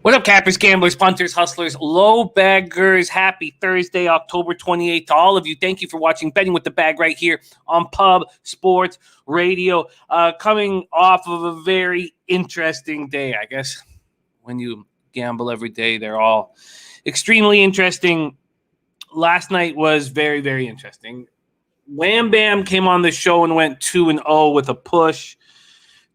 What up, cappers, gamblers, punters, hustlers, low baggers? Happy Thursday, October 28th to all of you. Thank you for watching Betting with the Bag right here on Pub Sports Radio. Coming off of a very interesting day, I guess. When you gamble every day, they're all extremely interesting. Last night was very, very interesting. Wham Bam came on the show and went 2-0 with a push.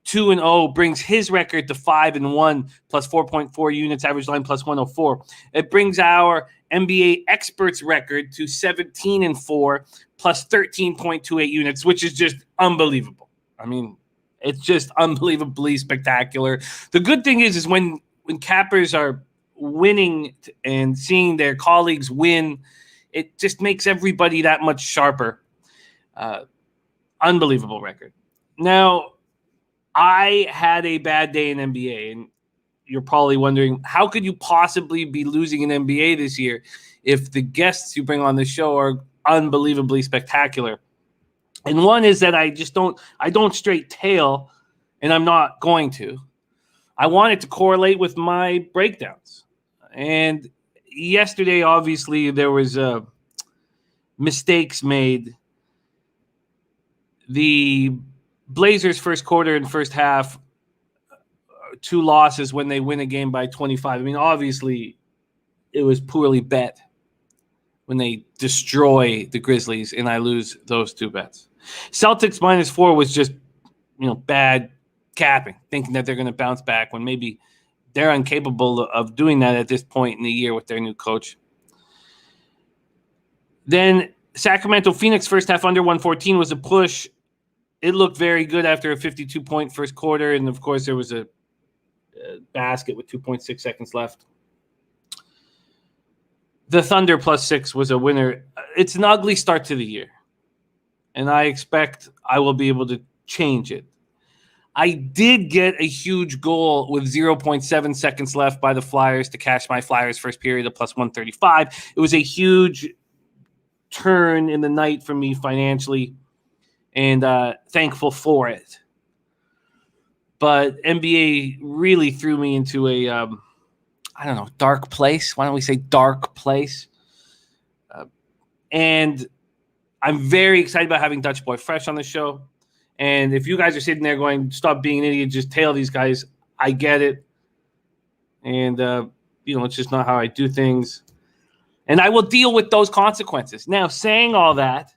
2-0 brings his record to 5-1 plus 4.4 units, average line plus 104. It brings our NBA experts record to 17-4 plus 13.28 units, which is just unbelievable. I mean, it's just unbelievably spectacular. The good thing is when cappers are winning and seeing their colleagues win, it just makes everybody that much sharper. Unbelievable record. Now, I had a bad day in NBA, and you're probably wondering, how could you possibly be losing in NBA this year if the guests you bring on the show are unbelievably spectacular? And one is that I don't straight tail, and I'm not going to. I want it to correlate with my breakdowns. And yesterday, obviously, there was mistakes made. The Blazers first quarter and first half, 2 losses when they win a game by 25. I mean, obviously, it was poorly bet when they destroy the Grizzlies and I lose those 2 bets. Celtics -4 was just, bad capping, thinking that they're going to bounce back when maybe they're incapable of doing that at this point in the year with their new coach. Then Sacramento Phoenix first half under 114 was a push. It looked very good after a 52-point first quarter, and, of course, there was a basket with 2.6 seconds left. The Thunder +6 was a winner. It's an ugly start to the year, and I expect I will be able to change it. I did get a huge goal with 0.7 seconds left by the Flyers to cash my Flyers first period of +135. It was a huge turn in the night for me financially, and thankful for it. But NBA really threw me into a, dark place. Why don't we say dark place? And I'm very excited about having Dutch Boy Fresh on the show. And if you guys are sitting there going, stop being an idiot, just tail these guys, I get it. And, it's just not how I do things. And I will deal with those consequences. Now, saying all that,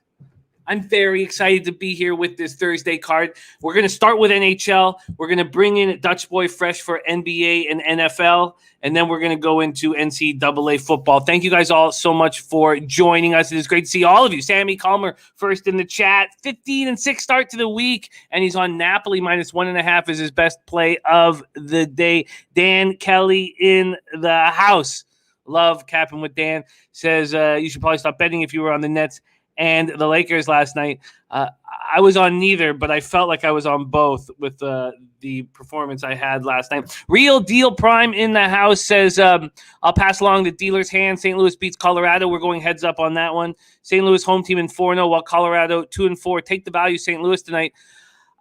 I'm very excited to be here with this Thursday card. We're going to start with NHL. We're going to bring in Dutch Boy Fresh for NBA and NFL, and then we're going to go into NCAA football. Thank you guys all so much for joining us. It is great to see all of you. Sammy Calmer first in the chat. 15-6 start to the week, and he's on Napoli -1.5 is his best play of the day. Dan Kelly in the house. Love capping with Dan. Says you should probably stop betting if you were on the Nets and the Lakers last night. I was on neither, but I felt like I was on both with the performance I had last night. Real Deal Prime in the house says, I'll pass along the dealer's hand. St. Louis beats Colorado. We're going heads up on that one. St. Louis home team in 4-0, while Colorado 2-4. Take the value, St. Louis tonight.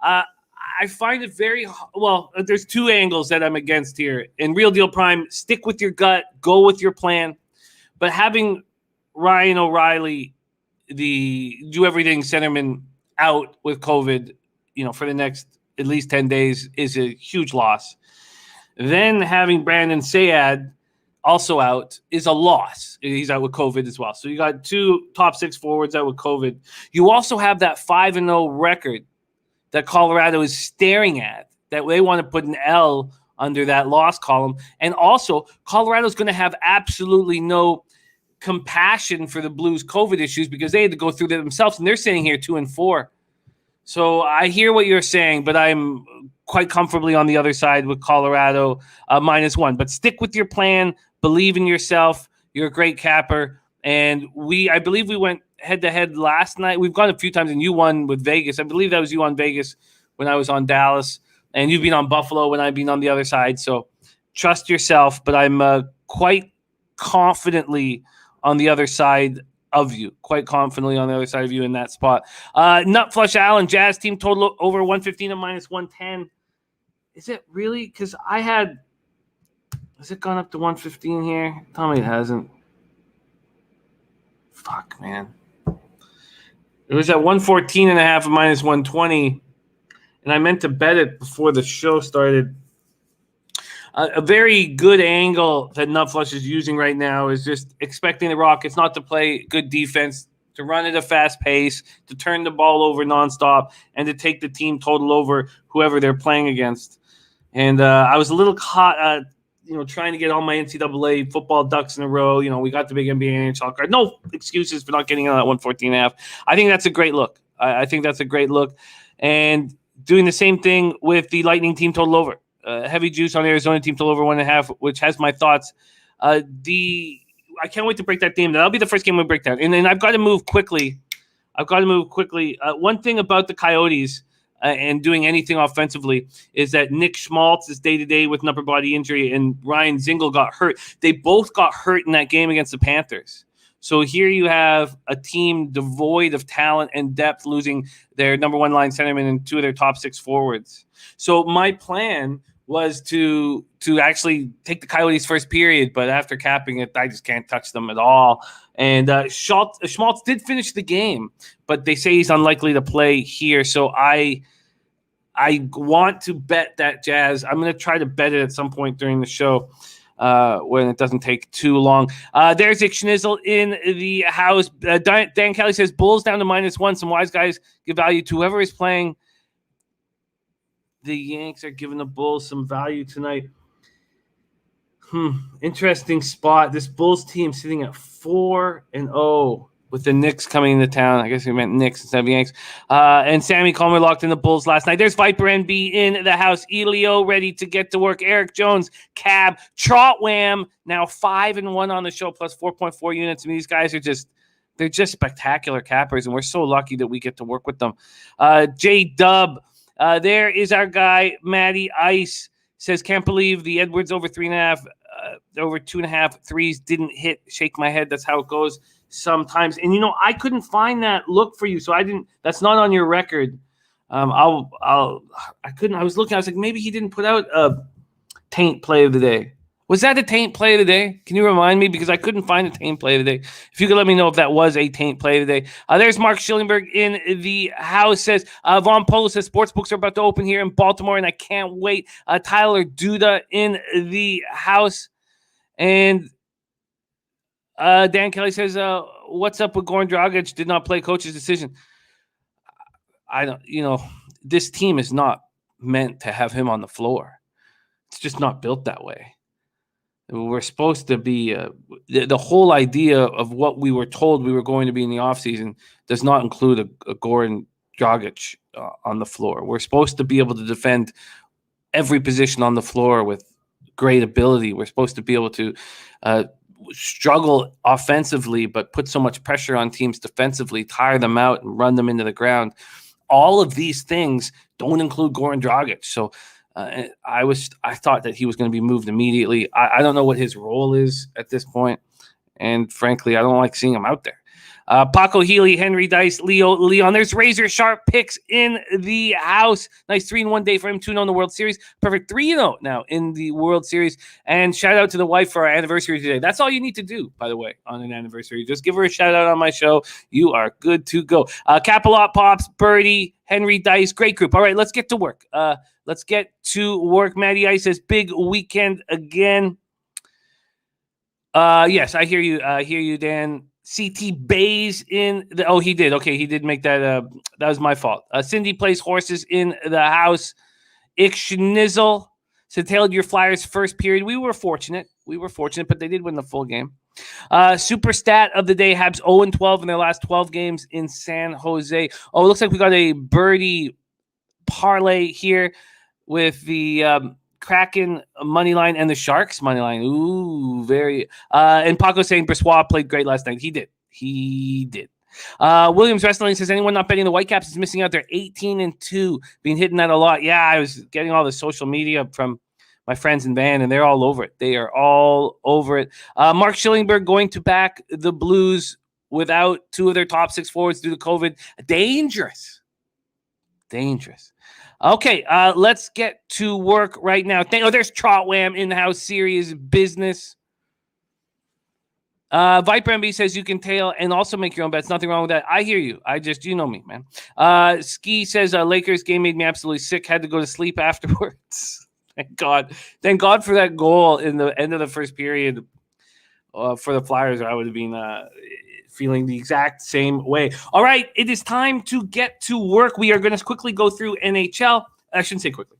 I find it very well. There's 2 angles that I'm against here. In Real Deal Prime, stick with your gut, go with your plan. But having Ryan O'Reilly, the do everything centerman, out with COVID, for the next at least 10 days is a huge loss. Then having Brandon Sayad also out is a loss. He's out with COVID as well. So you got 2 top 6 forwards out with COVID. You also have that 5-0 record that Colorado is staring at, that they want to put an L under that loss column. And also, Colorado's going to have absolutely no compassion for the Blues COVID issues because they had to go through that themselves, and they're sitting here 2-4. So I hear what you're saying, but I'm quite comfortably on the other side with Colorado -1. But stick with your plan, believe in yourself. You're a great capper, and I believe we went head-to-head last night. We've gone a few times, and you won with Vegas. I believe that was you on Vegas when I was on Dallas, and you've been on Buffalo when I've been on the other side. So trust yourself, but I'm quite confidently on the other side of you, in that spot. Nutflush Allen, Jazz team total over 115 and -110. Is it really? Because I had Has it gone up to 115 here? Tell me it hasn't. Fuck, man. It was at 114 and a half minus 120, and I meant to bet it before the show started. A very good angle that Nutflush is using right now is just expecting the Rockets not to play good defense, to run at a fast pace, to turn the ball over nonstop, and to take the team total over whoever they're playing against. And I was a little caught, trying to get all my NCAA football ducks in a row. We got the big NBA and NHL card. No excuses for not getting on that 114.5. I think that's a great look. I think that's a great look. And doing the same thing with the Lightning team total over. Heavy juice on Arizona team total over 1.5, which has my thoughts. I can't wait to break that game. That'll be the first game we break down. And then I've got to move quickly. One thing about the Coyotes and doing anything offensively is that Nick Schmaltz is day-to-day with an upper body injury, and Ryan Zingle got hurt. They both got hurt in that game against the Panthers. So here you have a team devoid of talent and depth, losing their number one line centerman and two of their top six forwards. So my plan was to actually take the Coyotes first period, but after capping it, I just can't touch them at all. And Schmaltz did finish the game, but they say he's unlikely to play here. So I want to bet that Jazz. I'm going to try to bet it at some point during the show when it doesn't take too long. There's Ick Schnizzle in the house. Dan Kelly says, Bulls down to -1. Some wise guys give value to whoever is playing. The Yanks are giving the Bulls some value tonight. Interesting spot. This Bulls team sitting at 4-0 with the Knicks coming into town. I guess we meant Knicks instead of Yanks. And Sammy Comer locked in the Bulls last night. There's Viper NB in the house. Elio ready to get to work. Eric Jones, Cab, Trot Wam, now 5-1 on the show, plus 4.4 units. I mean, these guys are they're just spectacular cappers, and we're so lucky that we get to work with them. J-Dub. There is our guy, Matty Ice, says, can't believe the Edwards over 3.5, over 2.5 threes didn't hit. Shake my head. That's how it goes sometimes. And, I couldn't find that look for you, so I didn't. That's not on your record. I couldn't. I was looking. I was like, maybe he didn't put out a taint play of the day. Was that a taint play of the day? Can you remind me? Because I couldn't find a taint play of the day. If you could let me know if that was a taint play of the day. There's Mark Schillingberg in the house. Says, Von Polo says, sportsbooks are about to open here in Baltimore, and I can't wait. Tyler Duda in the house. And Dan Kelly says, what's up with Goran Dragic? Did not play, coach's decision. This team is not meant to have him on the floor. It's just not built that way. We're supposed to be the whole idea of what we were told we were going to be in the offseason does not include a Goran Dragic on the floor. We're supposed to be able to defend every position on the floor with great ability. We're supposed to be able to struggle offensively, but put so much pressure on teams defensively, tire them out, and run them into the ground. All of these things don't include Goran Dragic. So I thought that he was going to be moved immediately. I don't know what his role is at this point, and frankly, I don't like seeing him out there. Paco Healy, Henry Dice, Leo Leon. There's razor sharp picks in the house. Nice 3-1 day for him. 2-0 in the World Series. Perfect 3-0 now in the World Series. And shout out to the wife for our anniversary today. That's all you need to do, by the way, on an anniversary. Just give her a shout out on my show. You are good to go. Capalot Pops, Birdie, Henry Dice. Great group. All right, let's get to work. Let's get to work. Matty Ice says, big weekend again. Yes, I hear you. Hear you, Dan. CT Bays in the. Oh, he did. Okay, he did make that. That was my fault. Cindy plays horses in the house. Ick Schnizzle said, tailed your Flyers first period. We were fortunate, but they did win the full game. Super stat of the day: Habs 0-12 in their last 12 games in San Jose. Oh, it looks like we got a birdie parlay here with the Kraken money line and the Sharks money line. Ooh, very. And Paco saying Bressois played great last night. He did. Williams Wrestling says, anyone not betting the Whitecaps is missing out. They're 18-2. Been hitting that a lot. Yeah, I was getting all the social media from my friends in Van, and they're all over it. They are all over it. Mark Schillingberg going to back the Blues without two of their top six forwards due to COVID. Dangerous. Okay, let's get to work right now. There's Trot Wam in the house. Serious business. Viper MB says you can tail and also make your own bets. Nothing wrong with that. I hear you. You know me, man. Ski says Lakers game made me absolutely sick. Had to go to sleep afterwards. Thank God. Thank God for that goal in the end of the first period for the Flyers. I would have been feeling the exact same way. All right, it is time to get to work. We are going to quickly go through NHL. I shouldn't say quickly.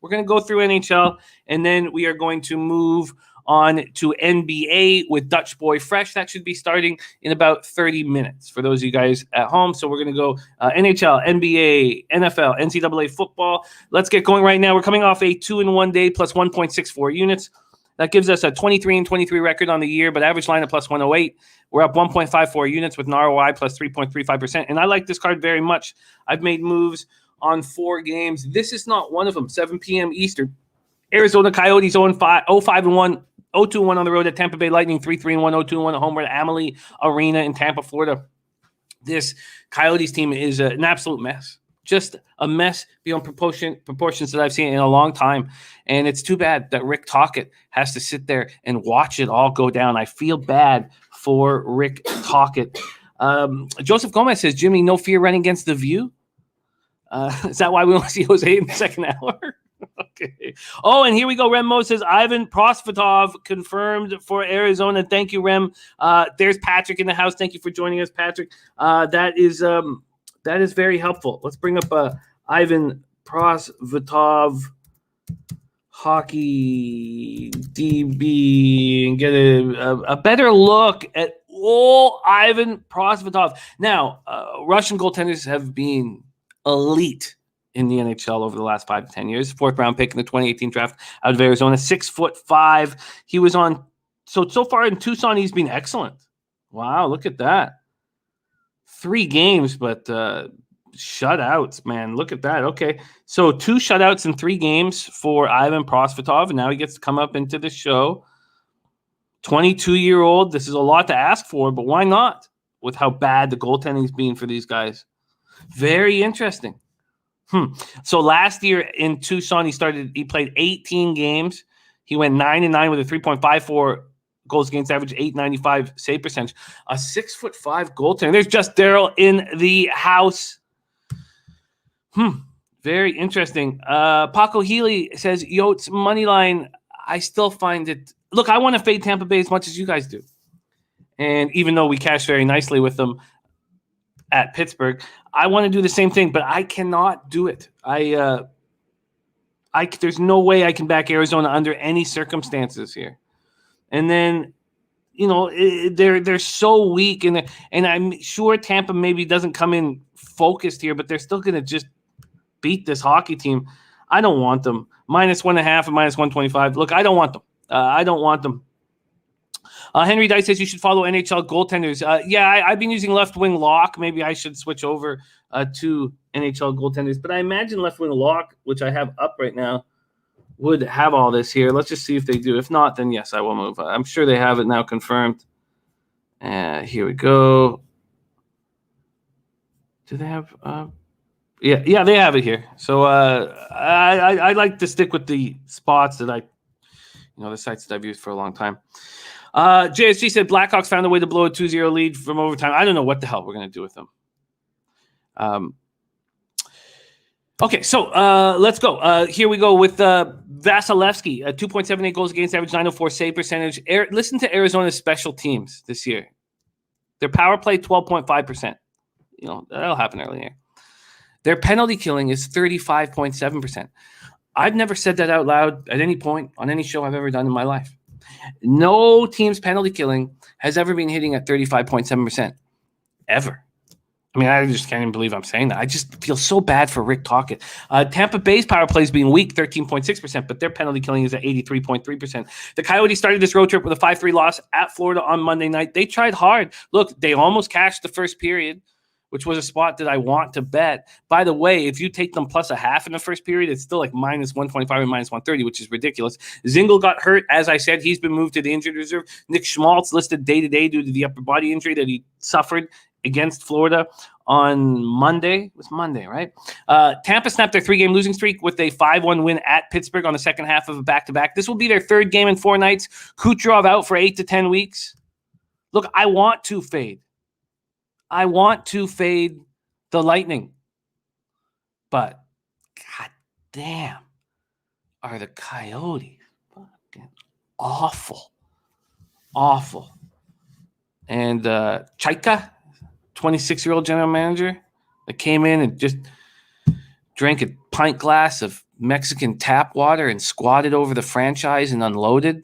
We're going to go through NHL, and then we are going to move on to NBA with Dutch Boy Fresh. That should be starting in about 30 minutes for those of you guys at home. So we're going to go NHL, NBA, NFL, NCAA football. Let's get going right now. We're coming off a 2-in-1 day plus 1.64 units. That gives us a 23-23 record on the year, but average line of plus 108. We're up 1.54 units with an ROI plus 3.35%. And I like this card very much. I've made moves on 4 games. This is not one of them. 7 p.m. Eastern. Arizona Coyotes 0-5, 0-5-1, 0-2-1 on the road at Tampa Bay Lightning, 3-3-1, 0-2-1 at home at Amalie Arena in Tampa, Florida. This Coyotes team is an absolute mess. Just a mess beyond proportions that I've seen in a long time. And it's too bad that Rick Tocchet has to sit there and watch it all go down. I feel bad for Rick Tocchet. Joseph Gomez says, Jimmy, no fear running against the view? Is that why we want to see Jose in the second hour? Okay. Oh, and here we go. Rem says, Ivan Prosvetov confirmed for Arizona. Thank you, Rem. There's Patrick in the house. Thank you for joining us, Patrick. That is very helpful. Let's bring up Ivan Prosvetov hockey DB and get a better look at Ivan Prosvetov. Now, Russian goaltenders have been elite in the NHL over the last 5 to 10 years. 4th round pick in the 2018 draft out of Arizona, 6'5". He was on. So far in Tucson, he's been excellent. Wow, look at that. 3 games, but shutouts, man. Look at that. Okay, so 2 shutouts in 3 games for Ivan Prosvetov, and now he gets to come up into the show. 22-year-old. This is a lot to ask for, but why not? With how bad the goaltending's been for these guys. Very interesting. So last year in Tucson, he played 18 games. He went 9-9 with a 3.54 goals against average, 895 save percentage. A 6'5" goaltender. There's just Daryl in the house. Very interesting. Paco Healy says, Yotes money line. I still find it. Look, I want to fade Tampa Bay as much as you guys do. And even though we cashed very nicely with them at Pittsburgh, I want to do the same thing, but I cannot do it. There's no way I can back Arizona under any circumstances here. And then, they're so weak, and I'm sure Tampa maybe doesn't come in focused here, but they're still going to just beat this hockey team. I don't want them. -1.5 and -125. Look, I don't want them. I don't want them. Henry Dice says you should follow NHL goaltenders. I've been using left wing lock. Maybe I should switch over to NHL goaltenders. But I imagine left wing lock, which I have up right now, would have all this here. Let's just see if they do. If not, then yes, I will move. I'm sure they have it now confirmed. Here we go. Do they have? Yeah, they have it here. So I like to stick with the spots that the sites that I've used for a long time. JSG said Blackhawks found a way to blow a 2-0 lead from overtime. I don't know what the hell we're going to do with them. Okay, so let's go. Here we go with Vasilevsky, 2.78 goals against average, 904 save percentage. Listen to Arizona's special teams this year. Their power play, 12.5%. That'll happen early here. Their penalty killing is 35.7%. I've never said that out loud at any point on any show I've ever done in my life. No team's penalty killing has ever been hitting at 35.7%. Ever. I mean, I just can't even believe I'm saying that. I just feel so bad for Rick Tocchet. Tampa Bay's power play is being weak, 13.6%, but their penalty killing is at 83.3%. The Coyotes started this road trip with a 5-3 loss at Florida on Monday night. They tried hard. Look, they almost cashed the first period, which was a spot that I want to bet. By the way, if you take them plus a half in the first period, it's still like -125 and -130, which is ridiculous. Zingle got hurt. As I said, he's been moved to the injured reserve. Nick Schmaltz listed day-to-day due to the upper body injury that he suffered against Florida on Monday. It was Monday, right? Tampa snapped their 3-game losing streak with a 5-1 win at Pittsburgh on the second half of a back-to-back. This will be their third game in 4 nights. Kucherov out for 8 to 10 weeks. Look, I want to fade the Lightning. But, god damn, are the Coyotes fucking awful. Awful. And Chaika, 26-year-old general manager, that came in and just drank a pint glass of Mexican tap water and squatted over the franchise and unloaded.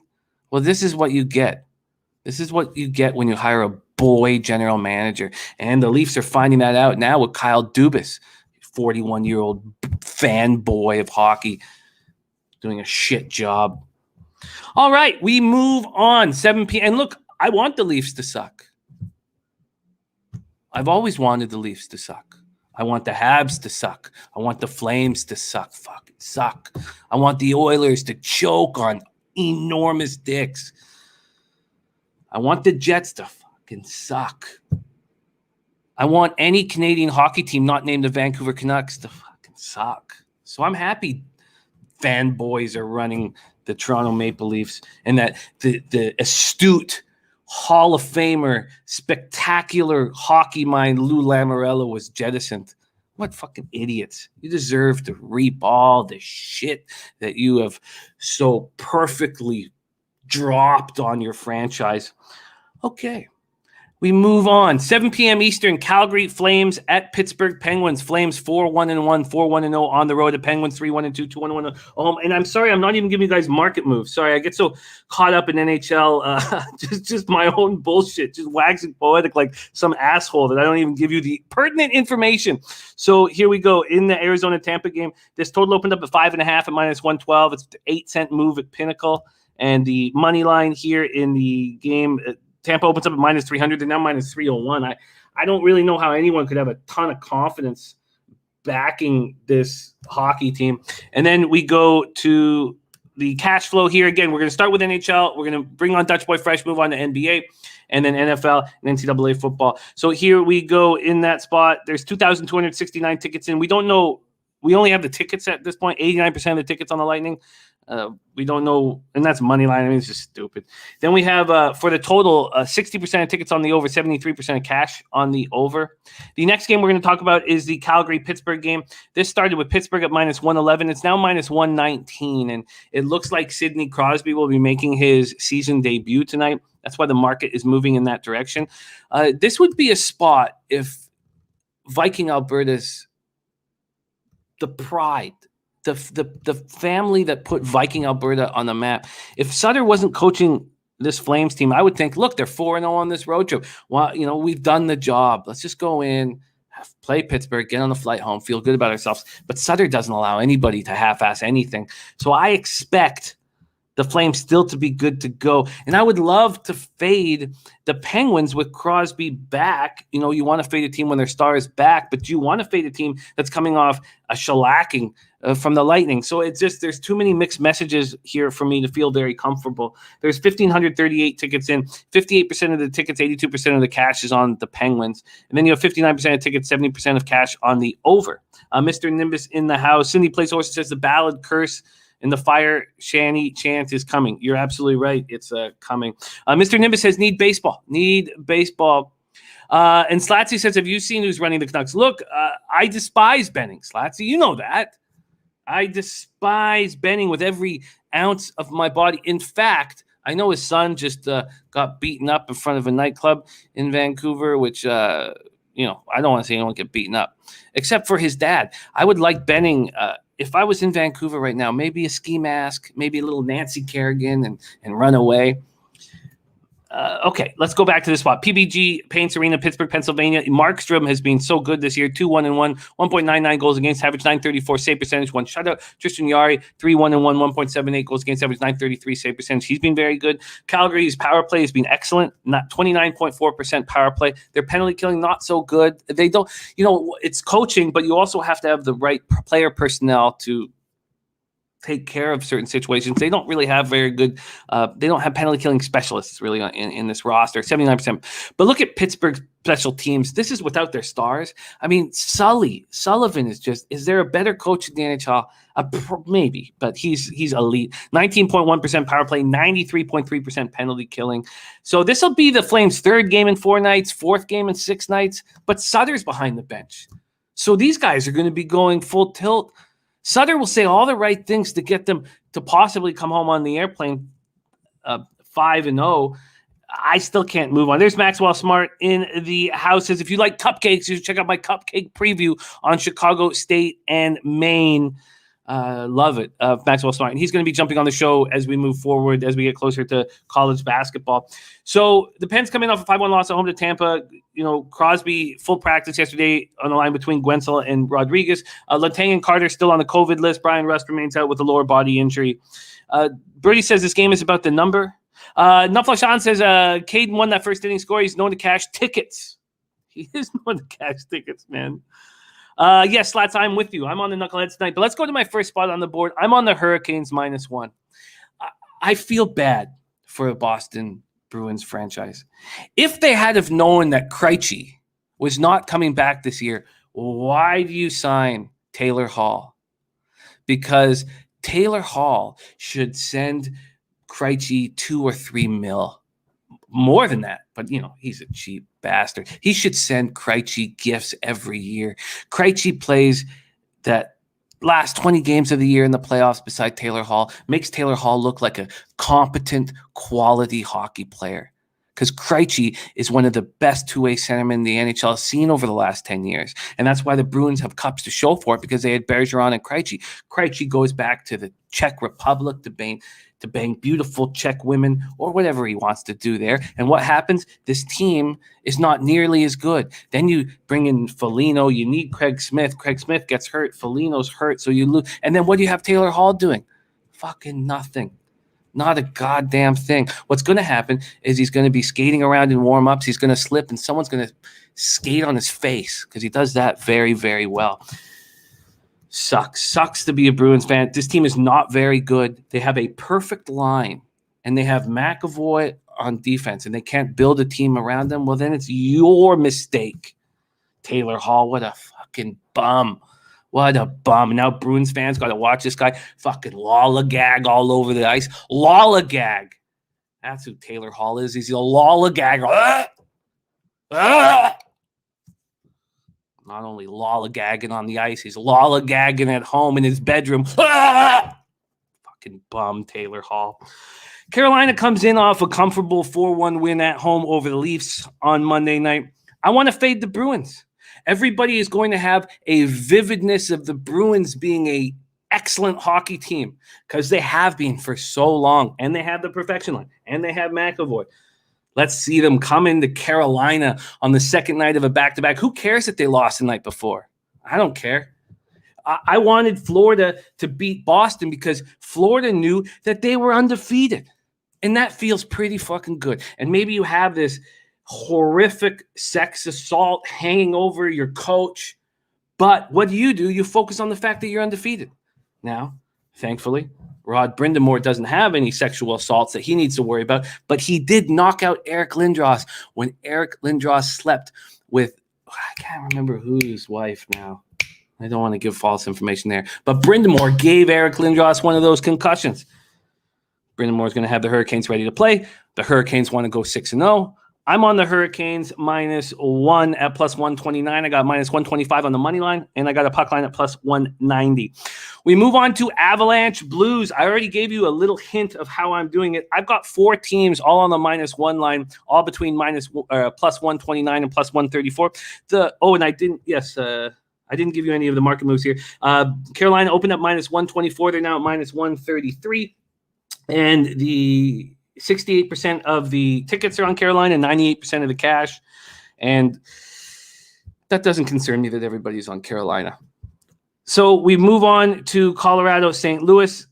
Well, this is what you get. This is what you get when you hire a boy general manager. And the Leafs are finding that out now with Kyle Dubas, 41-year-old fanboy of hockey, doing a shit job. All right, we move on. 7 p.m. And look, I want the Leafs to suck. I've always wanted the Leafs to suck. I want the Habs to suck. I want the Flames to fucking suck. I want the Oilers to choke on enormous dicks. I want the Jets to fucking suck. I want any Canadian hockey team not named the Vancouver Canucks to fucking suck. So I'm happy fanboys are running the Toronto Maple Leafs and that the astute Hall of Famer, spectacular hockey mind Lou Lamoriello was jettisoned. What fucking idiots. You deserve to reap all the shit that you have so perfectly dropped on your franchise. Okay. We move on. 7 p.m. Eastern, Calgary Flames at Pittsburgh Penguins. Flames 4-1-1, 4-1-0 on the road. The Penguins 3-1-2, 2-1-1 home. And I'm sorry, I'm not even giving you guys market moves. Sorry, I get so caught up in NHL, just my own bullshit, just waxing poetic like some asshole that I don't even give you the pertinent information. So here we go. In the Arizona-Tampa game, this total opened up at 5.5 at -112. It's an 8-cent move at Pinnacle. And the money line here in the game, Tampa opens up at -300. They're now -301. I don't really know how anyone could have a ton of confidence backing this hockey team. And then we go to the cash flow here. Again, we're going to start with NHL. We're going to bring on Dutch Boy Fresh, move on to NBA, and then NFL and NCAA football. So here we go in that spot. There's 2,269 tickets in. We don't know. We only have the tickets at this point, 89% of the tickets on the Lightning. We don't know, and that's money line. I mean, it's just stupid. Then we have, for the total, 60% of tickets on the over, 73% of cash on the over. The next game we're going to talk about is the Calgary-Pittsburgh game. This started with Pittsburgh at -111. It's now -119, and it looks like Sidney Crosby will be making his season debut tonight. That's why the market is moving in that direction. This would be a spot if Viking Alberta's the pride, the family that put Viking Alberta on the map. If Sutter wasn't coaching this Flames team, I would think, look, they're 4-0 on this road trip. Well, we've done the job. Let's just go in, play Pittsburgh, get on the flight home, feel good about ourselves. But Sutter doesn't allow anybody to half-ass anything. So I expect the Flames still to be good to go. And I would love to fade the Penguins with Crosby back. You want to fade a team when their star is back, but you want to fade a team that's coming off a shellacking from the Lightning. So it's just, there's too many mixed messages here for me to feel very comfortable. There's 1,538 tickets in, 58% of the tickets, 82% of the cash is on the Penguins. And then you have 59% of tickets, 70% of cash on the over. Mr. Nimbus in the house. Cindy Plays Horse says the ballad curse and the fire shanty chant is coming. You're absolutely right. It's coming. Mr. Nimbus says, need baseball. And Slatsy says, have you seen who's running the Canucks? Look, I despise Benning, Slatsy. You know that. I despise Benning with every ounce of my body. In fact, I know his son just got beaten up in front of a nightclub in Vancouver, which, I don't want to see anyone get beaten up, except for his dad. I would like Benning, if I was in Vancouver right now, maybe a ski mask, maybe a little Nancy Kerrigan and run away. Okay, let's go back to this spot. PBG Paints Arena, Pittsburgh, Pennsylvania. Markstrom has been so good this year. 2-1-1, 1.99 goals against average, 934 save percentage, 1 shutout. Tristan Yari, 3-1-1, 1.78 goals against average, 933 save percentage. He's been very good. Calgary's power play has been excellent. Not 29.4% power play. Their penalty killing not so good. They don't, it's coaching, but you also have to have the right player personnel to take care of certain situations. They don't really have very good they don't have penalty killing specialists really in this roster, 79%. But look at Pittsburgh's special teams. This is without their stars. I mean, Sullivan is there a better coach in the NHL? Maybe, but he's elite. 19.1% power play, 93.3% penalty killing. So this will be the Flames' third game in 4 nights, fourth game in 6 nights, but Sutter's behind the bench. So these guys are going to be going full tilt. Sutter will say all the right things to get them to possibly come home on the airplane 5-0. I still can't move on. There's Maxwell Smart in the house. Says, if you like cupcakes, you should check out my cupcake preview on Chicago State and Maine. Love it. Maxwell Smart. And he's going to be jumping on the show as we move forward, as we get closer to college basketball. So the Pens coming off a 5-1 loss at home to Tampa. Crosby, full practice yesterday on the line between Guentzel and Rodriguez. Letang and Carter still on the COVID list. Brian Rust remains out with a lower body injury. Birdie says this game is about the number. Nuflashan says Caden won that first inning score. He's known to cash tickets. He is known to cash tickets, man. Yes, Slats, I'm with you. I'm on the Knuckleheads tonight. But let's go to my first spot on the board. I'm on the Hurricanes -1. I feel bad for the Boston Bruins franchise. If they had have known that Krejci was not coming back this year, why do you sign Taylor Hall? Because Taylor Hall should send Krejci $2 or $3 mil. More than that, but he's a cheap bastard. He should send Krejci gifts every year. Krejci plays that last 20 games of the year in the playoffs beside Taylor Hall, makes Taylor Hall look like a competent, quality hockey player. Because Krejci is one of the best two-way centermen the NHL has seen over the last 10 years. And that's why the Bruins have cups to show for it, because they had Bergeron and Krejci. Krejci goes back to the Czech Republic to bang beautiful Czech women or whatever he wants to do there. And what happens? This team is not nearly as good. Then you bring in Foligno. You need Craig Smith. Craig Smith gets hurt. Foligno's hurt. So you lose. And then what do you have Taylor Hall doing? Fucking nothing. Not a goddamn thing. What's going to happen is he's going to be skating around in warm-ups. He's going to slip, and someone's going to skate on his face because he does that very, very well. Sucks to be a Bruins fan. This team is not very good. They have a perfect line, and they have McAvoy on defense, and they can't build a team around them. Well, then it's your mistake. Taylor Hall, what a fucking bum. What a bum. Now Bruins fans got to watch this guy fucking lollygag all over the ice. Lollygag. That's who Taylor Hall is. He's a lollygagger. Not only lollygagging on the ice, he's lollygagging at home in his bedroom. Fucking bum, Taylor Hall. Carolina comes in off a comfortable 4-1 win at home over the Leafs on Monday night. I want to fade the Bruins. Everybody is going to have a vividness of the Bruins being a excellent hockey team because they have been for so long, and they have the perfection line, and they have McAvoy. Let's see them come into Carolina on the second night of a back-to-back. Who cares that they lost the night before? I don't care. I wanted Florida to beat Boston because Florida knew that they were undefeated, and that feels pretty fucking good. And maybe you have this horrific sex assault hanging over your coach. But what do? You focus on the fact that you're undefeated. Now, thankfully, Rod Brindamore doesn't have any sexual assaults that he needs to worry about, but he did knock out Eric Lindros when Eric Lindros slept with, I can't remember whose wife now. I don't want to give false information there. But Brindamore gave Eric Lindros one of those concussions. Brindamore is going to have the Hurricanes ready to play. The Hurricanes want to go 6-0. I'm on the Hurricanes -1 at +129. I got -125 on the money line, and I got a puck line at +190. We move on to Avalanche Blues. I already gave you a little hint of how I'm doing it. I've got 4 teams all on the -1 line, all between +129 and +134. I didn't give you any of the market moves here. Carolina opened up -124. They're now at -133, and the 68% of the tickets are on Carolina, 98% of the cash. And that doesn't concern me that everybody's on Carolina. So we move on to Colorado, St. Louis.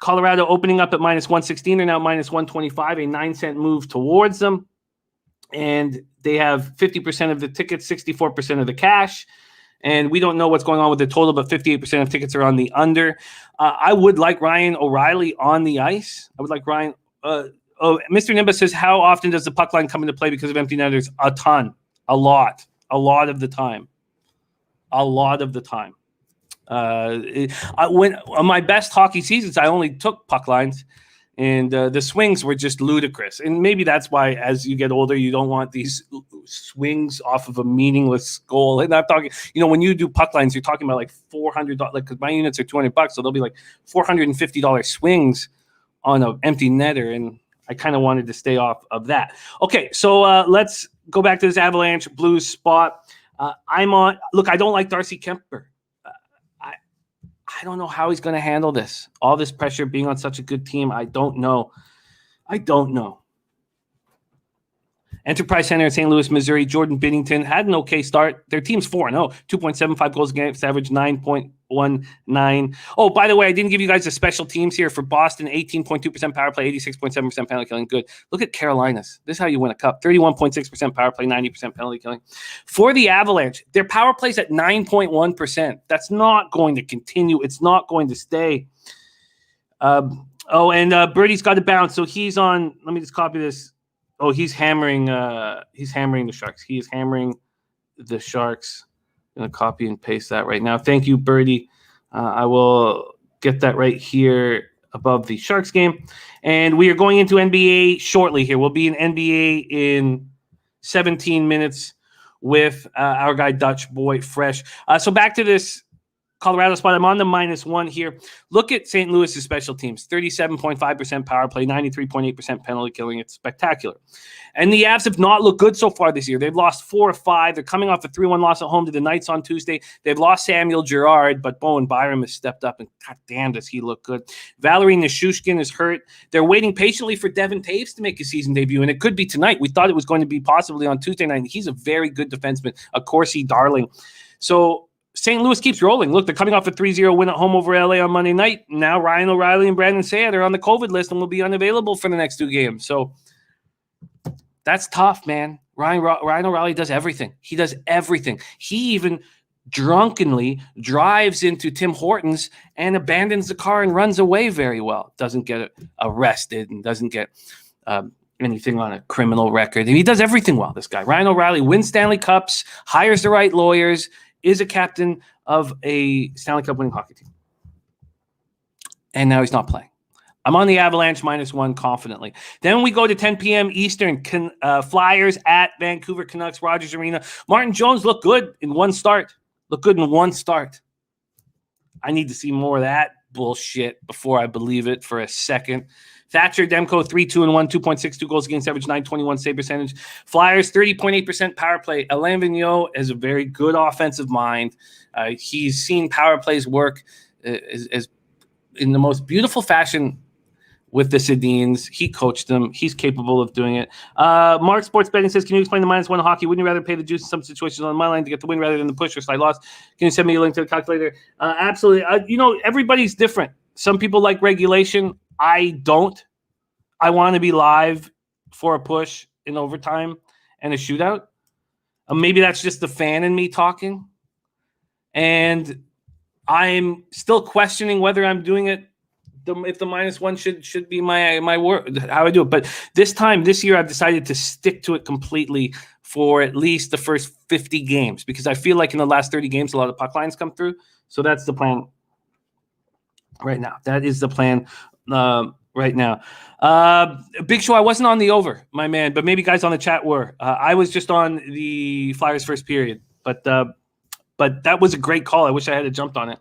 Colorado opening up at -116. They're now -125, a 9-cent move towards them. And they have 50% of the tickets, 64% of the cash. And we don't know what's going on with the total, but 58% of tickets are on the under. I would like Ryan O'Reilly on the ice. I would like Ryan. Mr. Nimbus says, how often does the puck line come into play because of empty netters? A ton. A lot of the time. When on my best hockey seasons, I only took puck lines, and the swings were just ludicrous. And maybe that's why, as you get older, you don't want these swings off of a meaningless goal. And I'm talking, when you do puck lines, you're talking about like $400, because my units are $200, so they'll be like $450 swings on an empty netter, and I kind of wanted to stay off of that. Okay, so let's go back to this Avalanche Blues spot. I'm on. Look, I don't like Darcy Kemper. I don't know how he's going to handle this. All this pressure being on such a good team. I don't know. Enterprise Center in St. Louis, Missouri. Jordan Binnington had an okay start. Their team's 4-0, 2.75 goals against average, 9.19. Oh, by the way, I didn't give you guys the special teams here for Boston. 18.2% power play, 86.7% penalty killing. Good. Look at Carolina's. This is how you win a cup. 31.6% power play, 90% penalty killing. For the Avalanche, their power play's at 9.1%. That's not going to continue. It's not going to stay. And Birdie's got to bounce. So he's on. Let me just copy this. Oh, he's hammering the Sharks. He is hammering the Sharks. I'm going to copy and paste that right now. Thank you, Birdie. I will get that right here above the Sharks game. And we are going into NBA shortly here. We'll be in NBA in 17 minutes with our guy Dutch Boy Fresh. So back to this Colorado spot. I'm on the -1 here. Look at St. Louis's special teams. 37.5% power play, 93.8% penalty killing. It's spectacular. And the Avs have not looked good so far this year. They've lost 4 of 5. They're coming off a 3-1 loss at home to the Knights on Tuesday. They've lost Samuel Girard, but Bowen Byram has stepped up, and god damn does he look good. Valerie Nichushkin is hurt. They're waiting patiently for Devin Taves to make his season debut, and it could be tonight. We thought it was going to be possibly on Tuesday night. He's a very good defenseman, a Corsi darling. So St. Louis keeps rolling. Look, they're coming off a 3-0 win at home over LA on Monday night. Now Ryan O'Reilly and Brandon Sayed are on the COVID list and will be unavailable for the next 2 games. So that's tough, man. Ryan O'Reilly does everything. He does everything. He even drunkenly drives into Tim Hortons and abandons the car and runs away very well. Doesn't get arrested and doesn't get anything on a criminal record. And he does everything well, this guy. Ryan O'Reilly wins Stanley Cups, hires the right lawyers, is a captain of a Stanley Cup winning hockey team. And now he's not playing. I'm on the Avalanche -1 confidently. Then we go to 10 p.m. Eastern. Flyers at Vancouver Canucks, Rogers Arena. Martin Jones looked good in one start. I need to see more of that bullshit before I believe it for a second. Thatcher Demko 3-2-1, 2.62 goals against average, 921 save percentage. Flyers 30.8% power play. Alain Vigneault has a very good offensive mind. He's seen power plays work as in the most beautiful fashion with the Sedins. He coached them. He's capable of doing it. Mark Sports Betting says, can you explain the -1 hockey? Wouldn't you rather pay the juice in some situations on my line to get the win rather than the push or slide loss? Can you send me a link to the calculator? Absolutely. Everybody's different. Some people like regulation. I don't. I want to be live for a push in overtime and a shootout. Maybe that's just the fan in me talking. And I'm still questioning whether I'm doing it. If the -1 should be my word, how I do it. But this year, I've decided to stick to it completely for at least the first 50 games because I feel like in the last 30 games, a lot of puck lines come through. So that's the plan right now. That is the plan right now. Big Show, I wasn't on the over, my man, but maybe guys on the chat were. I was just on the Flyers first period, but that was a great call. I wish I had jumped on it.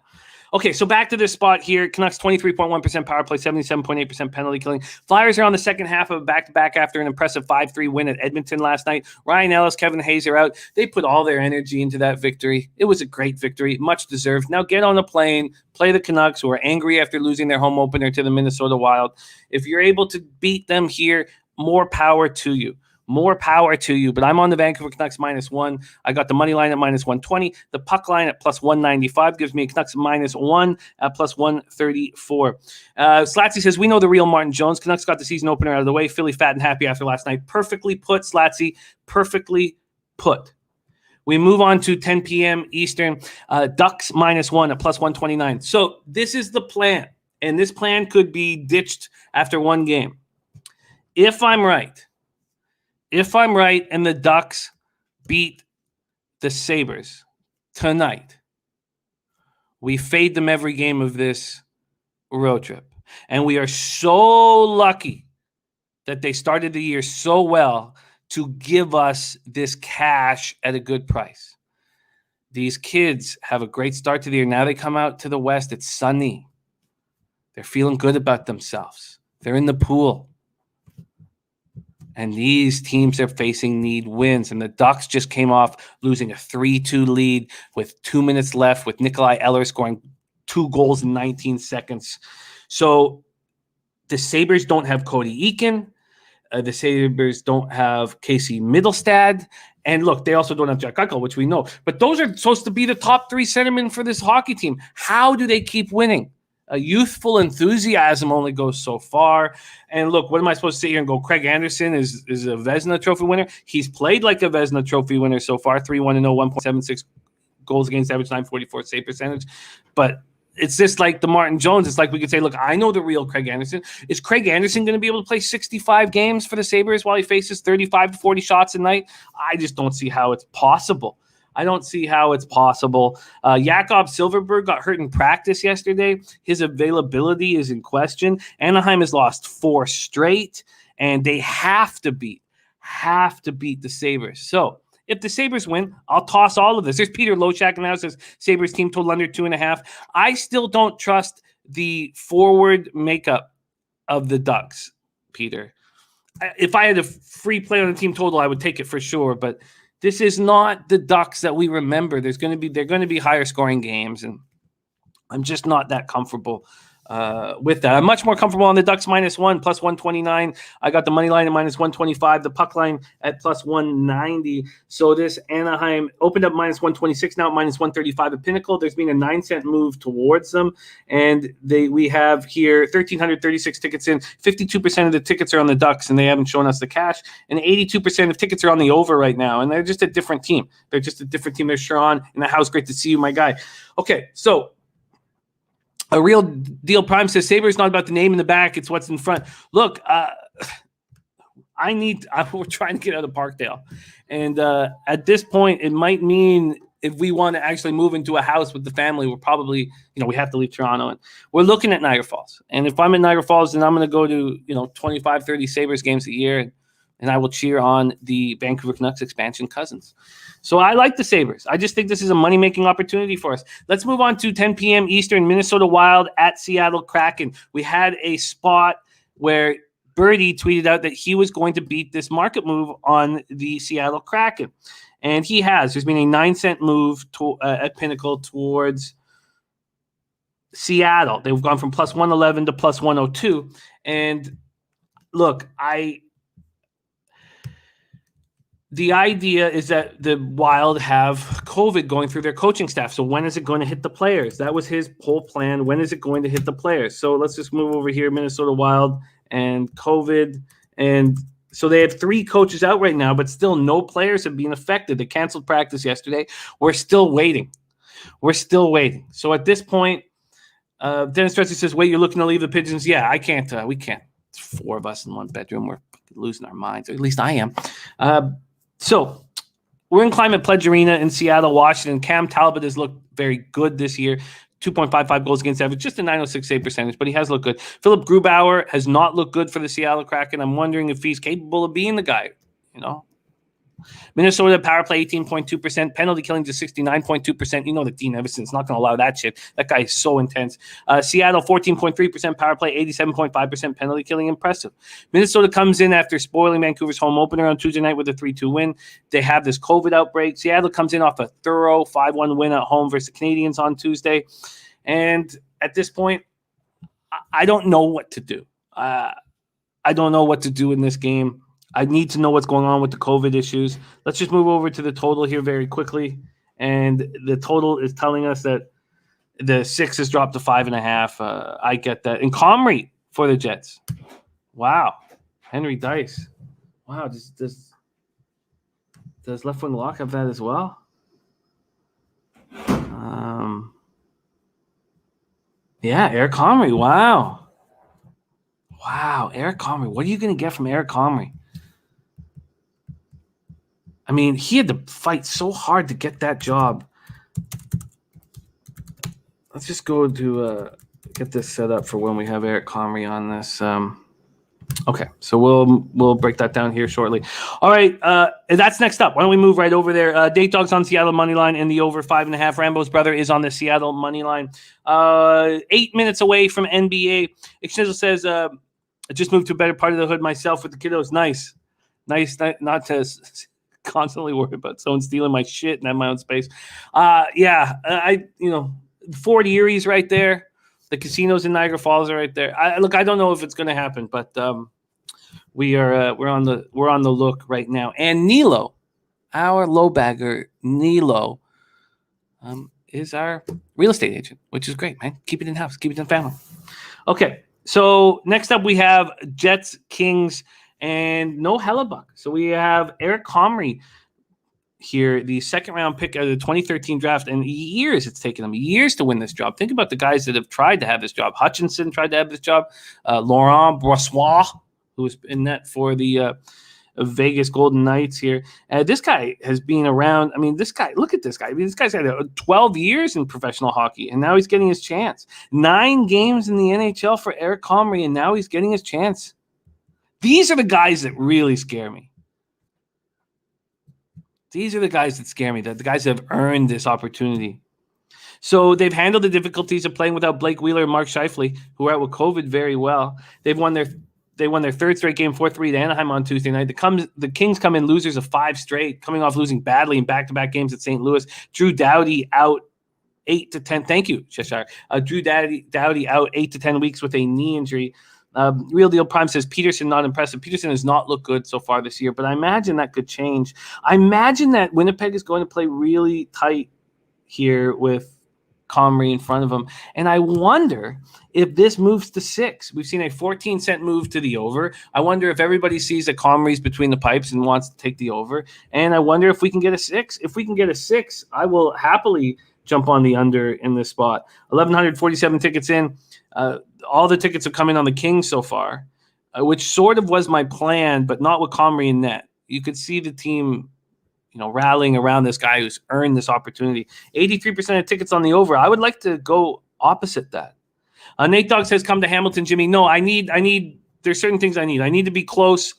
Okay, so back to this spot here. Canucks 23.1% power play, 77.8% penalty killing. Flyers are on the second half of a back-to-back after an impressive 5-3 win at Edmonton last night. Ryan Ellis, Kevin Hayes are out. They put all their energy into that victory. It was a great victory, much deserved. Now get on a plane, play the Canucks, who are angry after losing their home opener to the Minnesota Wild. If you're able to beat them here, more power to you. More power to you. But I'm on the Vancouver Canucks -1. I got the money line at -120. The puck line at +195 gives me Canucks -1 at +134. Slatsy says, we know the real Martin Jones. Canucks got the season opener out of the way. Philly fat and happy after last night. Perfectly put, Slatsy. Perfectly put. We move on to 10 p.m. Eastern. Ducks -1 at +129. So this is the plan, and this plan could be ditched after one game. If I'm right, and the Ducks beat the Sabers tonight, we fade them every game of this road trip. And we are so lucky that they started the year so well to give us this cash at a good price. These kids have a great start to the year. Now they come out to the West. It's sunny. They're feeling good about themselves. They're in the pool. And these teams they're facing need wins. And the Ducks just came off losing a 3-2 lead with 2 minutes left, with Nikolai Eller scoring 2 goals in 19 seconds. So the Sabres don't have Cody Eakin. The Sabres don't have Casey Middlestad. And look, they also don't have Jack Eichel, which we know. But those are supposed to be the top 3 centermen for this hockey team. How do they keep winning? A youthful enthusiasm only goes so far. And look, what am I supposed to sit here and go, Craig Anderson is a Vezina Trophy winner? He's played like a Vezina Trophy winner so far, 3-1-0, 1.76 goals against average, 944 save percentage. But it's just like the Martin Jones. It's like we could say, look, I know the real Craig Anderson. Is Craig Anderson going to be able to play 65 games for the Sabres while he faces 35 to 40 shots a night? I just don't see how it's possible. Jakob Silfverberg got hurt in practice yesterday. His availability is in question. Anaheim has lost 4 straight, and they have to beat the Sabres. So if the Sabres win, I'll toss all of this. There's Peter Loshak now says Sabres team total under 2.5. I still don't trust the forward makeup of the Ducks, Peter. If I had a free play on the team total, I would take it for sure. But this is not the Ducks that we remember. They're going to be higher scoring games, and I'm just not that comfortable with that. I'm much more comfortable on the Ducks -1, +129. I got the money line at -125, the puck line at +190. So this Anaheim opened up -126, now at -135 at Pinnacle. There's been a 9-cent move towards them, and we have here 1,336 tickets in. 52% of the tickets are on the Ducks, and they haven't shown us the cash. And 82% of tickets are on the over right now, and they're just a different team. There's Sharon in the house. Great to see you, my guy. Okay, so a real deal prime says Sabres not about the name in the back, it's what's in front. Look, we're trying to get out of Parkdale. And at this point, it might mean if we want to actually move into a house with the family, we're probably, we have to leave Toronto. And we're looking at Niagara Falls. And if I'm in Niagara Falls, then I'm going to go to, 25, 30 Sabres games a year. And I will cheer on the Vancouver Canucks expansion cousins. So I like the Sabres. I just think this is a money-making opportunity for us. Let's move on to 10 p.m. Eastern, Minnesota Wild at Seattle Kraken. We had a spot where Birdie tweeted out that he was going to beat this market move on the Seattle Kraken. And he has. There's been a 9-cent move at Pinnacle towards Seattle. They've gone from +111 to +102. And look, the idea is that the Wild have COVID going through their coaching staff. So when is it going to hit the players? That was his whole plan. When is it going to hit the players? So let's just move over here, Minnesota Wild and COVID. And so they have 3 coaches out right now, but still no players have been affected. They canceled practice yesterday. We're still waiting. So at this point, Dennis Stressy says, wait, you're looking to leave the Pigeons? Yeah, I can't. We can't. It's 4 of us in one bedroom. We're losing our minds. Or at least I am. So we're in Climate Pledge Arena in Seattle, Washington. Cam Talbot has looked very good this year. 2.55 goals against average, just a 906 save percentage, but he has looked good. Philip Grubauer has not looked good for the Seattle Kraken. I'm wondering if he's capable of being the guy, Minnesota power play 18.2%, penalty killing to 69.2%. That Dean Evason's not going to allow that shit. That guy is so intense. Seattle 14.3% power play, 87.5% penalty killing. Impressive. Minnesota comes in after spoiling Vancouver's home opener on Tuesday night with a 3-2 win. They have this COVID outbreak. Seattle comes in off a thorough 5-1 win at home versus the Canadiens on Tuesday. And at this point, I don't know what to do. I don't know what to do in this game. I need to know what's going on with the COVID issues. Let's just move over to the total here very quickly. And the total is telling us that the 6 has dropped to 5.5. I get that. And Comrie for the Jets. Wow. Henry Dice. Wow. Does Left Wing Lock have that as well? Yeah, Eric Comrie. Wow. Eric Comrie. What are you going to get from Eric Comrie? I mean, he had to fight so hard to get that job. Let's just go to get this set up for when we have Eric Comrie on this. Okay, so we'll break that down here shortly. All right, that's next up. Why don't we move right over there? Date Dogs on Seattle money line and the over 5.5. Rambo's brother is on the Seattle money line. 8 minutes away from NBA. Schnizzle says, I just moved to a better part of the hood myself with the kiddos. Nice, not to constantly worry about someone stealing my shit and have my own space. Fort Erie's right there. The casinos in Niagara Falls are right there. I don't know if it's going to happen, but we're on the look right now. And Nilo, our low bagger Nilo, is our real estate agent, which is great, man. Keep it in house, keep it in family. Okay, so next up we have Jets, Kings, and no Hellebuck. So we have Eric Comrie here, the second round pick of the 2013 draft, and it's taken him years to win this job. Think about the guys that have tried to have this job. Hutchinson tried to have this job. Laurent Brossoit, who was in net for the Vegas Golden Knights here. This guy has been around. I mean, look at this guy. I mean, this guy's had 12 years in professional hockey, and now he's getting his chance. 9 games in the NHL for Eric Comrie, and now he's getting his chance. These are the guys that really scare me. These are the guys that scare me, the guys that have earned this opportunity. So they've handled the difficulties of playing without Blake Wheeler and Mark Scheifele, who are out with COVID, very well. They won their third straight game, 4-3 to Anaheim on Tuesday night. The Kings come in losers of 5 straight, coming off losing badly in back-to-back games at St. Louis. Drew Doughty out 8 to 10. Thank you, Cheshire. Drew Doughty out 8 to 10 weeks with a knee injury. Real Deal Prime says Peterson not impressive. Peterson has not looked good so far this year, but I imagine that could change. I imagine that Winnipeg is going to play really tight here with Comrie in front of him, and I wonder if this moves to 6. We've seen a 14-cent move to the over. I wonder if everybody sees that Comrie's between the pipes and wants to take the over, and I wonder if we can get a 6. If we can get a 6, I will happily jump on the under in this spot. 1,147 tickets in. All the tickets have come in on the Kings so far, which sort of was my plan, but not with Comrie in net. You could see the team, rallying around this guy who's earned this opportunity. 83% of tickets on the over. I would like to go opposite that. Nate Dogg says, come to Hamilton, Jimmy. No, I need, there's certain things I need. I need to be close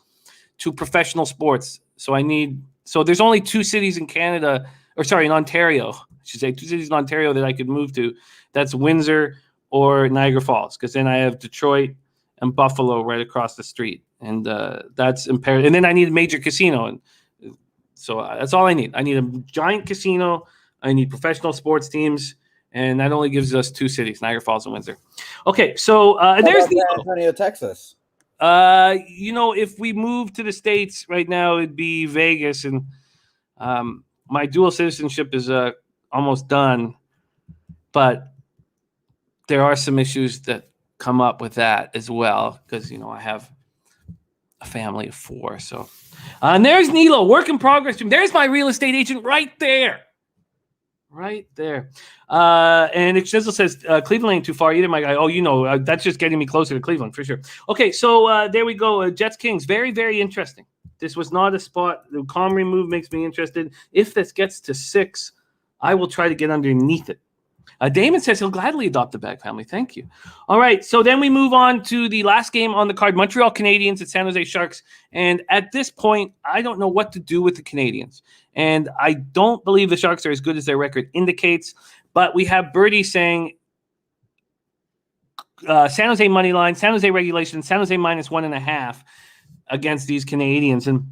to professional sports. So there's only 2 cities in Canada, in Ontario, I should say 2 cities in Ontario that I could move to. That's Windsor or Niagara Falls, because then I have Detroit and Buffalo right across the street, and that's imperative. And then I need a major casino, and so that's all I need. I need a giant casino. I need professional sports teams, and that only gives us 2 cities: Niagara Falls and Windsor. Okay, so there's San Antonio, Texas. If we move to the States right now, it'd be Vegas, and my dual citizenship is almost done, but there are some issues that come up with that as well, because I have a family of 4. So, and there's Nilo, work in progress. There's my real estate agent right there. And Schnizzle says Cleveland ain't too far either, my guy. Oh, that's just getting me closer to Cleveland for sure. Okay, so there we go. Jets Kings, very, very interesting. This was not a spot. The Comrie move makes me interested. If this gets to 6, I will try to get underneath it. Damon says he'll gladly adopt the Bag family. Thank you. All right, so then we move on to the last game on the card, Montreal Canadiens at San Jose Sharks. And at this point, I don't know what to do with the Canadiens. And I don't believe the Sharks are as good as their record indicates. But we have Birdie saying San Jose money line, San Jose regulation, San Jose -1.5 against these Canadiens. And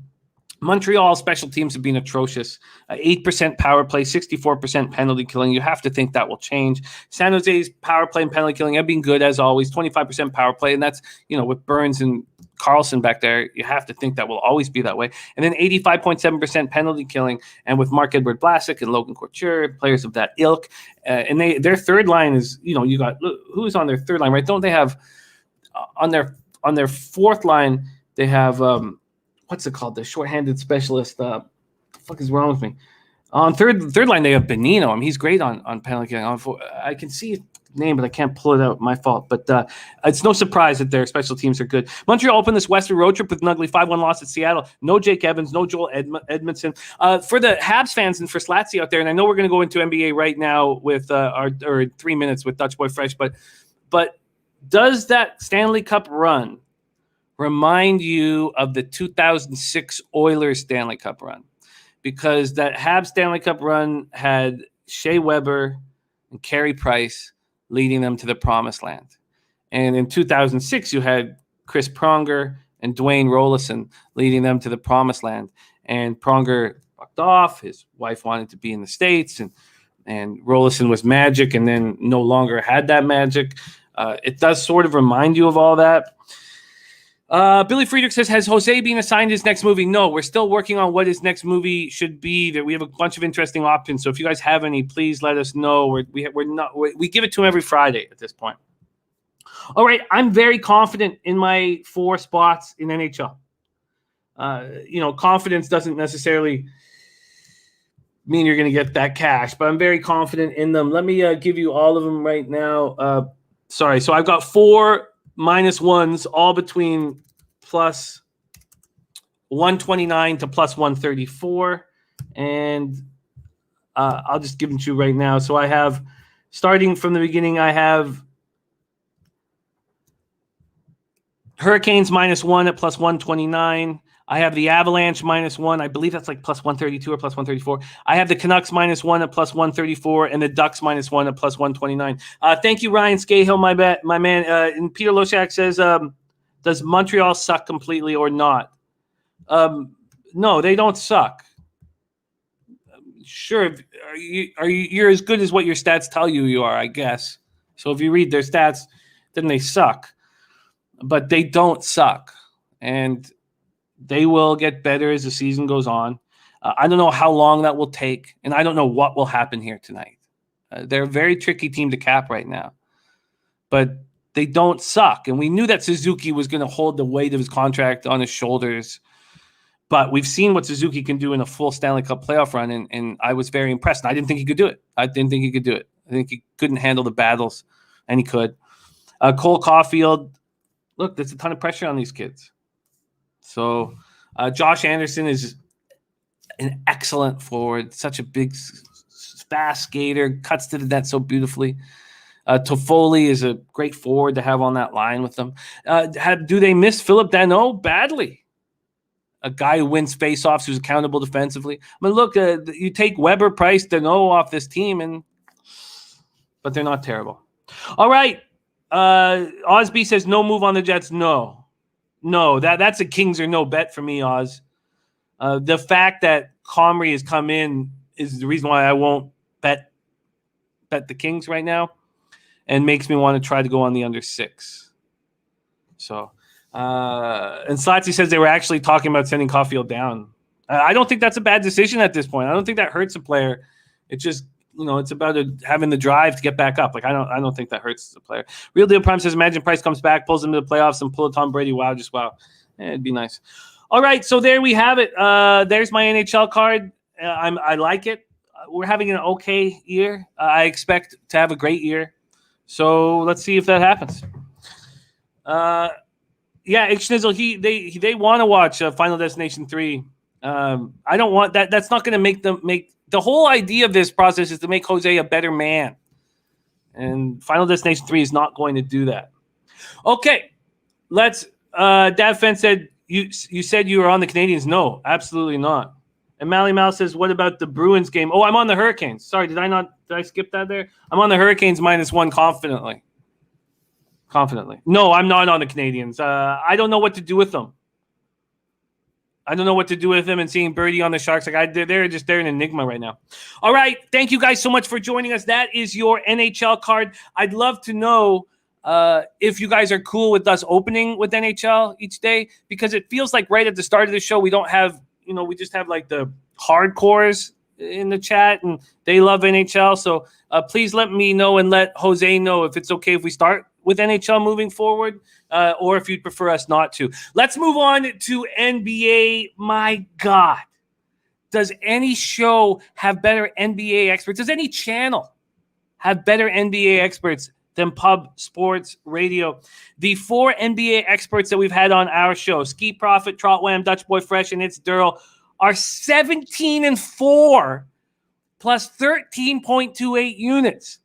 Montreal special teams have been atrocious. 8% power play, 64% penalty killing. You have to think that will change. San Jose's power play and penalty killing have been good as always, 25% power play. And that's, with Burns and Carlson back there, you have to think that will always be that way. And then 85.7% penalty killing. And with Marc-Edouard Vlasic and Logan Couture, players of that ilk. And their third line is, you got, who's on their third line, right? Don't they have, on their fourth line, they have, what's it called? The shorthanded specialist. What the fuck is wrong with me? On third line, they have Benino. I mean, he's great on penalty killing. I can see name, but I can't pull it out. My fault. But it's no surprise that their special teams are good. Montreal opened this Western road trip with an ugly 5-1 loss at Seattle. No Jake Evans, no Joel Edmondson. For the Habs fans and for Slatsy out there, and I know we're going to go into NBA right now with our 3 minutes with Dutch Boy Fresh, but does that Stanley Cup run remind you of the 2006 Oilers Stanley Cup run? Because that Habs Stanley Cup run had Shea Weber and Carey Price leading them to the promised land. And in 2006, you had Chris Pronger and Dwayne Rollison leading them to the promised land. And Pronger fucked off. His wife wanted to be in the States, and Rollison was magic and then no longer had that magic. It does sort of remind you of all that. Billy Friedrich says, has Jose been assigned his next movie? No, we're still working on what his next movie should be. That we have a bunch of interesting options. So if you guys have any, please let us know. We give it to him every Friday at this point. All right, I'm very confident in my 4 spots in NHL. Confidence doesn't necessarily mean you're going to get that cash, but I'm very confident in them. Let me give you all of them right now. So I've got 4 -1s, all between plus 129 to plus 134. And I'll just give them to you right now. So I have, starting from the beginning, I have Hurricanes -1 at plus 129. I have the Avalanche -1. I believe that's like plus 132 or plus 134. I have the Canucks -1 at plus 134 and the Ducks -1 at plus 129. Thank you, Ryan Scahill, my man. And Peter Loshak says, does Montreal suck completely or not? No, they don't suck. Sure, you're as good as what your stats tell you are, I guess. So if you read their stats, then they suck. But they don't suck. And they will get better as the season goes on. I don't know how long that will take, and I don't know what will happen here tonight. They're a very tricky team to cap right now. But they don't suck. And we knew that Suzuki was going to hold the weight of his contract on his shoulders. But we've seen what Suzuki can do in a full Stanley Cup playoff run, and I was very impressed. I didn't think he could do it. I think he couldn't handle the battles, and he could. Cole Caulfield, look, there's a ton of pressure on these kids. So Josh Anderson is an excellent forward, such a big, fast skater, cuts to the net so beautifully. Toffoli is a great forward to have on that line with them. Do they miss Philip Danault? Badly. A guy who wins faceoffs, who's accountable defensively. I mean, look, you take Weber, Price, Danault off this team, but they're not terrible. All right. Osby says no move on the Jets. No, that's a Kings or no bet for me, Oz. The fact that Comrie has come in is the reason why I won't bet the Kings right now, and makes me want to try to go on the under 6. So, and Slatsy says they were actually talking about sending Caulfield down. I don't think that's a bad decision at this point. I don't think that hurts a player. It's just, it's about having the drive to get back up. Like I don't think that hurts the player. Real Deal Prime says, imagine Price comes back, pulls him to the playoffs, and pull a Tom Brady. Wow, just wow. It'd be nice. All right, so there we have it. There's my NHL card. I like it. We're having an okay year. I expect to have a great year. So let's see if that happens. Yeah, Schnizzle, they want to watch Final Destination 3. I don't want that. That's not going to make them make. The whole idea of this process is to make Jose a better man. And Final Destination 3 is not going to do that. Okay, let's. Dad Fence said, you said you were on the Canadiens. No, absolutely not. And Mally Mal says, what about the Bruins game? Oh, I'm on the Hurricanes. Sorry, did I skip that there? I'm on the Hurricanes -1 confidently. No, I'm not on the Canadiens. I don't know what to do with them. And seeing Birdie on the Sharks, they're an enigma right now. All right, thank you guys so much for joining us. That is your NHL card. I'd love to know if you guys are cool with us opening with NHL each day, because it feels like right at the start of the show we don't have, we just have like the hardcores in the chat, and they love NHL. So please let me know and let Jose know if it's okay if we start with NHL moving forward, or if you'd prefer us not to. Let's move on to NBA. My God, does any show have better NBA experts? Does any channel have better NBA experts than pub sports radio. The 4 NBA experts that we've had on our show, Ski Prophet, Trot Wam, Dutch Boy Fresh, and It's Durl, are 17-4 plus 13.28 units.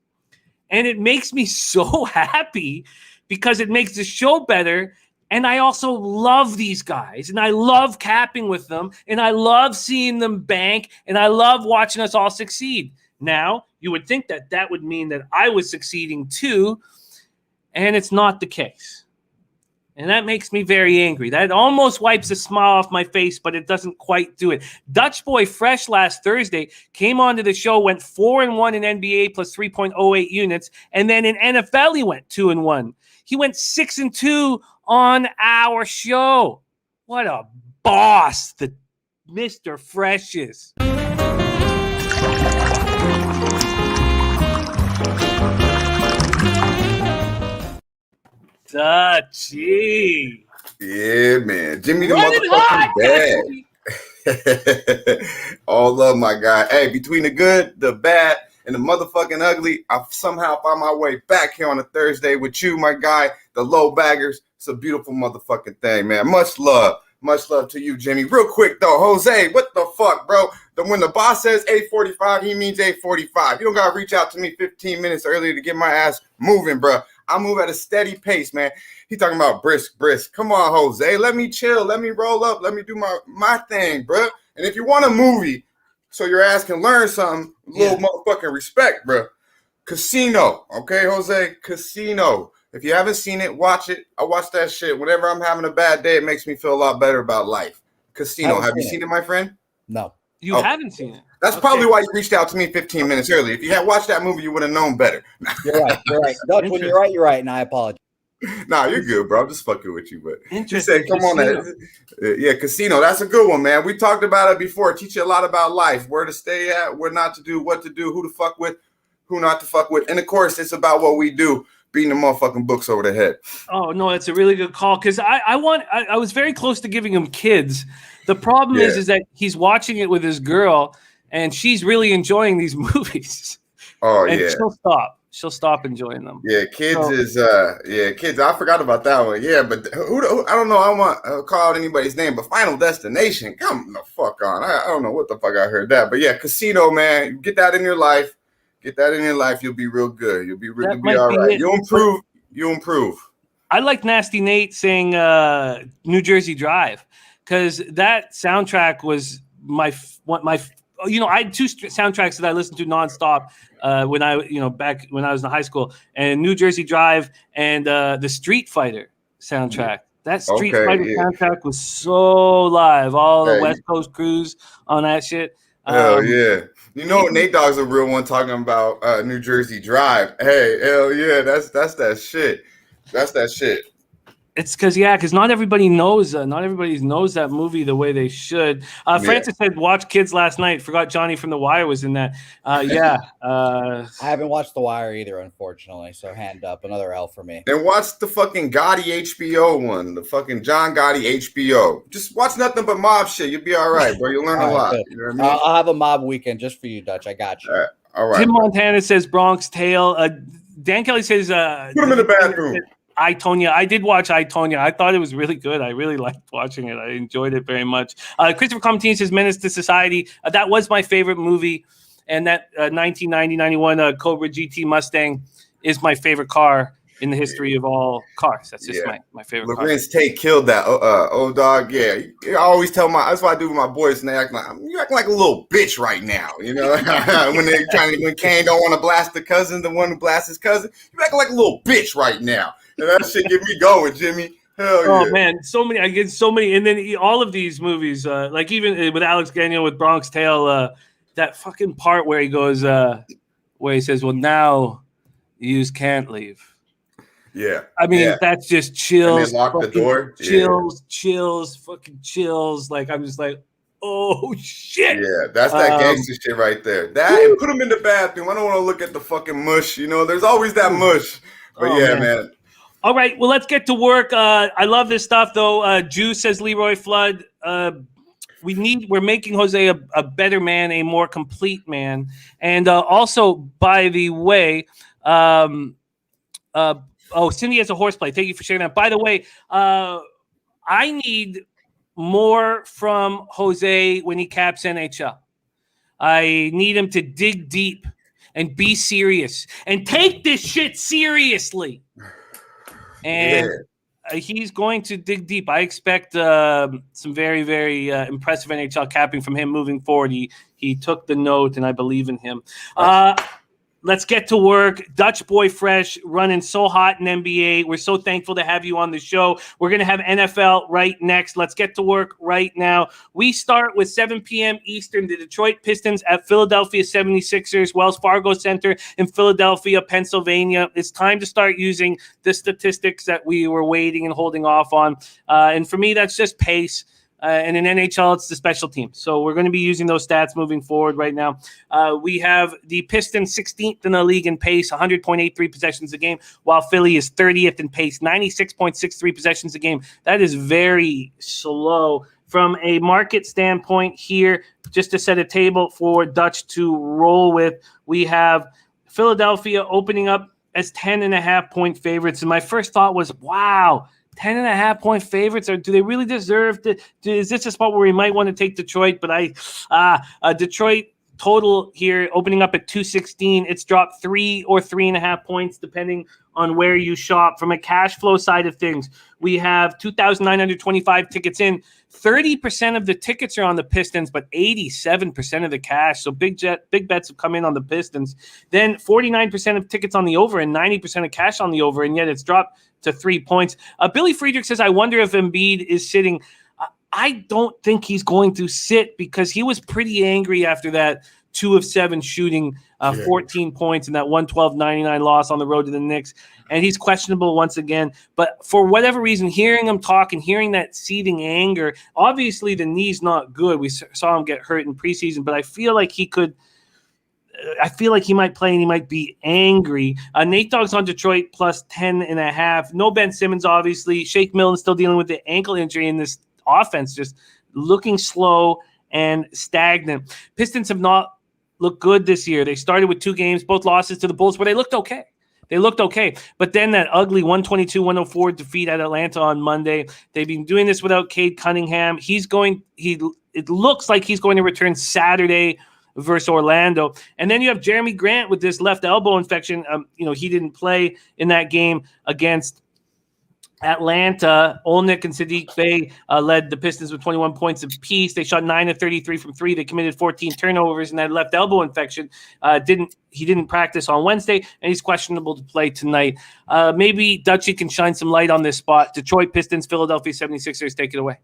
And it makes me so happy because it makes the show better. And I also love these guys, and I love capping with them, and I love seeing them bank, and I love watching us all succeed. Now, you would think that that would mean that I was succeeding too, and it's not the case. And that makes me very angry. That almost wipes a smile off my face, but it doesn't quite do it. Dutch Boy Fresh last Thursday came onto the show, went 4-1 in NBA plus 3.08 units, and then in NFL he went 2-1. He went 6-2 on our show. What a boss the Mr. Fresh is. Dutchy. Yeah, man. Jimmy the motherfucking bad. All love, my guy. Hey, between the good, the bad, and the motherfucking ugly, I somehow found my way back here on a Thursday with you, my guy, the low baggers. It's a beautiful motherfucking thing, man. Much love. Much love to you, Jimmy. Real quick, though, Jose, what the fuck, bro? When the boss says 8:45, he means 8:45. You don't got to reach out to me 15 minutes earlier to get my ass moving, bro. I move at a steady pace, man. He talking about brisk. Come on, Jose. Let me chill. Let me roll up. Let me do my thing, bro. And if you want a movie so your ass can learn something, little motherfucking respect, bro. Casino, okay, Jose? Casino. If you haven't seen it, watch it. I watch that shit. Whenever I'm having a bad day, it makes me feel a lot better about life. Casino. Have you seen it, my friend? No. You haven't seen it? That's probably why you reached out to me 15 minutes early. If you had watched that movie, you would have known better. You're right. Dutch, when you're right, and I apologize. Nah, you're good, bro. I'm just fucking with you. But you said, come on, man. Yeah, Casino. That's a good one, man. We talked about it before. Teach you a lot about life, where to stay at, where not to do, what to do, who to fuck with, who not to fuck with. And, of course, it's about what we do, beating the motherfucking books over the head. Oh, no, it's a really good call because I was very close to giving him kids. The problem is that he's watching it with his girl, and she's really enjoying these movies. Oh, and yeah. She'll stop enjoying them. Yeah, kids kids. I forgot about that one. Yeah, but who I don't know. I want to call out anybody's name, but Final Destination. Come the fuck on. I don't know what the fuck I heard that, but yeah, Casino, man. Get that in your life. You'll be real good. You'll be all right. You'll improve. I like Nasty Nate saying New Jersey Drive because that soundtrack was my. I had 2 soundtracks that I listened to nonstop back when I was in high school, and New Jersey Drive and the Street Fighter soundtrack. That Street Fighter soundtrack was so live. All the West Coast crews on that shit. Hell yeah. You know, Nate Dogg's a real one talking about New Jersey Drive. Hey, hell yeah, that's that shit. That's that shit. It's because not everybody knows that movie the way they should. Francis said, watch Kids last night. Forgot Johnny from The Wire was in that. I haven't watched The Wire either, unfortunately. So hand up, another L for me. And watch the fucking Gotti HBO one, the fucking John Gotti HBO. Just watch nothing but mob shit. You'll be all right, bro. You'll learn a lot. You know what I mean? I'll have a mob weekend just for you, Dutch. I got you. All right. Tim Montana says Bronx Tale. Dan Kelly says put him in the bathroom. I, Tonya. I did watch I, Tonya. I thought it was really good. I really liked watching it. I enjoyed it very much. Christopher Comtine says Menace to Society. That was my favorite movie. And that 1990-91 Cobra GT Mustang is my favorite car in the history of all cars. That's just my favorite car. Lorenz Tate killed that old dog. Yeah. I always tell that's what I do with my boys, and they act like you're acting like a little bitch right now. You know, when Kane don't want to blast the cousin, the one who blasts his cousin, you're acting like a little bitch right now. And that shit get me going, Jimmy. Hell yeah. Oh man, I get so many, and then all of these movies, like even with Alex Gagnon with Bronx Tale, that fucking part where he goes, where he says, "Well, now you can't leave." Yeah, I mean that's just chills. And they lock the door. Chills, fucking chills. Like I'm just like, oh shit. Yeah, that's that gangster shit right there. That and put him in the bathroom. I don't want to look at the fucking mush. You know, there's always that mush. But man. All right, well, let's get to work. I love this stuff, though. Juice says Leroy Flood. We're making Jose a better man, a more complete man. And also, by the way, Cindy has a horseplay. Thank you for sharing that. By the way, I need more from Jose when he caps NHL. I need him to dig deep and be serious and take this shit seriously. And he's going to dig deep. I expect some very, very impressive NHL capping from him moving forward. He took the note, and I believe in him. Let's get to work. Dutch Boy Fresh running so hot in NBA. We're so thankful to have you on the show. We're going to have NFL right next. Let's get to work right now. We start with 7 p.m. Eastern, the Detroit Pistons at Philadelphia 76ers, Wells Fargo Center in Philadelphia, Pennsylvania. It's time to start using the statistics that we were waiting and holding off on. And for me, that's just pace. And in NHL, it's the special team. So we're going to be using those stats moving forward right now. We have the Pistons 16th in the league in pace, 100.83 possessions a game, while Philly is 30th in pace, 96.63 possessions a game. That is very slow. From a market standpoint here, just to set a table for Dutch to roll with, we have Philadelphia opening up as 10.5-point favorites. And my first thought was, wow, 10.5-point favorites, or do they really deserve to? Is this a spot where we might want to take Detroit? But Detroit total here opening up at 216. It's dropped 3 or 3.5 points depending on where you shop. From a cash flow side of things, we have 2,925 tickets in. 30% of the tickets are on the Pistons, but 87% of the cash. So big bets have come in on the Pistons. Then 49% of tickets on the over and 90% of cash on the over, and yet it's dropped to 3 points. Billy Friedrich says, I wonder if Embiid is sitting. I don't think he's going to sit because he was pretty angry after that 2 of 7 shooting, 14 points in that 112-99 loss on the road to the Knicks. And he's questionable once again. But for whatever reason, hearing him talk and hearing that seething anger, obviously the knee's not good. We saw him get hurt in preseason, but I feel like he could – I feel like he might play and he might be angry. Nate Dogg's on Detroit plus 10.5. No Ben Simmons, obviously. Shake Milton still dealing with the ankle injury in this offense, just looking slow and stagnant. Pistons have not looked good this year. They started with 2 games, both losses to the Bulls, but they looked okay. But then that ugly 122-104 defeat at Atlanta on Monday. They've been doing this without Cade Cunningham. It looks like he's going to return Saturday versus Orlando. And then you have Jeremy Grant with this left elbow infection. He didn't play in that game against Atlanta. Olnick and Sadiq Bey led the Pistons with 21 points apiece. They shot 9 of 33 from 3. They committed 14 turnovers, and that left elbow infection he didn't practice on Wednesday, and he's questionable to play tonight. Maybe Dutchie can shine some light on this spot. Detroit Pistons, Philadelphia 76ers, take it away.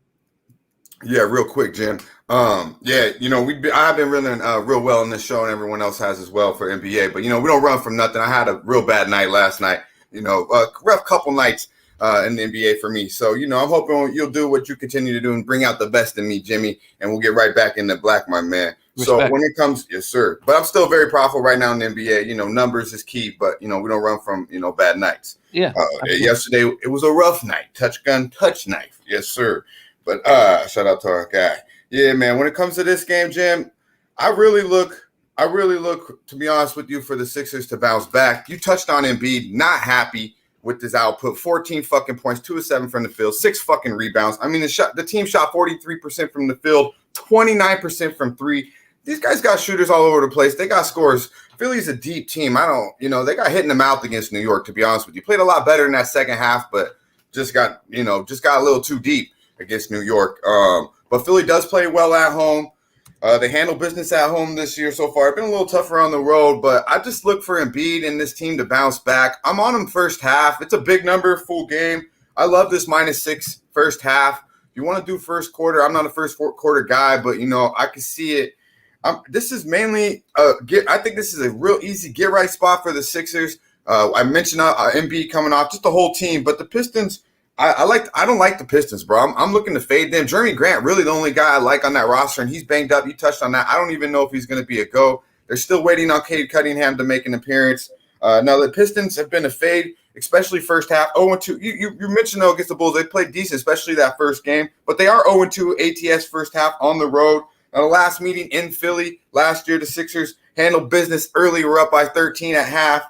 Yeah, real quick, Jim. I've been running real well in this show, and everyone else has as well for NBA. But we don't run from nothing. I had a real bad night last night. A rough couple nights in the NBA for me. So I'm hoping you'll do what you continue to do and bring out the best in me, Jimmy. And we'll get right back in the black, my man. Respect. So when it comes, yes, sir. But I'm still very profitable right now in the NBA. Numbers is key, but we don't run from bad nights. Yeah. Yesterday it was a rough night. Touch knife. Yes, sir. But shout out to our guy. Yeah, man. When it comes to this game, Jim, I really look, to be honest with you, for the Sixers to bounce back. You touched on Embiid, not happy with his output. 14 fucking points, 2 of 7 from the field, 6 fucking rebounds. I mean, the team shot 43% from the field, 29% from 3. These guys got shooters all over the place. They got scores. Philly's a deep team. They got hit in the mouth against New York, to be honest with you. Played a lot better in that second half, but just got a little too deep against New York. But Philly does play well at home. They handle business at home this year so far. It's been a little tougher on the road, but I just look for Embiid and this team to bounce back. I'm on them first half. It's a big number, full game. I love this -6 first half. If you want to do first quarter, I'm not a first quarter guy, but, I can see it. This is mainly I think this is a real easy get-right spot for the Sixers. I mentioned Embiid coming off, just the whole team, but the Pistons – I don't like the Pistons, bro. I'm looking to fade them. Jeremy Grant, really the only guy I like on that roster, and he's banged up. You touched on that. I don't even know if he's going to be a go. They're still waiting on Cade Cunningham to make an appearance. Now, the Pistons have been a fade, especially first half. 0-2. You mentioned, though, against the Bulls, they played decent, especially that first game. But they are 0-2 ATS first half on the road. Now, the last meeting in Philly last year, the Sixers handled business early. We're up by 13 at half.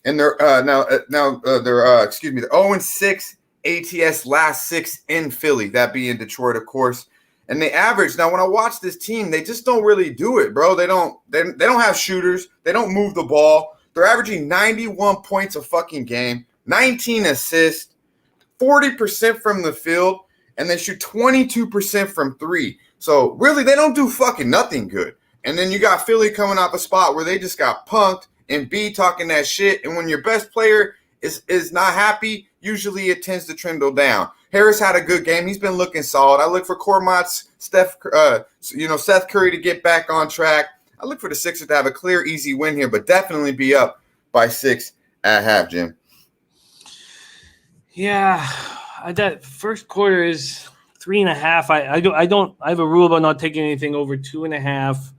And they're they're 0-6 ATS last 6 in Philly, that being Detroit, of course. And they average. Now, when I watch this team, they just don't really do it, bro. They don't have shooters. They don't move the ball. They're averaging 91 points a fucking game, 19 assists, 40% from the field, and they shoot 22% from 3. So really, they don't do fucking nothing good. And then you got Philly coming off a spot where they just got punked, and B talking that shit. And when your best player is not happy, usually it tends to trundle down. Harris had a good game. He's been looking solid. I look for Kormats, Seth Curry to get back on track. I look for the Sixers to have a clear, easy win here, but definitely be up by 6 at half, Jim. Yeah, that first quarter is 3.5. I have a rule about not taking anything over 2.5,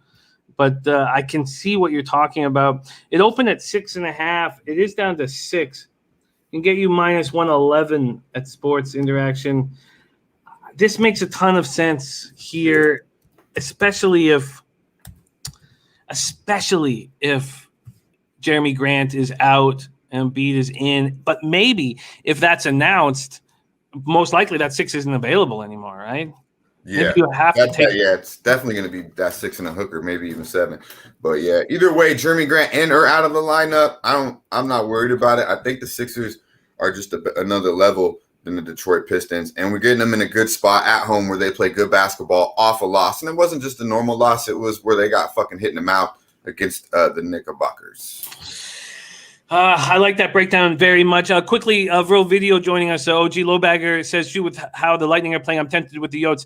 but I can see what you're talking about. It opened at 6.5. It is down to 6. Can get you minus 111 at Sports Interaction. This makes a ton of sense here, especially if Jeremy Grant is out and Embiid is in. But maybe if that's announced, most likely that 6 isn't available anymore, right? Yeah, you have to take. Yeah, it's definitely going to be that 6 and a hooker, maybe even 7. But yeah, either way, Jeremy Grant in or out of the lineup, I'm not worried about it. I think the Sixers are just another level than the Detroit Pistons, and we're getting them in a good spot at home where they play good basketball off a loss. And it wasn't just a normal loss; it was where they got fucking hit in the mouth against the Knickerbockers. I like that breakdown very much. Quickly, real video joining us. OG Lowbagger says, "Shoot with how the Lightning are playing. I'm tempted with the Yotes.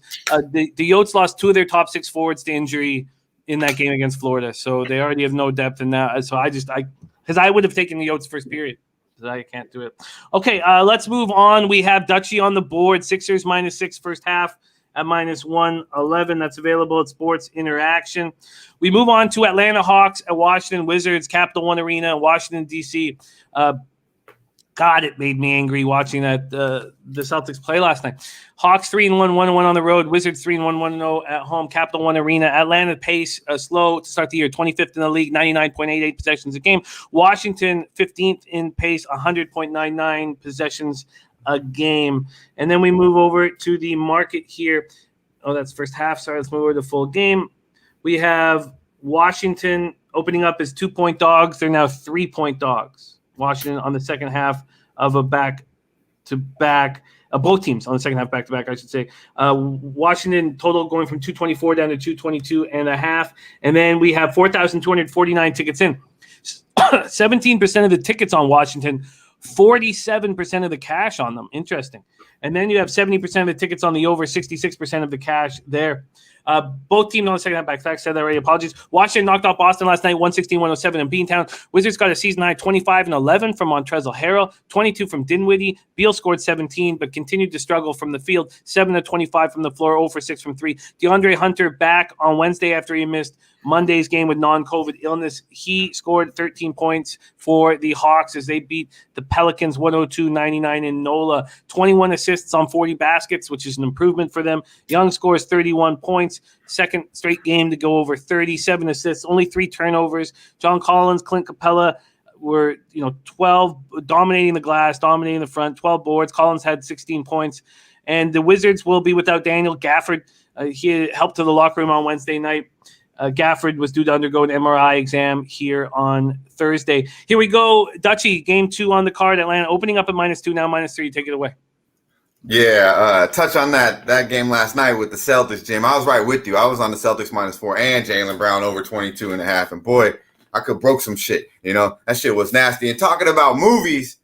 The Yotes lost 2 of their top 6 forwards to injury in that game against Florida, so they already have no depth in that. So because I would have taken the Yotes first period. I can't do it. Okay, let's move on. We have Dutchie on the board. Sixers minus 6 first half at minus 111. That's available at Sports Interaction. We move on to Atlanta Hawks at Washington Wizards, Capital One Arena, Washington, D.C. God, it made me angry watching that the Celtics play last night. Hawks 3-1, 1-1 on the road. Wizards 3-1, 1-0 at home. Capital One Arena. Atlanta pace slow to start the year, 25th in the league, 99.88 possessions a game. Washington 15th in pace, 100.99 possessions a game. And then we move over to the market here. Oh, that's first half. Sorry, let's move over to the full game. We have Washington opening up as 2-point dogs. They're now 3-point dogs. Washington on the second half of a back-to-back. Both teams on the second half back-to-back, I should say. Washington total going from 224 down to 222.5. And then we have 4,249 tickets in. 17% of the tickets on Washington, 47% of the cash on them. Interesting. And then you have 70% of the tickets on the over, 66% of the cash there. Both teams on the second half back. Said that already. Apologies. Washington knocked off Boston last night, 116-107 in Beantown. Wizards got a season high 25-11 from Montrezl Harrell, 22 from Dinwiddie. Beal scored 17, but continued to struggle from the field, 7-25 from the floor, 0-for-6 from 3. DeAndre Hunter back on Wednesday after he missed Monday's game with non-COVID illness. He scored 13 points for the Hawks as they beat the Pelicans 102-99 in NOLA. 21 assists on 40 baskets, which is an improvement for them. Young scores 31 points. Second straight game to go over 37 assists, only 3 turnovers. John Collins, Clint Capella were 12, dominating the glass, dominating the front, 12 boards. Collins had 16 points. And the Wizards will be without Daniel Gafford. He helped to the locker room on Wednesday night. Gafford was due to undergo an MRI exam here on Thursday. Here we go. Dutchie, game 2 on the card. Atlanta opening up at -2, now -3. Take it away. Yeah, touch on that game last night with the Celtics, Jim. I was right with you. I was on the Celtics -4 and Jaylen Brown over 22.5. And boy, I could broke some shit. That shit was nasty. And talking about movies,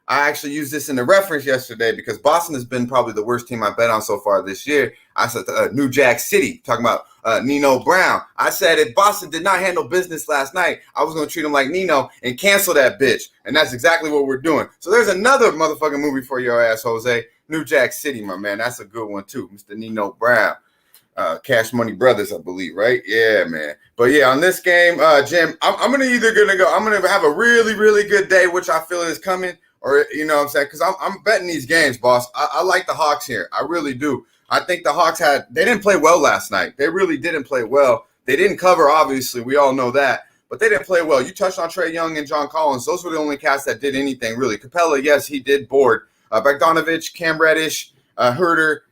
I actually used this in the reference yesterday because Boston has been probably the worst team I bet on so far this year. I said New Jack City, talking about Nino Brown. I said if Boston did not handle business last night, I was going to treat him like Nino and cancel that bitch. And that's exactly what we're doing. So there's another motherfucking movie for your ass, Jose. New Jack City, my man. That's a good one, too. Mr. Nino Brown. Cash Money Brothers, I believe, right? Yeah, man. But yeah, on this game, Jim, I'm going to have a really, really good day, which I feel is coming. Or, what I'm saying? Because I'm betting these games, boss. I like the Hawks here. I really do. I think the Hawks they didn't play well last night. They really didn't play well. They didn't cover, obviously. We all know that. but they didn't play well. You touched on Trae Young and John Collins. Those were the only cats that did anything, really. Capella, yes, he did board. Bogdanovich, Cam Reddish, Herder,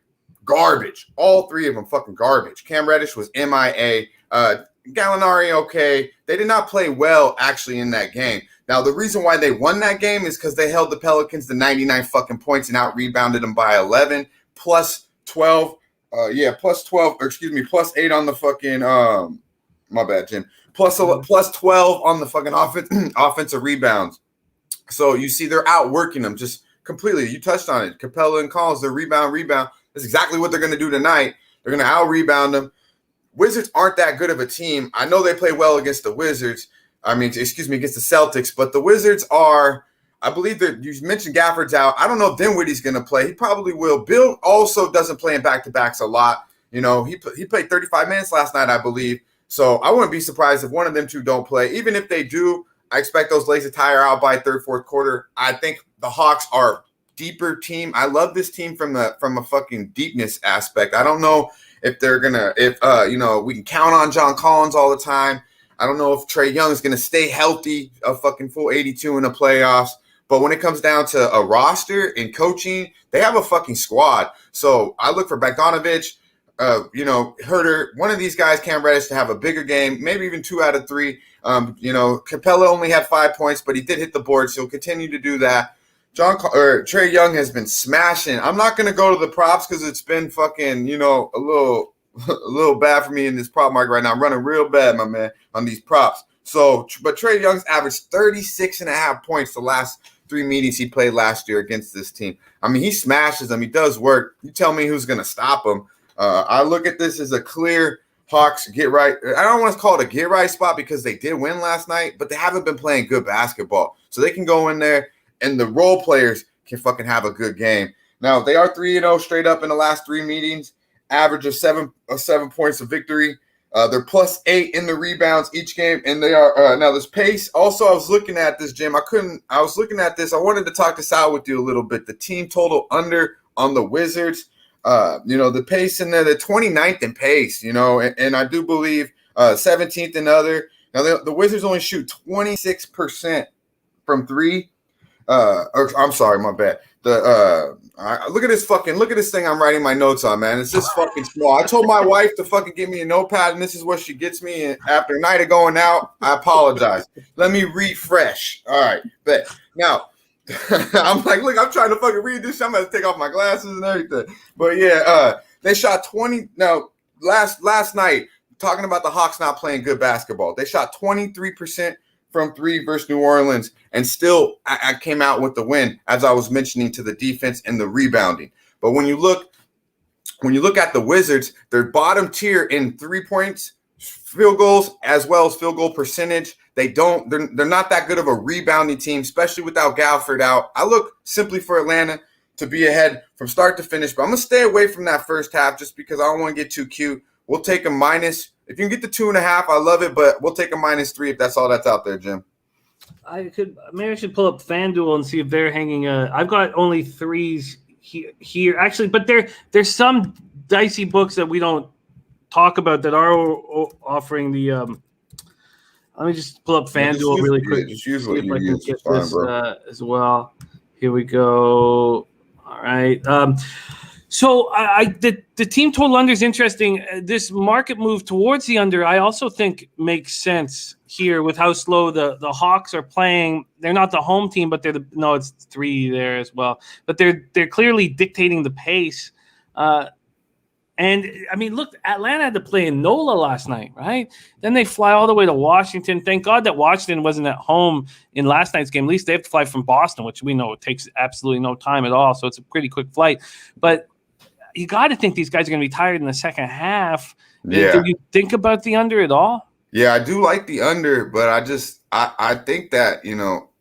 garbage. All three of them fucking garbage. Cam Reddish was MIA. Gallinari, okay. They did not play well, actually, in that game. Now, the reason why they won that game is because they held the Pelicans to 99 fucking points and out-rebounded them by 11, plus 12. Plus 12, or excuse me, plus 8 on the fucking, my bad, Jim. Plus 12 on the fucking offensive rebounds. So you see they're outworking them just completely. You touched on it. Capella and Collins, they're rebound. That's exactly what they're going to do tonight. They're going to out-rebound them. Wizards aren't that good of a team. I know they play well against the Wizards. Against the Celtics. But the Wizards are, I believe that you mentioned Gafford's out. I don't know if Dinwiddie's going to play. He probably will. Bill also doesn't play in back-to-backs a lot. You know, he played 35 minutes last night, I believe. So I wouldn't be surprised if one of them two don't play. Even if they do, I expect those legs to tire out by third, fourth quarter. I think the Hawks are a deeper team. I love this team from a fucking deepness aspect. I don't know if they're gonna, we can count on John Collins all the time. I don't know if Trae Young is gonna stay healthy, a fucking full 82 in the playoffs. But when it comes down to a roster and coaching, they have a fucking squad. So I look for Bogdanovich, Herder, one of these guys, Cam Reddish, to have a bigger game, maybe even 2 out of 3. Capella only had 5 points, but he did hit the board, so he'll continue to do that. Trae Young has been smashing. I'm not going to go to the props because it's been fucking, a little bad for me in this prop market right now. I'm running real bad, my man, on these props. So, but Trae Young's averaged 36.5 points the last 3 meetings he played last year against this team. I mean, he smashes them. He does work. You tell me who's going to stop him. I look at this as a clear Hawks get right. I don't want to call it a get right spot because they did win last night, but they haven't been playing good basketball. So they can go in there and the role players can fucking have a good game. Now, they are 3-0 straight up in the last 3 meetings, average of 7 points of victory. They're plus 8 in the rebounds each game, and they are now this pace. Also, I was looking at this, Jim. I was looking at this. I wanted to talk this out with you a little bit. The team total under on the Wizards. The pace in there, the 29th in pace, and I do believe 17th in other. Now, the Wizards only shoot 26% from 3. I'm sorry, my bad. Look at this thing I'm writing my notes on, man. It's just fucking small. I told my wife to fucking give me a notepad, and this is what she gets me. And after a night of going out, I apologize. Let me refresh. All right, but now I'm like, look, I'm trying to fucking read this. I'm gonna take off my glasses and everything. But yeah, they shot 20. Now, last night, talking about the Hawks not playing good basketball, they shot 23% from 3 versus New Orleans, and still I came out with the win, as I was mentioning, to the defense and the rebounding. But when you look at the Wizards, they're bottom tier in 3 points, field goals, as well as field goal percentage. They're not that good of a rebounding team, especially without Gafford out. I look simply for Atlanta to be ahead from start to finish, but I'm gonna stay away from that first half just because I don't want to get too cute. We'll take a minus. If you can get the 2.5, I love it, but we'll take a -3 if that's all that's out there, Jim. Maybe I should pull up FanDuel and see if they're hanging. I've got only 3s here actually, but there's some dicey books that we don't talk about that are offering the. Let me just pull up FanDuel really quick. Just use what you use. Get this as well. Here we go. All right. So the team total under is interesting. This market move towards the under, I also think makes sense here with how slow the Hawks are playing. They're not the home team, but it's 3 there as well. But they're clearly dictating the pace. And I mean, look, Atlanta had to play in NOLA last night, right? Then they fly all the way to Washington. Thank God that Washington wasn't at home in last night's game. At least they have to fly from Boston, which we know it takes absolutely no time at all. So it's a pretty quick flight. But you got to think these guys are going to be tired in the second half. Yeah. Did you think about the under at all? Yeah, I do like the under, but I think that,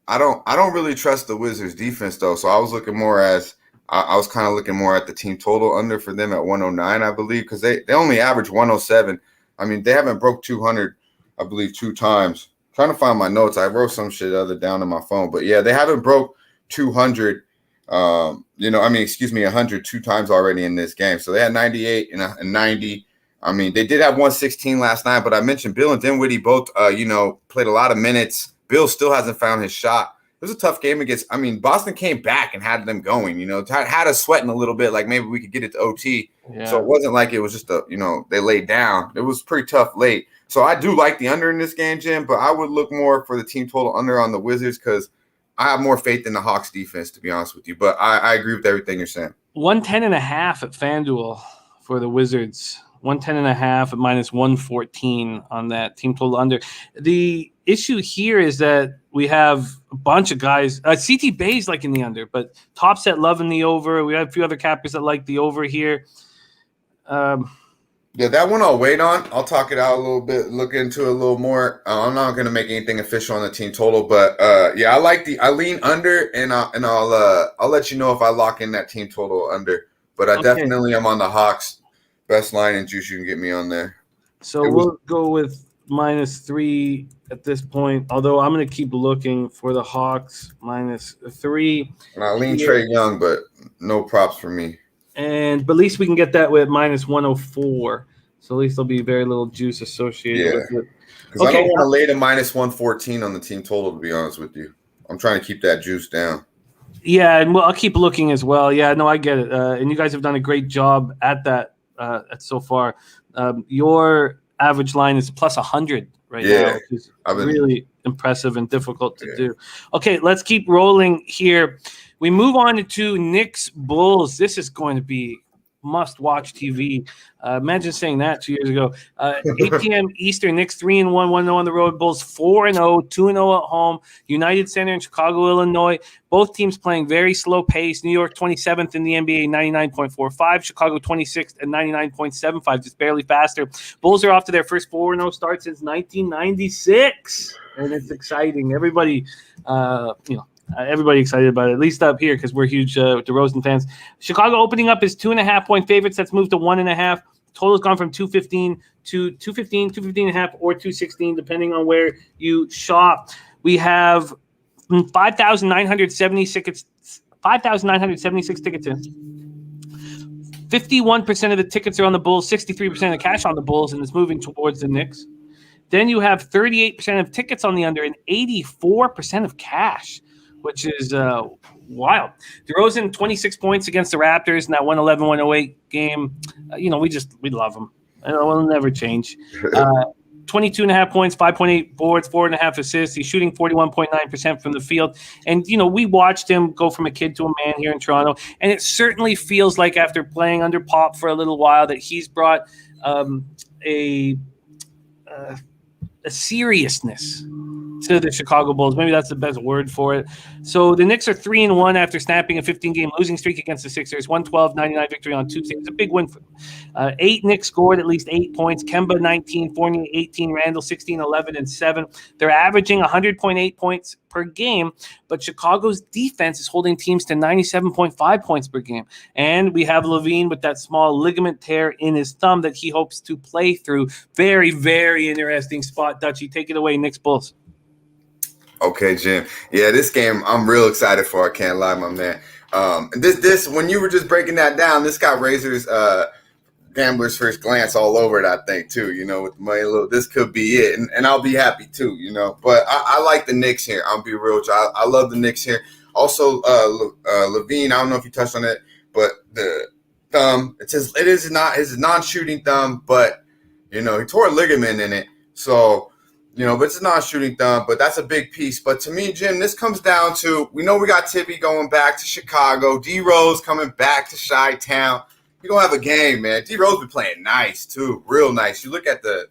I don't really trust the Wizards defense though. So I was looking more as I was kind of looking more at the team total under for them at 109, I believe, because they only average 107. I mean, they haven't broke 200, I believe, 2 times. I'm trying to find my notes. I wrote some shit other down on my phone, but yeah, they haven't broke 200. 100 2 times already in this game. So they had 98 and 90. I mean, they did have 116 last night, but I mentioned Bill and Dinwiddie both, played a lot of minutes. Bill still hasn't found his shot. It was a tough game against – I mean, Boston came back and had them going, had us sweating a little bit, like maybe we could get it to OT. Yeah. So it wasn't like it was just they laid down. It was pretty tough late. So I do like the under in this game, Jim, but I would look more for the team total under on the Wizards because I have more faith in the Hawks defense, to be honest with you. But I agree with everything you're saying. 110.5 at FanDuel for the Wizards. 110.5 at -114 on that team total under. The issue here is that we have a bunch of guys. CT Bay's like in the under, but Topset loving the over. We have a few other cappers that like the over here. Yeah, that one I'll wait on. I'll talk it out a little bit, look into it a little more. I'm not going to make anything official on the team total, but I lean under, and I'll let you know if I lock in that team total under. But I definitely am on the Hawks. Best line and juice you can get me on there. So we'll go with -3 at this point, although I'm going to keep looking for the Hawks -3. And I lean Trae Young, but no props for me. But at least we can get that with -104. So at least there'll be very little juice associated with it. Because I don't want to lay to -114 on the team total, to be honest with you. I'm trying to keep that juice down. Yeah, and I'll keep looking as well. Yeah, no, I get it. And you guys have done a great job at that so far. Your average line is +100 right now, which is really impressive and difficult to do. Okay, let's keep rolling here. We move on to Knicks Bulls. This is going to be must-watch TV. Imagine saying that 2 years ago. 8 p.m. Eastern, Knicks 3-1, 1-0 on the road. Bulls 4-0, 2-0 at home. United Center in Chicago, Illinois. Both teams playing very slow pace. New York 27th in the NBA, 99.45. Chicago 26th at 99.75, just barely faster. Bulls are off to their first 4-0 start since 1996, and it's exciting. Everybody, everybody excited about it, at least up here, because we're huge DeRozan fans. Chicago opening up is 2.5-point favorites. That's moved to 1.5. Total's gone from 215 to 215.5, or 216, depending on where you shop. We have 5,976 tickets in. 51% of the tickets are on the Bulls, 63% of the cash on the Bulls, and it's moving towards the Knicks. Then you have 38% of tickets on the under and 84% of cash, which is wild. DeRozan, 26 points against the Raptors in that 111-108 game. We love him. It'll never change. 22.5 points, 5.8 boards, 4.5 assists. He's shooting 41.9% from the field. And, we watched him go from a kid to a man here in Toronto. And it certainly feels like after playing under Pop for a little while that he's brought a seriousness to the Chicago Bulls. Maybe that's the best word for it. So the Knicks are 3-1 after snapping a 15-game losing streak against the Sixers. 112-99 victory on Tuesday. It's a big win for them. 8 Knicks scored at least 8 points. Kemba 19, Fournier 18, Randall 16, 11, and 7. They're averaging 100.8 points per game, but Chicago's defense is holding teams to 97.5 points per game. And we have Levine with that small ligament tear in his thumb that he hopes to play through. Very, very interesting spot. Dutchie, take it away, Knicks Bulls. Okay, Jim. Yeah, this game I'm real excited for. I can't lie, my man. This when you were just breaking that down, this got Razor's gambler's first glance all over it, I think, too. With the money, this could be it, and I'll be happy too. But I like the Knicks here. I'll be real with you. I love the Knicks here. Also, Levine. I don't know if you touched on it, but the thumb. It is not his non-shooting thumb, but he tore a ligament in it, so. But it's a non-shooting thumb, but that's a big piece. But to me, Jim, this comes down to, we know we got Tippy going back to Chicago, D-Rose coming back to Chi-Town. You're going to have a game, man. D-Rose been playing nice, too, real nice. You look at the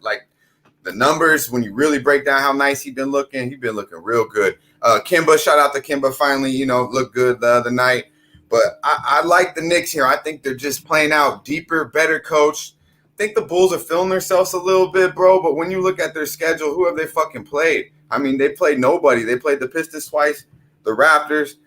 numbers, when you really break down how nice he's been looking real good. Kemba, shout out to Kemba, finally, looked good the other night. But I like the Knicks here. I think they're just playing out deeper, better coached. I think the Bulls are feeling themselves a little bit, bro. But when you look at their schedule, who have they fucking played? I mean, they played nobody. They played the Pistons twice, the Raptors,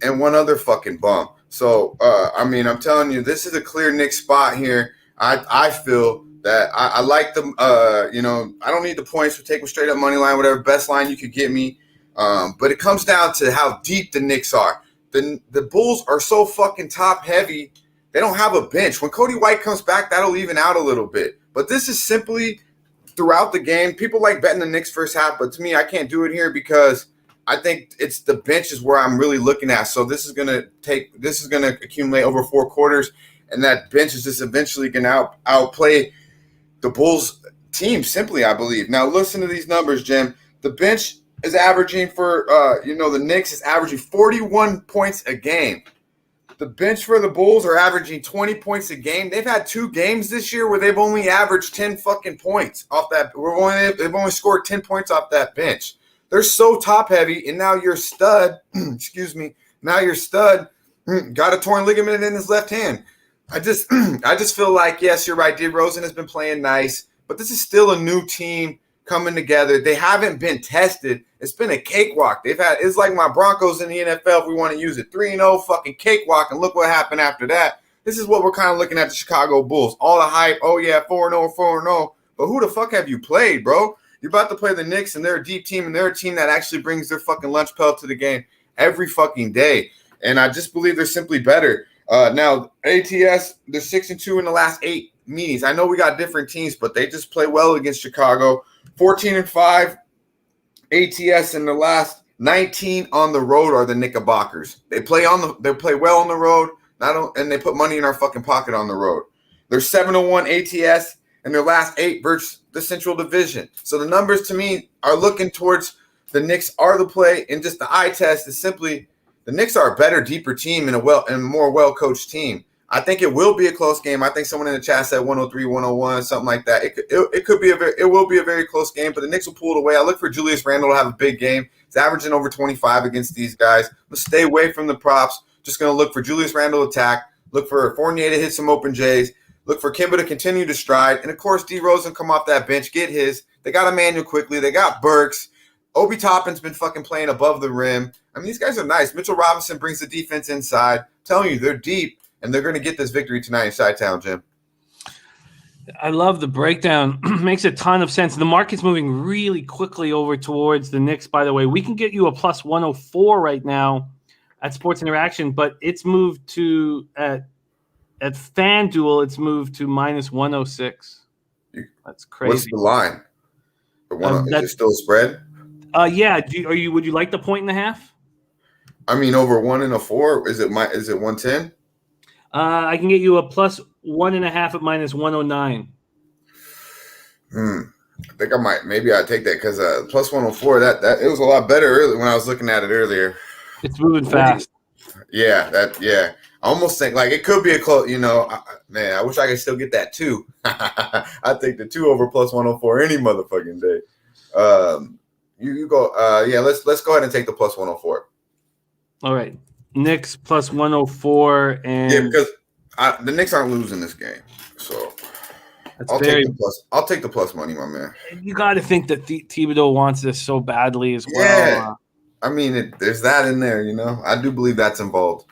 and one other fucking bum. So, I'm telling you, this is a clear Knicks spot here. I feel that I like them. I don't need the points. We're taking straight up money line, whatever best line you could get me. But it comes down to how deep the Knicks are. The Bulls are so fucking top heavy. They don't have a bench. When Cody White comes back, that'll even out a little bit. But this is simply throughout the game. People like betting the Knicks first half, but to me, I can't do it here because I think it's the bench is where I'm really looking at. So this is gonna accumulate over 4 quarters, and that bench is just eventually gonna outplay the Bulls team simply, I believe. Now listen to these numbers, Jim. The bench is averaging for the Knicks is averaging 41 points a game. The bench for the Bulls are averaging 20 points a game. They've had 2 games this year where they've only averaged 10 fucking points off that. They've only scored 10 points off that bench. They're so top heavy, and now your stud, got a torn ligament in his left hand. I just feel like, yes, you're right. DeRozan has been playing nice, but this is still a new team coming together. They haven't been tested. It's been a cakewalk. It's like my Broncos in the NFL, if we want to use it. 3-0 fucking cakewalk, and look what happened after that. This is what we're kind of looking at the Chicago Bulls. All the hype, 4-0, 4-0. But who the fuck have you played, bro? You're about to play the Knicks, and they're a deep team, and they're a team that actually brings their fucking lunch pail to the game every fucking day. And I just believe they're simply better. Now, ATS, they're 6-2 in the last 8 meetings. I know we got different teams, but they just play well against Chicago. 14-5 ATS in the last 19 on the road are the Knickerbockers. They play well on the road, and they put money in our fucking pocket on the road. They're 7-1 ATS in their last 8 versus the Central Division. So the numbers to me are looking towards the Knicks are the play, and just the eye test is simply the Knicks are a better, deeper team and a more well-coached team. I think it will be a close game. I think someone in the chat said 103, 101, something like that. It will be a very close game, but the Knicks will pull it away. I look for Julius Randle to have a big game. He's averaging over 25 against these guys. Let's stay away from the props. Just going to look for Julius Randle to attack. Look for Fournier to hit some open J's. Look for Kimba to continue to stride. And, of course, DeRozan come off that bench, get his. They got Emmanuel quickly. They got Burks. Obi Toppin's been fucking playing above the rim. I mean, these guys are nice. Mitchell Robinson brings the defense inside. I'm telling you, they're deep. And they're going to get this victory tonight in Chi-Town, Jim. I love the breakdown. Makes a ton of sense. The market's moving really quickly over towards the Knicks, by the way. We can get you a plus 104 right now at Sports Interaction, but it's moved to at FanDuel, it's moved to minus 106. That's crazy. What's the line? Is it still a spread? Yeah. Would you like the 1.5? I mean, over 1.4. Is it 110? I can get you a plus 1.5 at minus 109. I think I might. Maybe I'd take that because plus 104. That it was a lot better earlier when I was looking at it earlier. It's moving fast. Yeah. I almost think like it could be a close. Man, I wish I could still get that 2. I take the 2 over plus 104 any motherfucking day. You go. Let's go ahead and take the plus 104. All right. Knicks plus 104, and because the Knicks aren't losing this game, so I'll take the plus money, my man. You got to think that Thibodeau wants this so badly as well. Yeah, I mean, there's that in there, I do believe that's involved.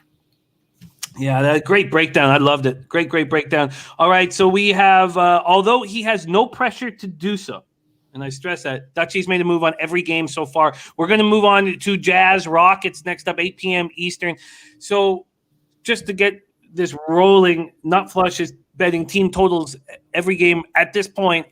Yeah, that great breakdown. I loved it. Great breakdown. All right, so we have, although he has no pressure to do so, and I stress that, Dutchie's made a move on every game so far. We're going to move on to Jazz Rockets next up, 8 p.m. Eastern. So just to get this rolling, Nut Flush is betting team totals every game at this point,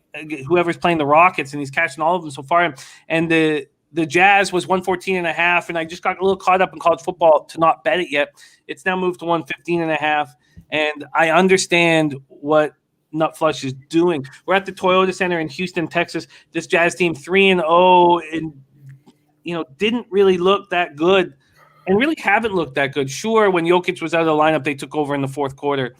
whoever's playing the Rockets, and he's catching all of them so far. And the Jazz was 114.5, and I just got a little caught up in college football to not bet it yet. It's now moved to 115.5, and I understand what Nut Flush is doing. We're at the Toyota Center in Houston, Texas. This Jazz team 3-0 and didn't really look that good and really haven't looked that good. Sure, when Jokic was out of the lineup, they took over in the fourth quarter.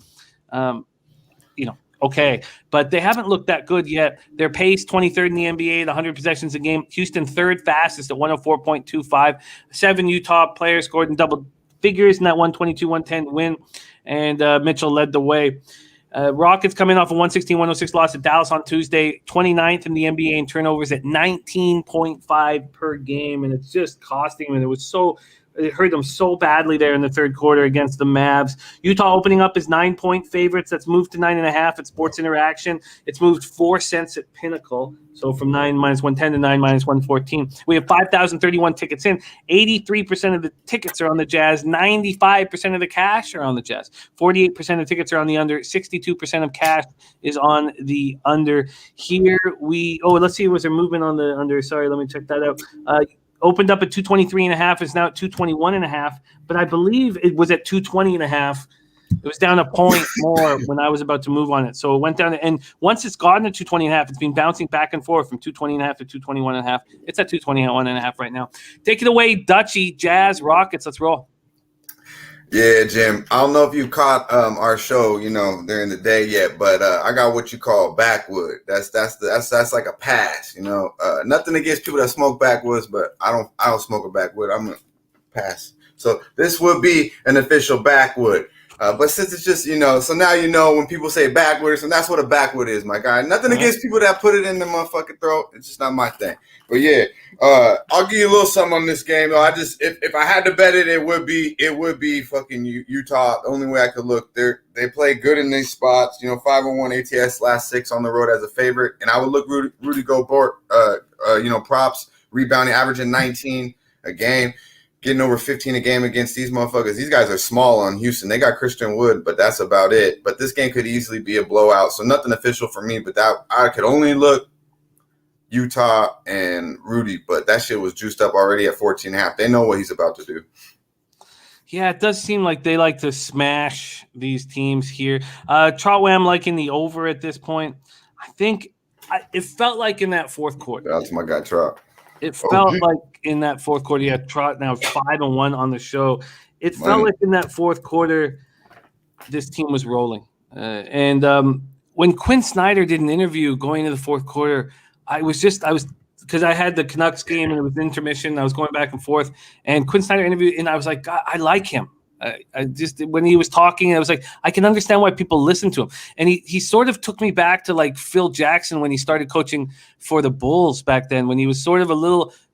Okay, but they haven't looked that good yet. Their pace, 23rd in the NBA, the 100 possessions a game. Houston, third fastest at 104.25. 7 Utah players scored in double figures in that 122-110 win, and Mitchell led the way. Rockets coming off a 116-106 loss at Dallas on Tuesday, 29th in the NBA in turnovers at 19.5 per game, and it's just costing them. And it was so It hurt them so badly there in the third quarter against the Mavs. Utah opening up as 9-point favorites. That's moved to 9.5 at Sports Interaction. It's moved 4 cents at Pinnacle. So from 9 minus 110 to 9 minus 114. We have 5,031 tickets in. 83% of the tickets are on the Jazz. 95% of the cash are on the Jazz. 48% of tickets are on the under. 62% of cash is on the under. Here let's see, was there movement on the under? Sorry, let me check that out. Opened up at 223.5. It's now at 221.5. But I believe it was at 220.5. It was down a point more when I was about to move on it. So it went down. And once it's gotten to 220.5, it's been bouncing back and forth from 220.5 to 221.5. It's at 221.5 right now. Take it away, Dutchy, Jazz, Rockets. Let's roll. Yeah, Jim. I don't know if you caught our show, during the day yet, but I got what you call backwood. That's like a pass, Nothing against people that smoke backwoods, but I don't smoke a backwood. I'm gonna pass. So this would be an official backwood. But since it's just, so now when people say backwards, and that's what a backwood is, my guy. Nothing against people that put it in the motherfucking throat. It's just not my thing. But yeah, I'll give you a little something on this game. Though. If I had to bet it, it would be fucking Utah. The only way I could look, they play good in these spots. 5-1 ATS last 6 on the road as a favorite, and I would look Rudy Gobert. Props, rebounding, averaging 19 a game. Getting over 15 a game against these motherfuckers. These guys are small on Houston. They got Christian Wood, but that's about it. But this game could easily be a blowout. So nothing official for me, but that I could only look Utah and Rudy. But that shit was juiced up already at 14.5. They know what he's about to do. Yeah, it does seem like they like to smash these teams here. Trot Wam liking the over at this point. I think it felt like in that fourth quarter. That's my guy, Trot. It felt like in that fourth quarter, yeah, Trot now 5-1 on the show. It felt like in that fourth quarter, this team was rolling. When Quinn Snyder did an interview going into the fourth quarter, I was because I had the Canucks game and it was intermission. I was going back and forth, and Quinn Snyder interviewed, and I was like, God, I like him. I just, when he was talking, I was like, I can understand why people listen to him. And he sort of took me back to like Phil Jackson when he started coaching for the Bulls back then, when he was sort of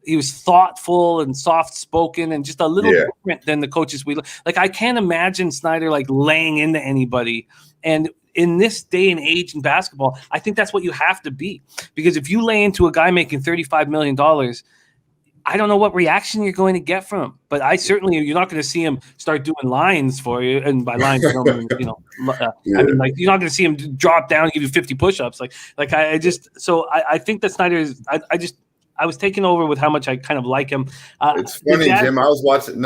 he was thoughtful and soft spoken and just a little different than the coaches like. I can't imagine Snyder like laying into anybody. And in this day and age in basketball, I think that's what you have to be, because if you lay into a guy making $35 million, I don't know what reaction you're going to get from him, but you're not going to see him start doing lines for you. And by lines, I don't mean, I mean, like, you're not going to see him drop down and give you 50 push-ups. I think that Snyder is, I was taken over with how much I kind of like him. It's funny, Jim. I was watching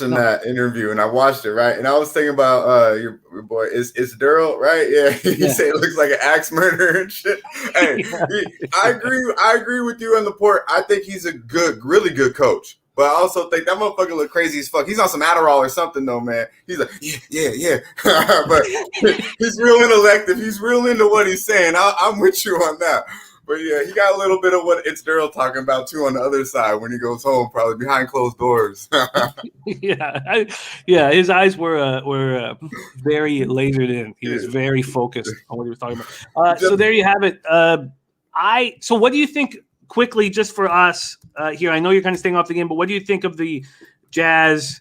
that interview, and I watched it, right? And I was thinking about your boy. It's Daryl, right? Yeah, he said it looks like an axe murderer and shit. Hey, I agree with you on the point. I think he's a really good coach. But I also think that motherfucker look crazy as fuck. He's on some Adderall or something, though, man. He's like, yeah. But he's real intellective. He's real into what he's saying. I'm with you on that. But yeah, he got a little bit of what it's Daryl talking about too on the other side when he goes home, probably behind closed doors. His eyes were very lasered in. He was very focused on what he was talking about. So there you have it. So what do you think, quickly, just for us here? I know you're kind of staying off the game, but what do you think of the Jazz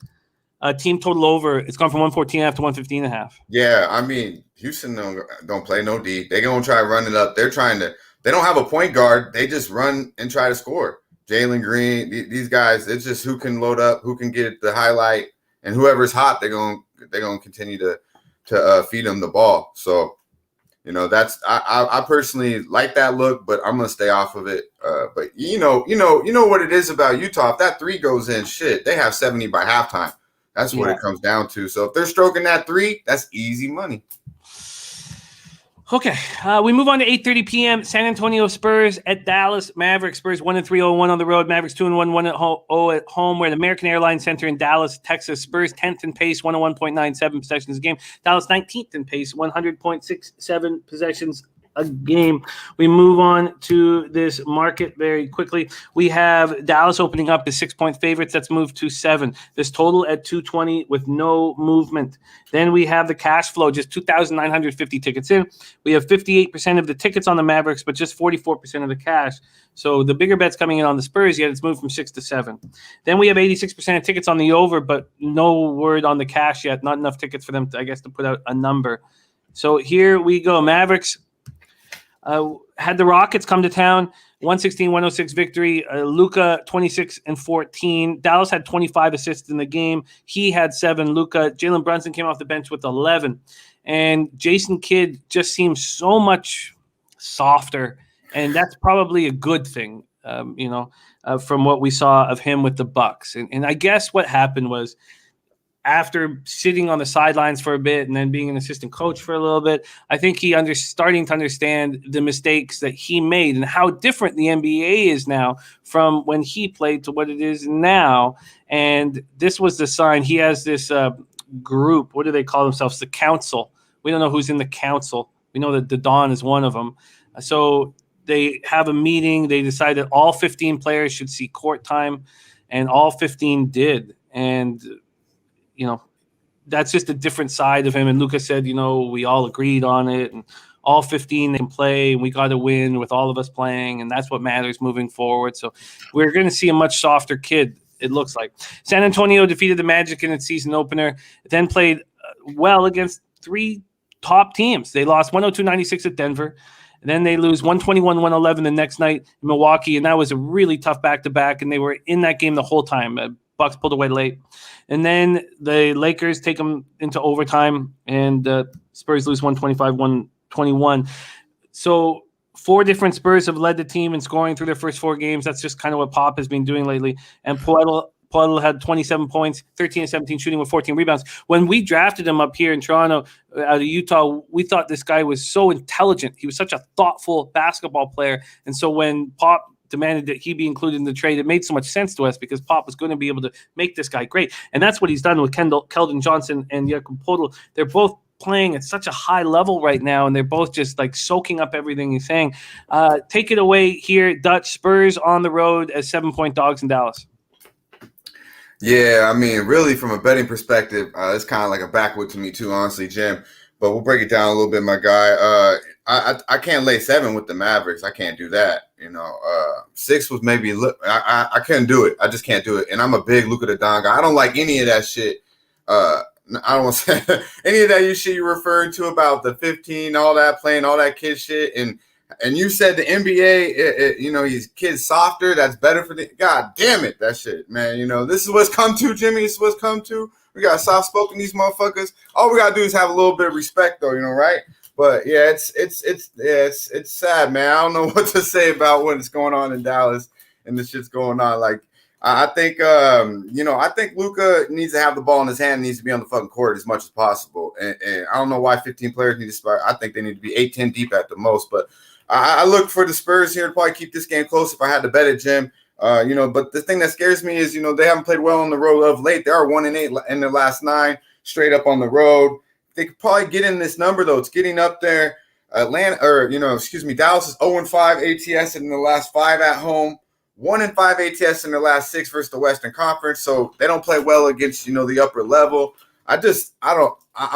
team total over? It's gone from 114.5 to 115.5. Yeah, I mean, Houston don't play no D. They're gonna try to run it up. They don't have a point guard. They just run and try to score. Jalen Green, these guys, it's just who can load up, who can get the highlight, and whoever's hot, they're going to continue to feed them the ball. So, that's I personally like that look, but I'm going to stay off of it. But you know what it is about Utah. If that 3 goes in, shit, they have 70 by halftime. That's what it comes down to. So if they're stroking that 3, that's easy money. Okay, we move on to 8:30 p.m. San Antonio Spurs at Dallas Mavericks. Spurs 1-3-0-1 on the road. Mavericks 2-1-1 at home. We're at American Airlines Center in Dallas, Texas. Spurs 10th in pace, 101.97 possessions a game. Dallas 19th in pace, 100.67 possessions a game. We move on to this market very quickly. We have Dallas opening up as 6-point favorites. That's moved to 7. This total at 220 with no movement. Then we have the cash flow, just 2,950 tickets in. We have 58% of the tickets on the Mavericks, but just 44% of the cash. So the bigger bet's coming in on the Spurs, yet it's moved from 6 to 7. Then we have 86% of tickets on the over, but no word on the cash yet. Not enough tickets for them, to, I guess, to put out a number. So here we go. Mavericks had the Rockets come to town, 116-106 victory. Luka 26-14. Dallas had 25 assists in the game. He had 7. Luka, Jalen Brunson came off the bench with 11. And Jason Kidd just seems so much softer, and that's probably a good thing, from what we saw of him with the Bucks. And I guess what happened was, after sitting on the sidelines for a bit and then being an assistant coach for a little bit, I think he starting to understand the mistakes that he made and how different the NBA is now from when he played to what it is now. And this was the sign. He has this group. What do they call themselves? The council. We don't know who's in the council. We know that the Don is one of them. So they have a meeting. They decide that all 15 players should see court time, and all 15 did. And that's just a different side of him. And Luka said, we all agreed on it, and all 15 can play, and we got to win with all of us playing, and that's what matters moving forward. So we're going to see a much softer kid, it looks like. San Antonio defeated the Magic in its season opener, then played well against 3 top teams. They lost 102-96 at Denver. And then they lose 121-111 the next night in Milwaukee, and that was a really tough back-to-back, and they were in that game the whole time. Bucks pulled away late. And then the Lakers take them into overtime, and Spurs lose 125-121. So 4 different Spurs have led the team in scoring through their first 4 games. That's just kind of what Pop has been doing lately. And Poeltl had 27 points, 13 and 17 shooting with 14 rebounds. When we drafted him up here in Toronto out of Utah, we thought this guy was so intelligent. He was such a thoughtful basketball player. And so when Pop demanded that he be included in the trade, it made so much sense to us because Pop was going to be able to make this guy great. And that's what he's done with Keldon Johnson and Jakob Poeltl. They're both playing at such a high level right now, and they're both just like soaking up everything he's saying. Take it away here, Dutch. Spurs on the road as 7-point dogs in Dallas. Yeah, I mean, really, from a betting perspective, it's kind of like a backward to me too, honestly, Jim. But we'll break it down a little bit, my guy. I can't lay 7 with the Mavericks. I can't do that. 6 was maybe I couldn't do it. I just can't do it. And I'm a big Luka the Don guy. I don't like any of that shit. I don't want to say any of that shit you're referring to about the 15, all that playing, all that kid shit. And you said the NBA, he's kids softer. That's better for the God damn it, that shit, man. This is what's come to, Jimmy. This is what's come to. We got soft spoken these motherfuckers. All we gotta do is have a little bit of respect, though, right? But yeah, it's sad, man. I don't know what to say about what's going on in Dallas and this shit's going on. Like, I think Luka needs to have the ball in his hand, needs to be on the fucking court as much as possible. And I don't know why 15 players need to start. I think they need to be 8-10 deep at the most. But I look for the Spurs here to probably keep this game close if I had to bet it, Jim. But the thing that scares me is, they haven't played well on the road of late. They are 1-8 in their last 9 straight up on the road. They could probably get in this number, though. It's getting up there. Dallas is 0-5 ATS in the last 5 at home, 1-5 ATS in the last 6 versus the Western Conference. So they don't play well against, the upper level. I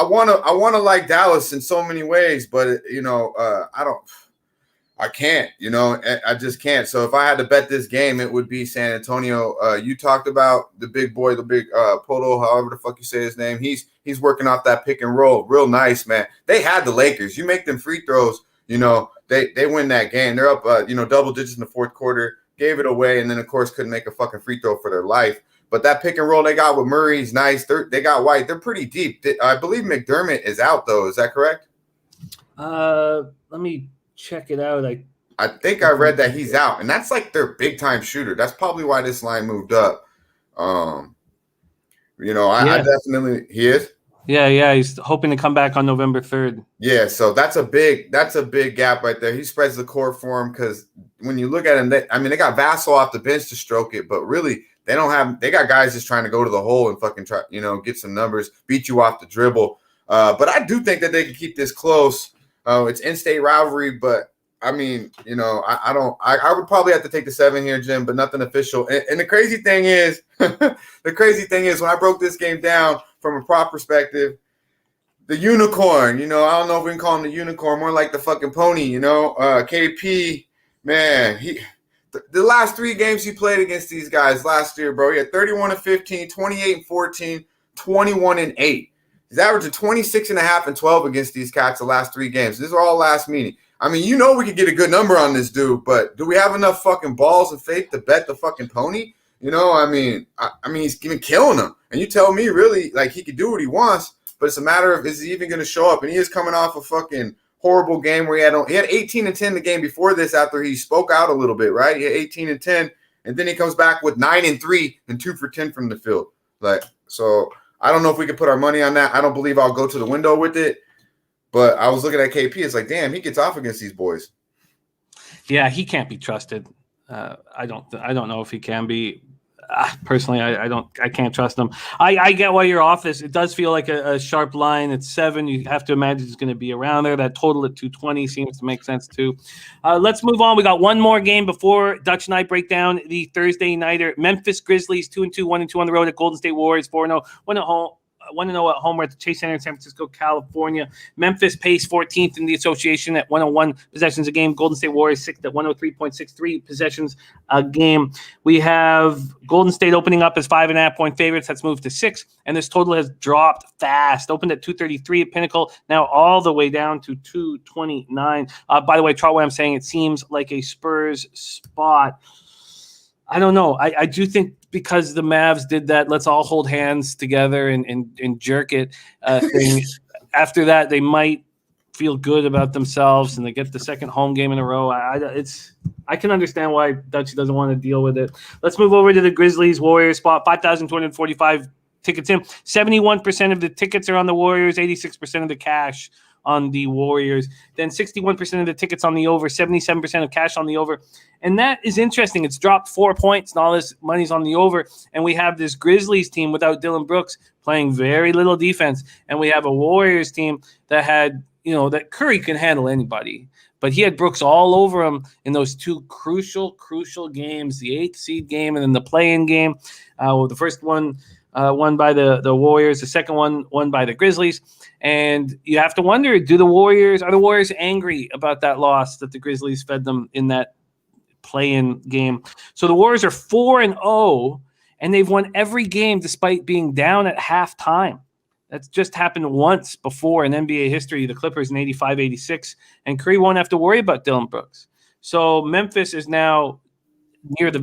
want to like Dallas in so many ways, but I can't, I just can't. So if I had to bet this game, it would be San Antonio. You talked about the big boy, the big Poto, however the fuck you say his name. He's working off that pick and roll. Real nice, man. They had the Lakers. You make them free throws, they win that game. They're up, double digits in the fourth quarter, gave it away, and then, of course, couldn't make a fucking free throw for their life. But that pick and roll they got with Murray's nice. They got White. They're pretty deep. I believe McDermott is out, though. Is that correct? Let me check it out. I think I read that he's out, and that's like their big time shooter. That's probably why this line moved up. I definitely he is. Yeah, he's hoping to come back on November 3rd. Yeah, so that's a big gap right there. He spreads the court for him because when you look at him, they got Vassell off the bench to stroke it, but really they got guys just trying to go to the hole and fucking try, get some numbers, beat you off the dribble. But I do think that they can keep this close. It's in-state rivalry, but I mean, you know, I would probably have to take the 7 here, Jim, but nothing official. And the crazy thing is, when I broke this game down from a prop perspective, the unicorn, you know, I don't know if we can call him the unicorn, more like the fucking pony, you know, KP, man, the last 3 games he played against these guys last year, bro, he had 31-15, 28-14, 21-8. He's averaging 26.5 and 12 against these cats the last 3 games. These are all last meeting. I mean, you know we could get a good number on this dude, but do we have enough fucking balls and faith to bet the fucking pony? You know, I mean, he's even killing them. And you tell me, really, like, he could do what he wants, but it's a matter of, is he even going to show up? And he is coming off a fucking horrible game where he had 18-10 the game before this after he spoke out a little bit, right? He had 18-10, and then he comes back with 9-3 and 2 for 10 from the field. Like, so I don't know if we could put our money on that. I don't believe I'll go to the window with it. But I was looking at KP. It's like, damn, he gets off against these boys. Yeah, he can't be trusted. I don't know if he can be. Personally, I can't trust him. I get why you're off this. It does feel like a sharp line. It's 7. You have to imagine it's going to be around there. That total at 220 seems to make sense too. Let's move on. We got one more game before Dutch and I break down the Thursday nighter. Memphis Grizzlies 2-2, 1-2 on the road at Golden State Warriors 4-0, 1 at home. 1-0 at home. We're at the Chase Center in San Francisco, California. Memphis paced 14th in the association at 101 possessions a game. Golden State Warriors 6th at 103.63 possessions a game. We have Golden State opening up as 5.5-point favorites. That's moved to 6, and this total has dropped fast. Opened at 233 at Pinnacle, now all the way down to 229. By the way, Trot Wam saying it seems like a Spurs spot. I don't know. I do think because the Mavs did that, let's all hold hands together and jerk it thing. After that, they might feel good about themselves and they get the second home game in a row. I can understand why Dutch doesn't want to deal with it. Let's move over to the Grizzlies Warriors spot. 5,245 tickets in. 71% of the tickets are on the Warriors. 86% of the cash on the Warriors. Then 61% of the tickets on the over, 77% of cash on the over. And that is interesting. It's dropped 4 points and all this money's on the over. And we have this Grizzlies team without Dillon Brooks playing very little defense. And we have a Warriors team that had, that Curry can handle anybody. But he had Brooks all over him in those 2 crucial games, the 8th seed game and then the play-in game. The first one won by the Warriors, the second one won by the Grizzlies. And you have to wonder, are the Warriors angry about that loss that the Grizzlies fed them in that play-in game? So the Warriors are 4-0, and they've won every game despite being down at halftime. That's just happened once before in NBA history, the Clippers in 85-86, and Curry won't have to worry about Dillon Brooks. So Memphis is now near the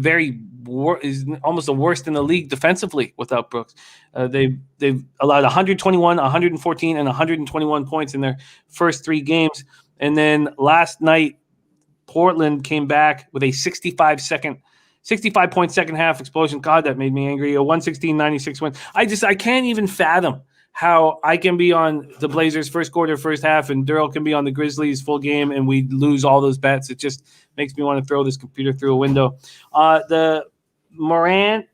is almost the worst in the league defensively without Brooks. They've allowed 121, 114, and 121 points in their first 3 games. And then last night, Portland came back with a 65-point second half explosion. God, that made me angry. A 116-96 win. I can't even fathom how I can be on the Blazers first quarter, first half, and Daryl can be on the Grizzlies full game, and we lose all those bets. It just makes me want to throw this computer through a window. The Morant,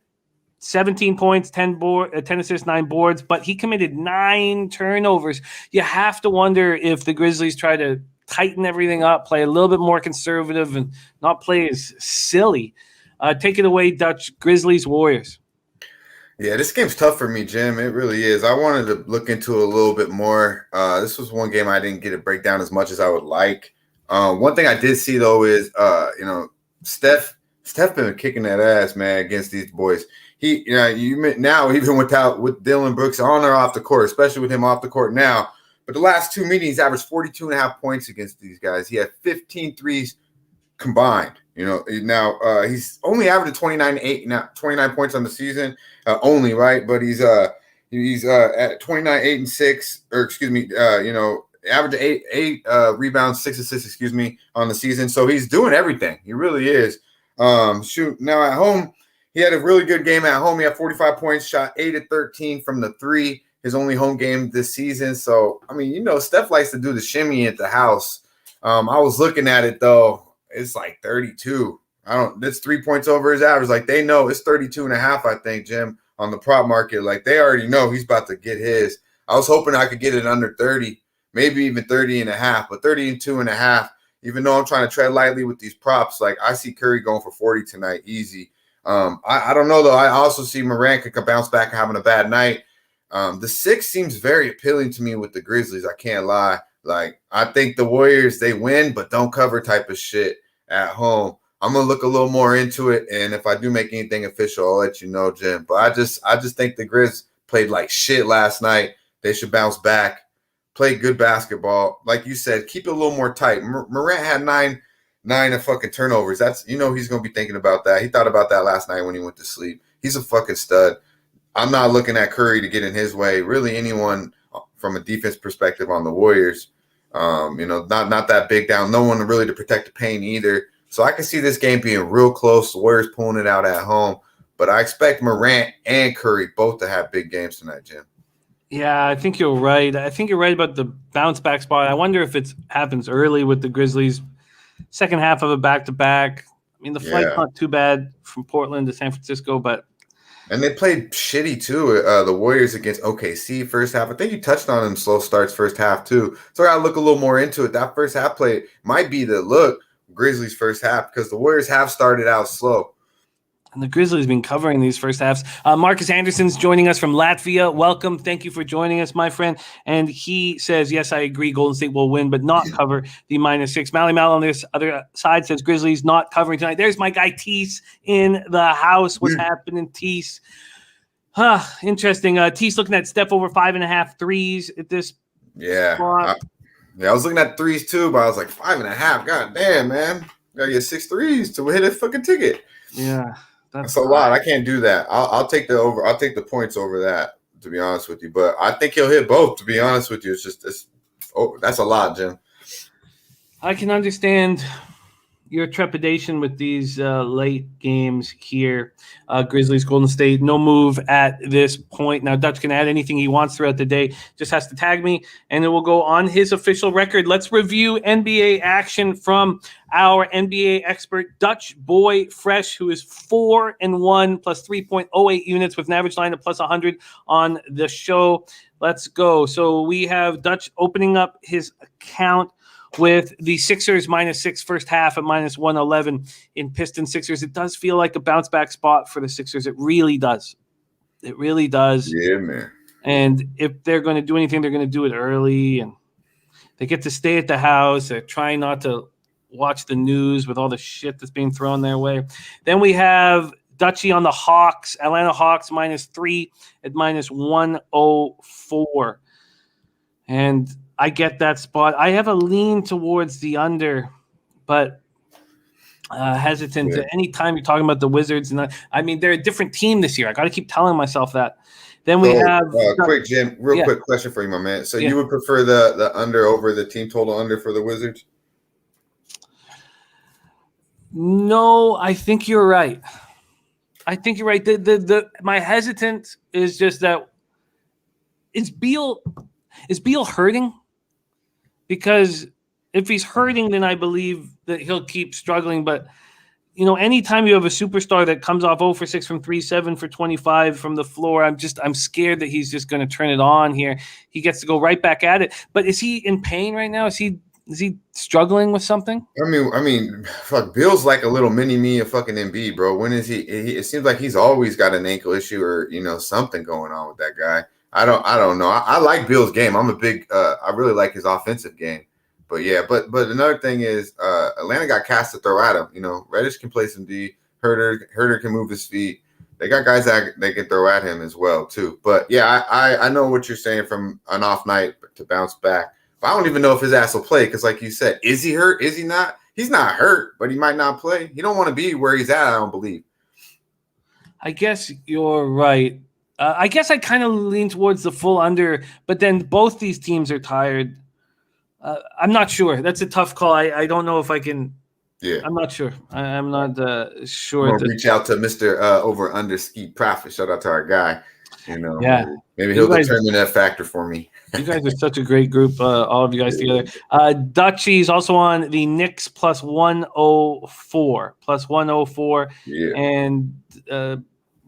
17 points, 10 assists, 9 boards, but he committed 9 turnovers. You have to wonder if the Grizzlies try to tighten everything up, play a little bit more conservative, and not play as silly. Take it away, Dutch. Grizzlies, Warriors. Yeah, this game's tough for me, Jim. It really is. I wanted to look into it a little bit more. This was one game I didn't get to break down as much as I would like. One thing I did see, though, is, Steph been kicking that ass, man, against these boys. Now even with Dillon Brooks on or off the court, especially with him off the court now. But the last 2 meetings, averaged 42.5 points against these guys. He had 15 threes combined. Now he's only averaging 29 points on the season, only, right? But he's at 29, 8 and 6, or excuse me, average 8 rebounds, 6 assists, on the season. So he's doing everything. He really is. Now at home, he had a really good game at home. He had 45 points, shot 8 of 13 from the 3. His only home game this season. So I mean, Steph likes to do the shimmy at the house. I was looking at it though. It's like 32. That's 3 points over his average. Like they know it's 32.5, I think, Jim, on the prop market. Like they already know he's about to get his. I was hoping I could get it under 30, maybe even 30.5, but 32.5. Even though I'm trying to tread lightly with these props, like I see Curry going for 40 tonight, easy. I don't know though. I also see Morant could bounce back having a bad night. The 6 seems very appealing to me with the Grizzlies. I can't lie. Like I think the Warriors, they win but don't cover type of shit at home. I'm gonna look a little more into it, and if I do make anything official, I'll let you know, Jim. But I just think the Grizz played like shit last night. They should bounce back, play good basketball. Like you said, keep it a little more tight. Morant had nine of fucking turnovers. That's, he's gonna be thinking about that. He thought about that last night when he went to sleep. He's a fucking stud. I'm not looking at Curry to get in his way. Really, anyone from a defense perspective on the Warriors. Not that big down. No one really to protect the paint either. So I can see this game being real close. The Warriors pulling it out at home. But I expect Morant and Curry both to have big games tonight, Jim. Yeah, I think you're right. I think you're right about the bounce back spot. I wonder if it happens early with the Grizzlies. Second half of a back-to-back. I mean, the flight's not too bad from Portland to San Francisco, but and they played shitty too. The Warriors against OKC first half. I think you touched on them slow starts first half too. So I gotta look a little more into it. That first half play might be the look Grizzlies first half because the Warriors have started out slow. And the Grizzlies have been covering these first halves. Marcus Anderson's joining us from Latvia. Welcome. Thank you for joining us, my friend. And he says, yes, I agree. Golden State will win, but not cover the -6. Mally Mal on this other side says Grizzlies not covering tonight. There's my guy Tease in the house. What's happening, Tease? Interesting. Tease looking at Steph over 5.5 threes at this spot. I was looking at threes too, but I was like 5.5. God damn, man. Gotta get 6 threes to hit a fucking ticket. Yeah. That's a lot. I can't do that. I'll take the over. I'll take the points over that, to be honest with you. But I think he'll hit both, to be honest with you. That's a lot, Jim. I can understand your trepidation with these late games here. Grizzlies, Golden State, no move at this point. Now, Dutch can add anything he wants throughout the day. Just has to tag me, and it will go on his official record. Let's review NBA action from our NBA expert, Dutch Boy Fresh, who is 4-1 plus 3.08 units with an average line of plus 100 on the show. Let's go. So we have Dutch opening up his account with the Sixers -6 first half at -111 in Pistons Sixers. It does feel like a bounce back spot for the Sixers. It really does. It really does. Yeah, man. And if they're going to do anything, they're going to do it early. And they get to stay at the house. They're trying not to watch the news with all the shit that's being thrown their way. Then we have Dutchie on the Hawks, Atlanta Hawks -3 at -104. And I get that spot. I have a lean towards the under, but hesitant. Yeah. Anytime you're talking about the Wizards, and I mean, they're a different team this year. I got to keep telling myself that. Then we have quick, Jim. Quick question for you, my man. So you would prefer the under over the team total under for the Wizards? No, I think you're right. My hesitant is just that is Beal hurting? Because if he's hurting, then I believe that he'll keep struggling. But, anytime you have a superstar that comes off 0 for 6 from 3, 7 for 25 from the floor, I'm scared that he's just going to turn it on here. He gets to go right back at it. But is he in pain right now? Is he struggling with something? I mean, fuck, Bill's like a little mini me of fucking Embiid, bro. When is he? It seems like he's always got an ankle issue or something going on with that guy. I don't know. I like Bill's game. I'm a big. I really like his offensive game. But yeah, but another thing is Atlanta got cast to throw at him. Reddish can play some D. Herder can move his feet. They got guys that they can throw at him as well too. But yeah, I know what you're saying from an off night to bounce back. But I don't even know if his ass will play because, like you said, is he hurt? Is he not? He's not hurt, but he might not play. He don't want to be where he's at. I don't believe. I guess you're right. I guess I kind of lean towards the full under, but then both these teams are tired. I'm not sure. That's a tough call. I don't know if I can. Yeah, I'm not sure. I'm not sure. We'll reach out to Mr. Over Under Ski Profit. Shout out to our guy. Yeah, maybe he'll determine that factor for me. You guys are such a great group, all of you guys together. Dutchie's also on the Knicks +104. Yeah. And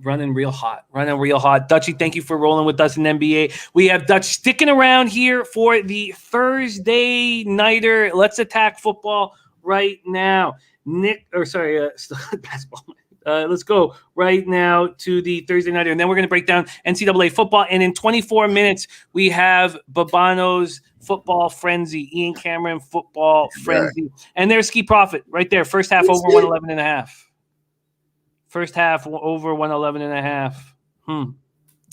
running real hot. Dutchie, thank you for rolling with us in NBA. We have Dutch sticking around here for the Thursday nighter. Let's attack football right now. Basketball. Let's go right now to the Thursday nighter, and then we're going to break down NCAA football. And in 24 minutes, we have Babano's Football Frenzy, Ian Cameron Football Frenzy, and there's Ski Profit right there. First half over 111.5. First half over 111.5.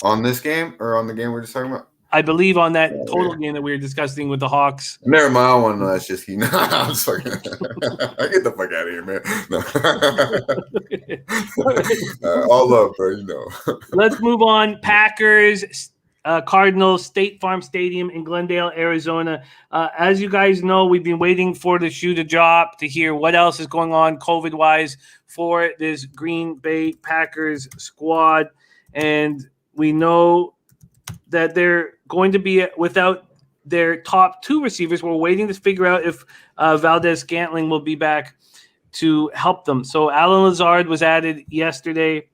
On this game or on the game we're just talking about? I believe on that total game that we were discussing with the Hawks. Never mind. I want to know that's just he. No, I'm sorry. Get the fuck out of here, man. No. All up, bro. You know. Let's move on. Packers, Cardinals, State Farm Stadium in Glendale, Arizona. As you guys know, we've been waiting for the shoe to drop to hear what else is going on COVID-wise for this Green Bay Packers squad. And we know that they're going to be without their top two receivers. We're waiting to figure out if Valdez-Scantling will be back to help them. So Alan Lazard was added yesterday.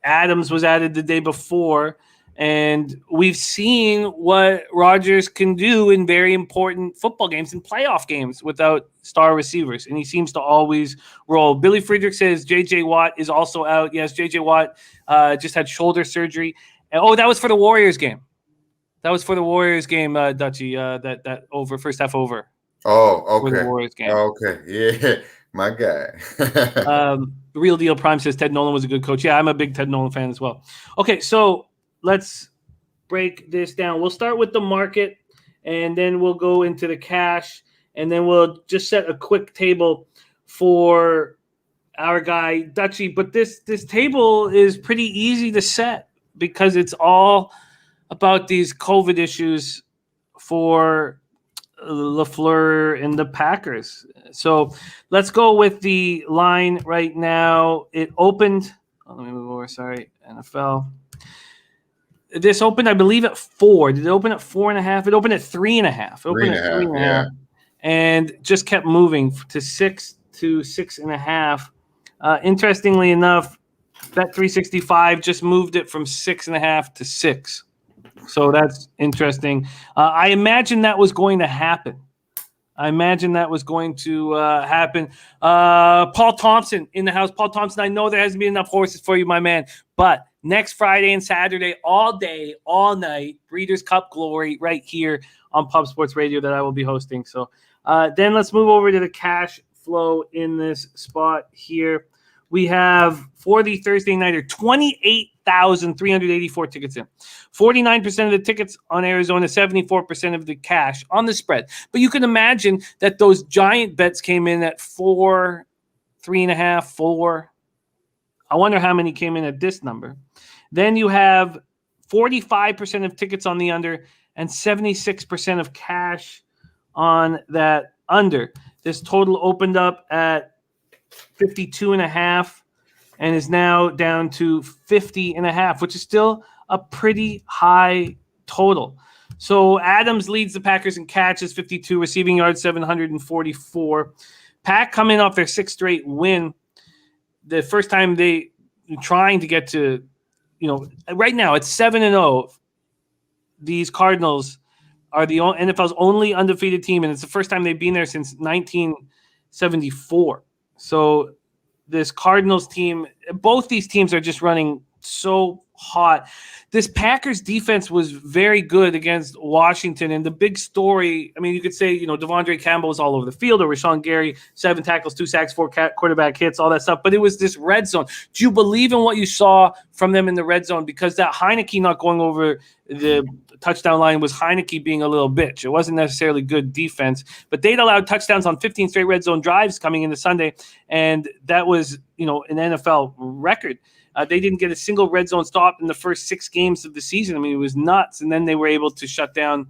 Adams was added the day before. And we've seen what Rodgers can do in very important football games and playoff games without star receivers. And he seems to always roll. Billy Friedrich says J.J. Watt is also out. Yes, J.J. Watt just had shoulder surgery. And, that was for the Warriors game. Dutchie, that over, first half over. Oh, okay. For the Warriors game. Okay, yeah, my guy. Real Deal Prime says Ted Nolan was a good coach. Yeah, I'm a big Ted Nolan fan as well. Okay, so let's break this down. We'll start with the market, and then we'll go into the cash, and then we'll just set a quick table for our guy Dutchie. But this table is pretty easy to set because it's all about these COVID issues for LaFleur and the Packers. So let's go with the line right now. It opened. Let me move over. Sorry, NFL. This opened, I believe, at 4. Did it open at 4.5? It opened at 3.5. Opened at 3.5, and just kept moving to 6 to 6.5. Interestingly enough, Bet365 just moved it from 6.5 to 6. So that's interesting. I imagine that was going to happen. Paul Thompson in the house. Paul Thompson, I know there hasn't been enough horses for you, my man, but next Friday and Saturday, all day, all night, Breeders' Cup Glory right here on Pub Sports Radio that I will be hosting. So then let's move over to the cash flow in this spot here. We have, for the Thursday nighter, 28,384 tickets in. 49% of the tickets on Arizona, 74% of the cash on the spread. But you can imagine that those giant bets came in at 4, 3.5, 4. I wonder how many came in at this number. Then you have 45% of tickets on the under and 76% of cash on that under. This total opened up at 52.5 and is now down to 50.5, which is still a pretty high total. So Adams leads the Packers in catches, 52, receiving yards, 744. Pack coming off their 6th straight win. The first time they trying to get to, right now it's 7-0. These Cardinals are the NFL's only undefeated team, and it's the first time they've been there since 1974. So this Cardinals team, both these teams are just running so hot. This Packers defense was very good against Washington, and the big story, you could say, Devondre Campbell was all over the field, or Rashawn Gary, 7 tackles, 2 sacks, 4 quarterback hits, all that stuff, but it was this red zone. Do you believe in what you saw from them in the red zone? Because that Heineke not going over the touchdown line was Heineke being a little bitch. It wasn't necessarily good defense, but they'd allowed touchdowns on 15 straight red zone drives coming into Sunday, and that was, an NFL record. They didn't get a single red zone stop in the first 6 games of the season. It was nuts. And then they were able to shut down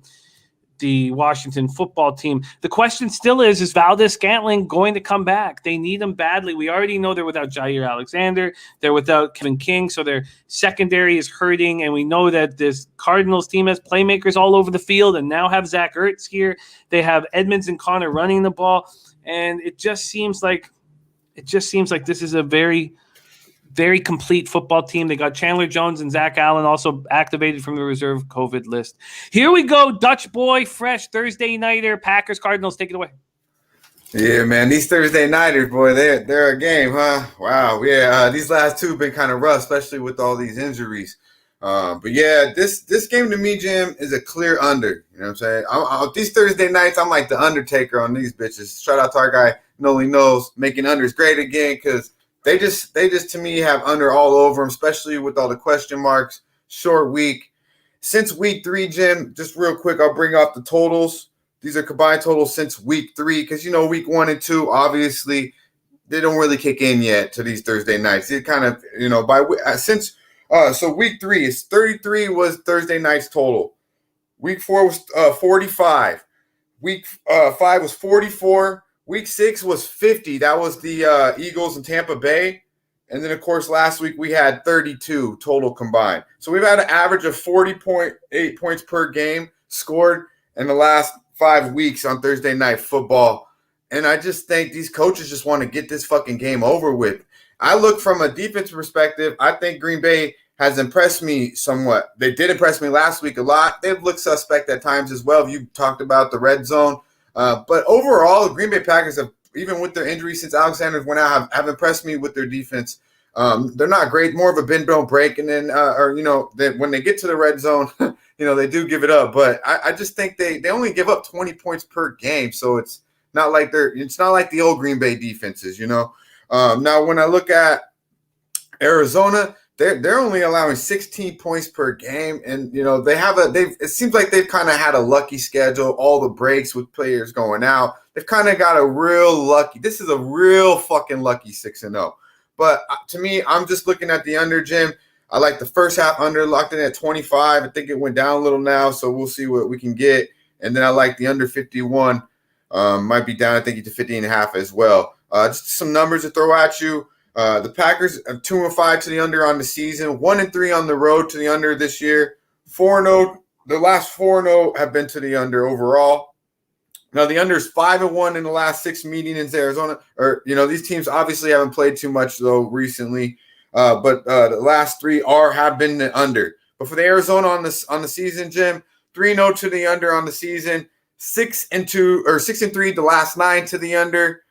the Washington football team. The question still is Valdez-Scantling going to come back? They need him badly. We already know they're without Jair Alexander. They're without Kevin King. So their secondary is hurting. And we know that this Cardinals team has playmakers all over the field and now have Zach Ertz here. They have Edmonds and Connor running the ball. And it just seems like this is a very very complete football team. They got Chandler Jones and Zach Allen also activated from the reserve COVID list. Here we go. Dutch boy, fresh Thursday nighter. Packers, Cardinals, take it away. Yeah, man, these Thursday nighters, boy, they're a game, huh? Wow, yeah, these last two have been kind of rough, especially with all these injuries. But yeah, this game to me, Jim, is a clear under. You know what I'm saying? These Thursday nights, I'm like the Undertaker on these bitches. Shout out to our guy, Noli Knows, making unders great again, because they just to me have under all over them, especially with all the question marks. Short week. Since week 3, Jim, just real quick, I'll bring up the totals. These are combined totals since week 3, because, week 1 and 2, obviously, they don't really kick in yet to these Thursday nights. It kind of, so week 3 is 33 was Thursday night's total. Week 4 was 45. Week 5 was 44. Week 6 was 50. That was the Eagles and Tampa Bay. And then, of course, last week we had 32 total combined. So we've had an average of 40.8 points per game scored in the last 5 weeks on Thursday night football. And I just think these coaches just want to get this fucking game over with. I look from a defensive perspective. I think Green Bay has impressed me somewhat. They did impress me last week a lot. They've looked suspect at times as well. You talked about the red zone. But overall, the Green Bay Packers have, even with their injuries since Alexander went out, have impressed me with their defense. They're not great, more of a bend, don't break. And then, when they get to the red zone, they do give it up. But I just think they only give up 20 points per game. So it's not like the old Green Bay defenses, Now, when I look at Arizona, they're only allowing 16 points per game, and it seems like they've kind of had a lucky schedule, all the breaks with players going out. They've kind of got a real lucky. This is a real fucking lucky 6-0. But to me, I'm just looking at the under, Jim. I like the first half under, locked in at 25. I think it went down a little now, so we'll see what we can get. And then I like the under 51. Might be down, I think, to 50.5 as well. Just some numbers to throw at you. The Packers are 2-5 to the under on the season, 1-3 on the road to the under this year. 4-0. The last 4-0 have been to the under overall. Now the under is 5-1 in the last 6 meetings in Arizona. These teams obviously haven't played too much though recently, but the last 3 have been the under. But for the Arizona on the season, Jim, 3-0 to the under on the season, 6-2 or 6-3 the last 9 to the under.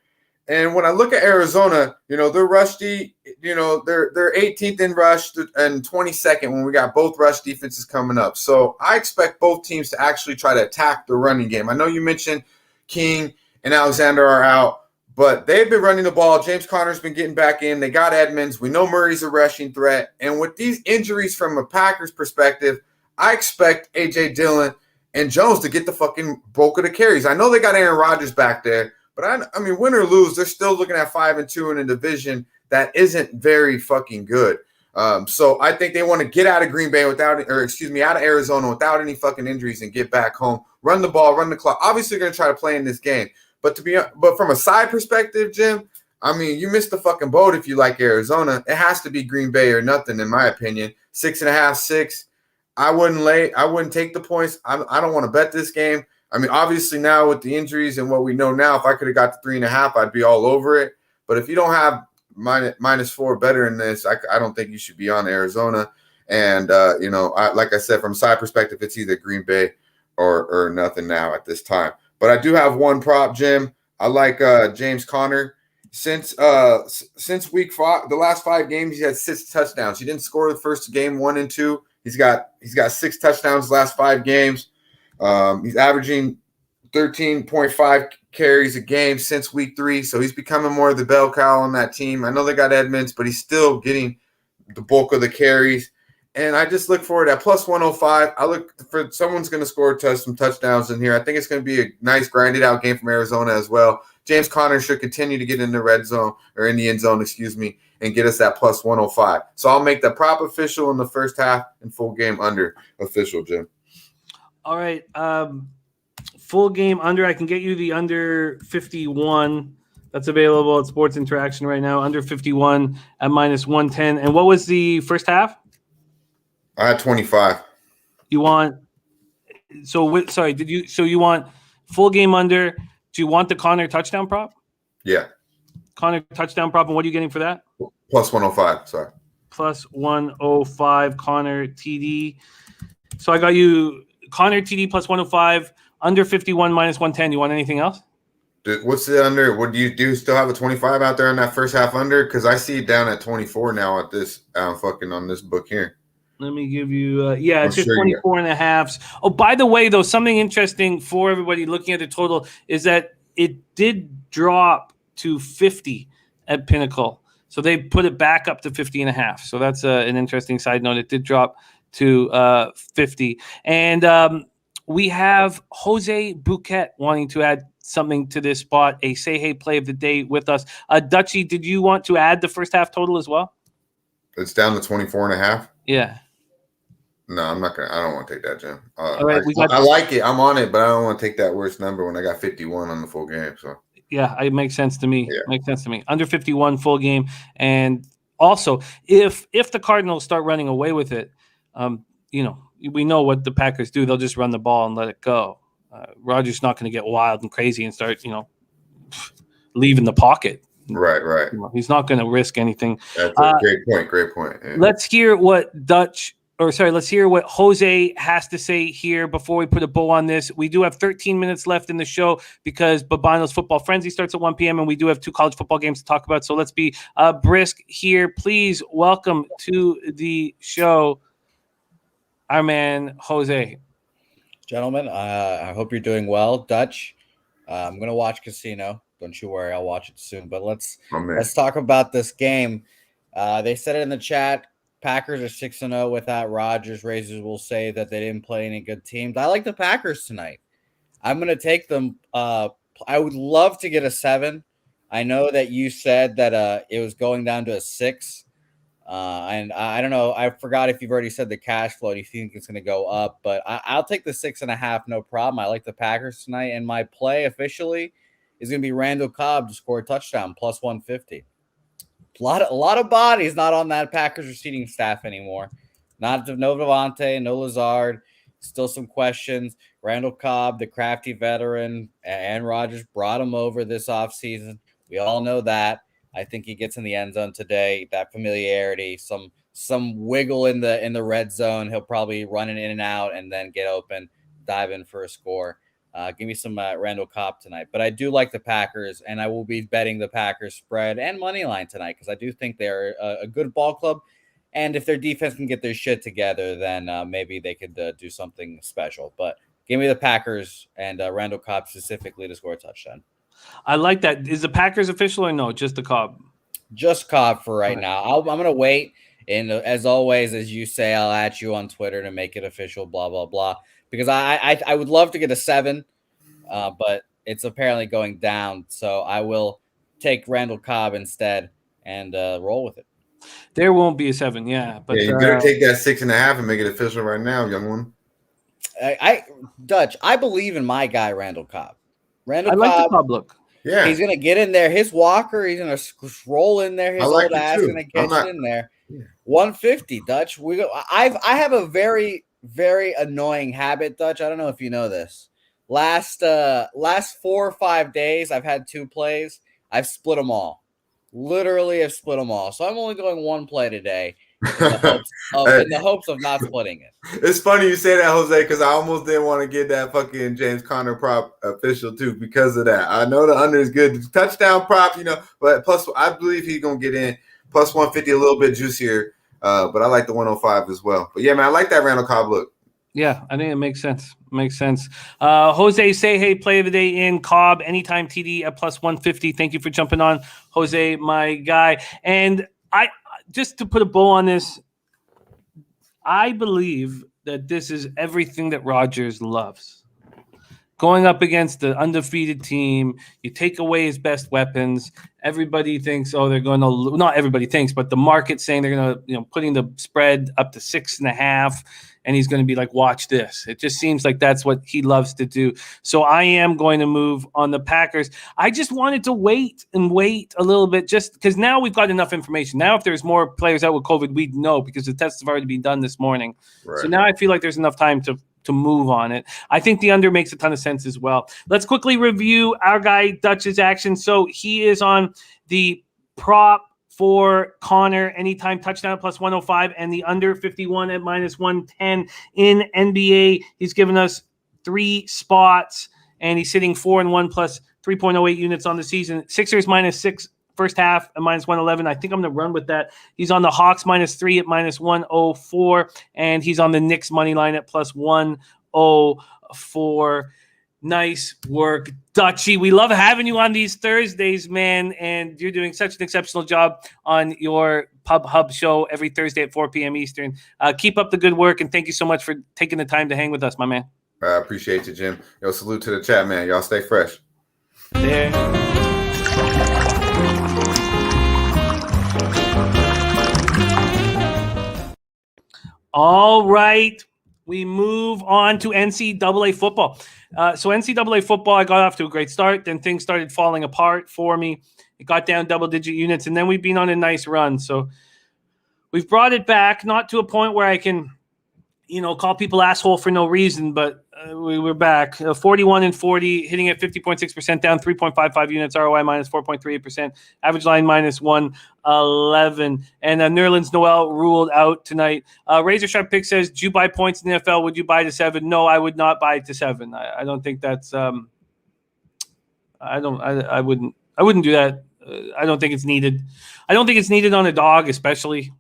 And when I look at Arizona, they're rusty. They're 18th in rush and 22nd when we got both rush defenses coming up. So I expect both teams to actually try to attack the running game. I know you mentioned King and Alexander are out, but they've been running the ball. James Conner's been getting back in. They got Edmonds. We know Murray's a rushing threat. And with these injuries from a Packers perspective, I expect A.J. Dillon and Jones to get the fucking bulk of the carries. I know they got Aaron Rodgers back there. But I mean, win or lose, they're still looking at 5-2 in a division that isn't very fucking good. So I think they want to get out of Green Bay out of Arizona without any fucking injuries and get back home, run the ball, run the clock. Obviously, they're going to try to play in this game. But from a side perspective, Jim, I mean, you missed the fucking boat if you like Arizona. It has to be Green Bay or nothing, in my opinion. 6.5, 6. I wouldn't take the points. I don't want to bet this game. I mean, obviously now with the injuries and what we know now, if I could have got to 3.5, I'd be all over it. But if you don't have -4 better than this, I don't think you should be on Arizona. And, like I said, from a side perspective, it's either Green Bay or nothing now at this time. But I do have one prop, Jim. I like James Conner. Since week 5, the last 5 games, he had 6 touchdowns. He didn't score the first game 1 and 2. He's got 6 touchdowns the last 5 games. He's averaging 13.5 carries a game since week 3, so he's becoming more of the bell cow on that team. I know they got Edmonds, but he's still getting the bulk of the carries. And I just look forward at plus 105. I look for someone's going to score some touchdowns in here. I think it's going to be a nice grinded out game from Arizona as well. James Conner should continue to get in the red zone or in the end zone, and get us that plus 105. So I'll make the prop official in the first half and full game under official, Jim. All right. Full game under. I can get you the under 51. That's available at Sports Interaction right now. Under 51 at -110. And what was the first half? I had 25. You want – so you want full game under. Do you want the Connor touchdown prop? Yeah. Connor touchdown prop. And what are you getting for that? Plus 105. Sorry. Plus 105. Connor TD. So I got you Connor TD plus 105, under 51 minus 110. You want anything else? What's the under? What do you still have a 25 out there on that first half under? Because I see it down at 24 now at this on this book here. Let me give you it's just 24 and a half. Oh, by the way, though, something interesting for everybody looking at the total is that it did drop to 50 at Pinnacle. So they put it back up to 50 and a half. So that's an interesting side note. It did drop to 50. And we have Jose Bouquet wanting to add something to this spot, a Say Hey play of the day with us. Dutchie, did you want to add the first half total as well? It's down to 24 and a half? Yeah. No, I'm not going to. I don't want to take that, Jim. All right, I like it. I'm on it, but I don't want to take that worst number when I got 51 on the full game. So yeah, it makes sense to me. Yeah. Makes sense to me. Under 51 full game. And also, if the Cardinals start running away with it, we know what the Packers do. They'll just run the ball and let it go. Rodgers not going to get wild and crazy and start, leaving the pocket. Right. He's not going to risk anything. That's a great point. Yeah. Let's hear what Jose has to say here before we put a bow on this. We do have 13 minutes left in the show because Babano's Football Frenzy starts at 1 p.m. and we do have 2 college football games to talk about. So let's be brisk here. Please welcome to the show our man, Jose. Gentlemen, I hope you're doing well. Dutch, I'm going to watch Casino. Don't you worry, I'll watch it soon. But let's talk about this game. They said it in the chat. Packers are 6-0 without Rodgers. Razors will say that they didn't play any good teams. I like the Packers tonight. I'm going to take them. I would love to get a 7. I know that you said that it was going down to a 6. And I don't know. I forgot if you've already said the cash flow. Do you think it's going to go up? But I'll take the 6.5. No problem. I like the Packers tonight. And my play officially is going to be Randall Cobb to score a touchdown, plus 150. A lot of bodies not on that Packers receiving staff anymore. No Devontae, no Lazard. Still some questions. Randall Cobb, the crafty veteran, and Rodgers brought him over this offseason. We all know that. I think he gets in the end zone today. That familiarity, some wiggle in the red zone. He'll probably run it in and out and then get open, dive in for a score. Give me some Randall Cobb tonight. But I do like the Packers, and I will be betting the Packers spread and money line tonight because I do think they're a good ball club. And if their defense can get their shit together, then maybe they could do something special. But give me the Packers and Randall Cobb specifically to score a touchdown. I like that. Is the Packers official or no? Just the Cobb? Just Cobb for right now. I'm going to wait. And as always, as you say, I'll at you on Twitter to make it official, blah, blah, blah. Because I would love to get a 7, but it's apparently going down. So I will take Randall Cobb instead and roll with it. There won't be a 7, yeah. But you better take that 6.5 and make it official right now, young one. Dutch, I believe in my guy, Randall Cobb. I like the Cobb look. Yeah. He's going to get in there. His walker, he's going to roll in there. His old ass going to catch it in there. Yeah. 150, Dutch. I have a very, very annoying habit, Dutch. I don't know if you know this. Last 4 or 5 days, I've had 2 plays. I've split them all. Literally, I've split them all. So I'm only going 1 play today in the hopes of not splitting it. It's funny you say that, Jose, because I almost didn't want to get that fucking James Conner prop official too because of that. I know the under is good. Touchdown prop, but plus I believe he's going to get in. Plus 150, a little bit juicier. But I like the 105 as well. But yeah, man, I like that Randall Cobb look. Yeah, I think it makes sense. Jose, say hey, play of the day in Cobb, anytime TD at plus 150. Thank you for jumping on, Jose, my guy. And I just to put a bow on this, I believe that this is everything that Rodgers loves. Going up against the undefeated team, you take away his best weapons. Everybody thinks, they're going to. Not everybody thinks, but the market's saying they're going to, putting the spread up to 6.5, and he's going to be like, watch this. It just seems like that's what he loves to do. So I am going to move on the Packers. I just wanted to wait a little bit, just because now we've got enough information. Now, if there's more players out with COVID, we'd know because the tests have already been done this morning. Right. So now I feel like there's enough time to to move on it. I think the under makes a ton of sense as well. Let's quickly review our guy Dutch's action. So he is on the prop for Connor anytime touchdown plus 105 and the under 51 at minus 110 in NBA. He's given us 3 spots and he's sitting 4-1 plus 3.08 units on the season. Sixers minus 6 first half at minus 111. I think I'm going to run with that. He's on the Hawks minus 3 at minus 104. And he's on the Knicks money line at plus 104. Nice work, Dutchy. We love having you on these Thursdays, man. And you're doing such an exceptional job on your Pub Hub show every Thursday at 4 p.m. Eastern. Keep up the good work. And thank you so much for taking the time to hang with us, my man. I appreciate you, Jim. Yo, salute to the chat, man. Y'all stay fresh. There. All right, we move on to NCAA football. So NCAA football, I got off to a great start. Then things started falling apart for me. It got down double-digit units, and then we've been on a nice run. So we've brought it back, not to a point where I can, call people asshole for no reason, but we were back 41-40, hitting at 50.6%, down 3.55 units, ROI minus 4.38%, average line minus 111. And Nerlens Noel ruled out tonight. Razor Sharp Pick says, do you buy points in the NFL? Would you buy to 7? No, I would not buy to 7. I don't think that's I wouldn't do that. I don't think it's needed. I don't think it's needed on a dog, especially.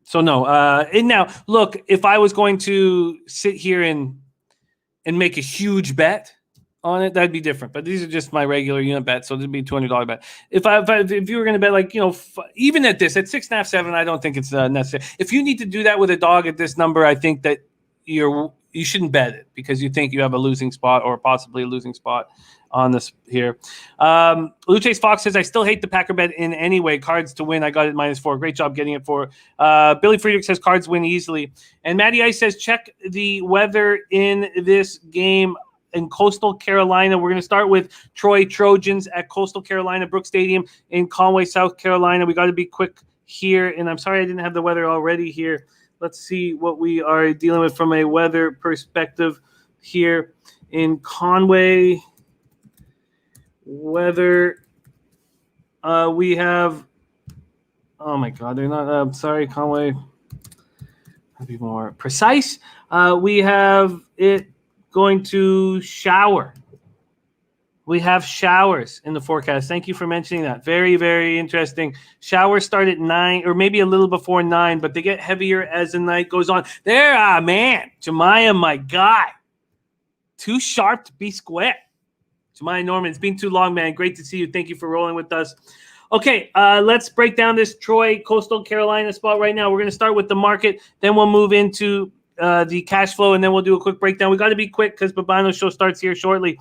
So no. And now, look, if I was going to sit here and make a huge bet on it, that'd be different. But these are just my regular unit bets, so it'd be a $200 bet. If you were going to bet, even at this, at 6.5, 7, I don't think it's necessary. If you need to do that with a dog at this number, I think that you shouldn't bet it because you think you have a losing spot or possibly a losing spot on this here. Luchase Fox says, I still hate the Packer bet in any way. Cards to win. I got it -4. Great job getting it for. Billy Friedrich says cards win easily. And Matty Ice says, check the weather in this game in Coastal Carolina. We're going to start with Troy Trojans at Coastal Carolina Brook Stadium in Conway, South Carolina. We got to be quick here. And I'm sorry I didn't have the weather already here. Let's see what we are dealing with from a weather perspective here in Conway. Weather, we have, oh my God, they're not, I'm sorry, Conway, I'll be more precise. We have it going to shower. We have showers in the forecast. Thank you for mentioning that. Very, very interesting. Showers start at 9 or maybe a little before 9, but they get heavier as the night goes on. There, man, Jemiah, my guy. Too sharp to be square. Jemiah Norman, it's been too long, man. Great to see you. Thank you for rolling with us. Okay, let's break down this Troy, Coastal Carolina spot right now. We're going to start with the market. Then we'll move into the cash flow, and then we'll do a quick breakdown. We got to be quick because Babano's show starts here shortly.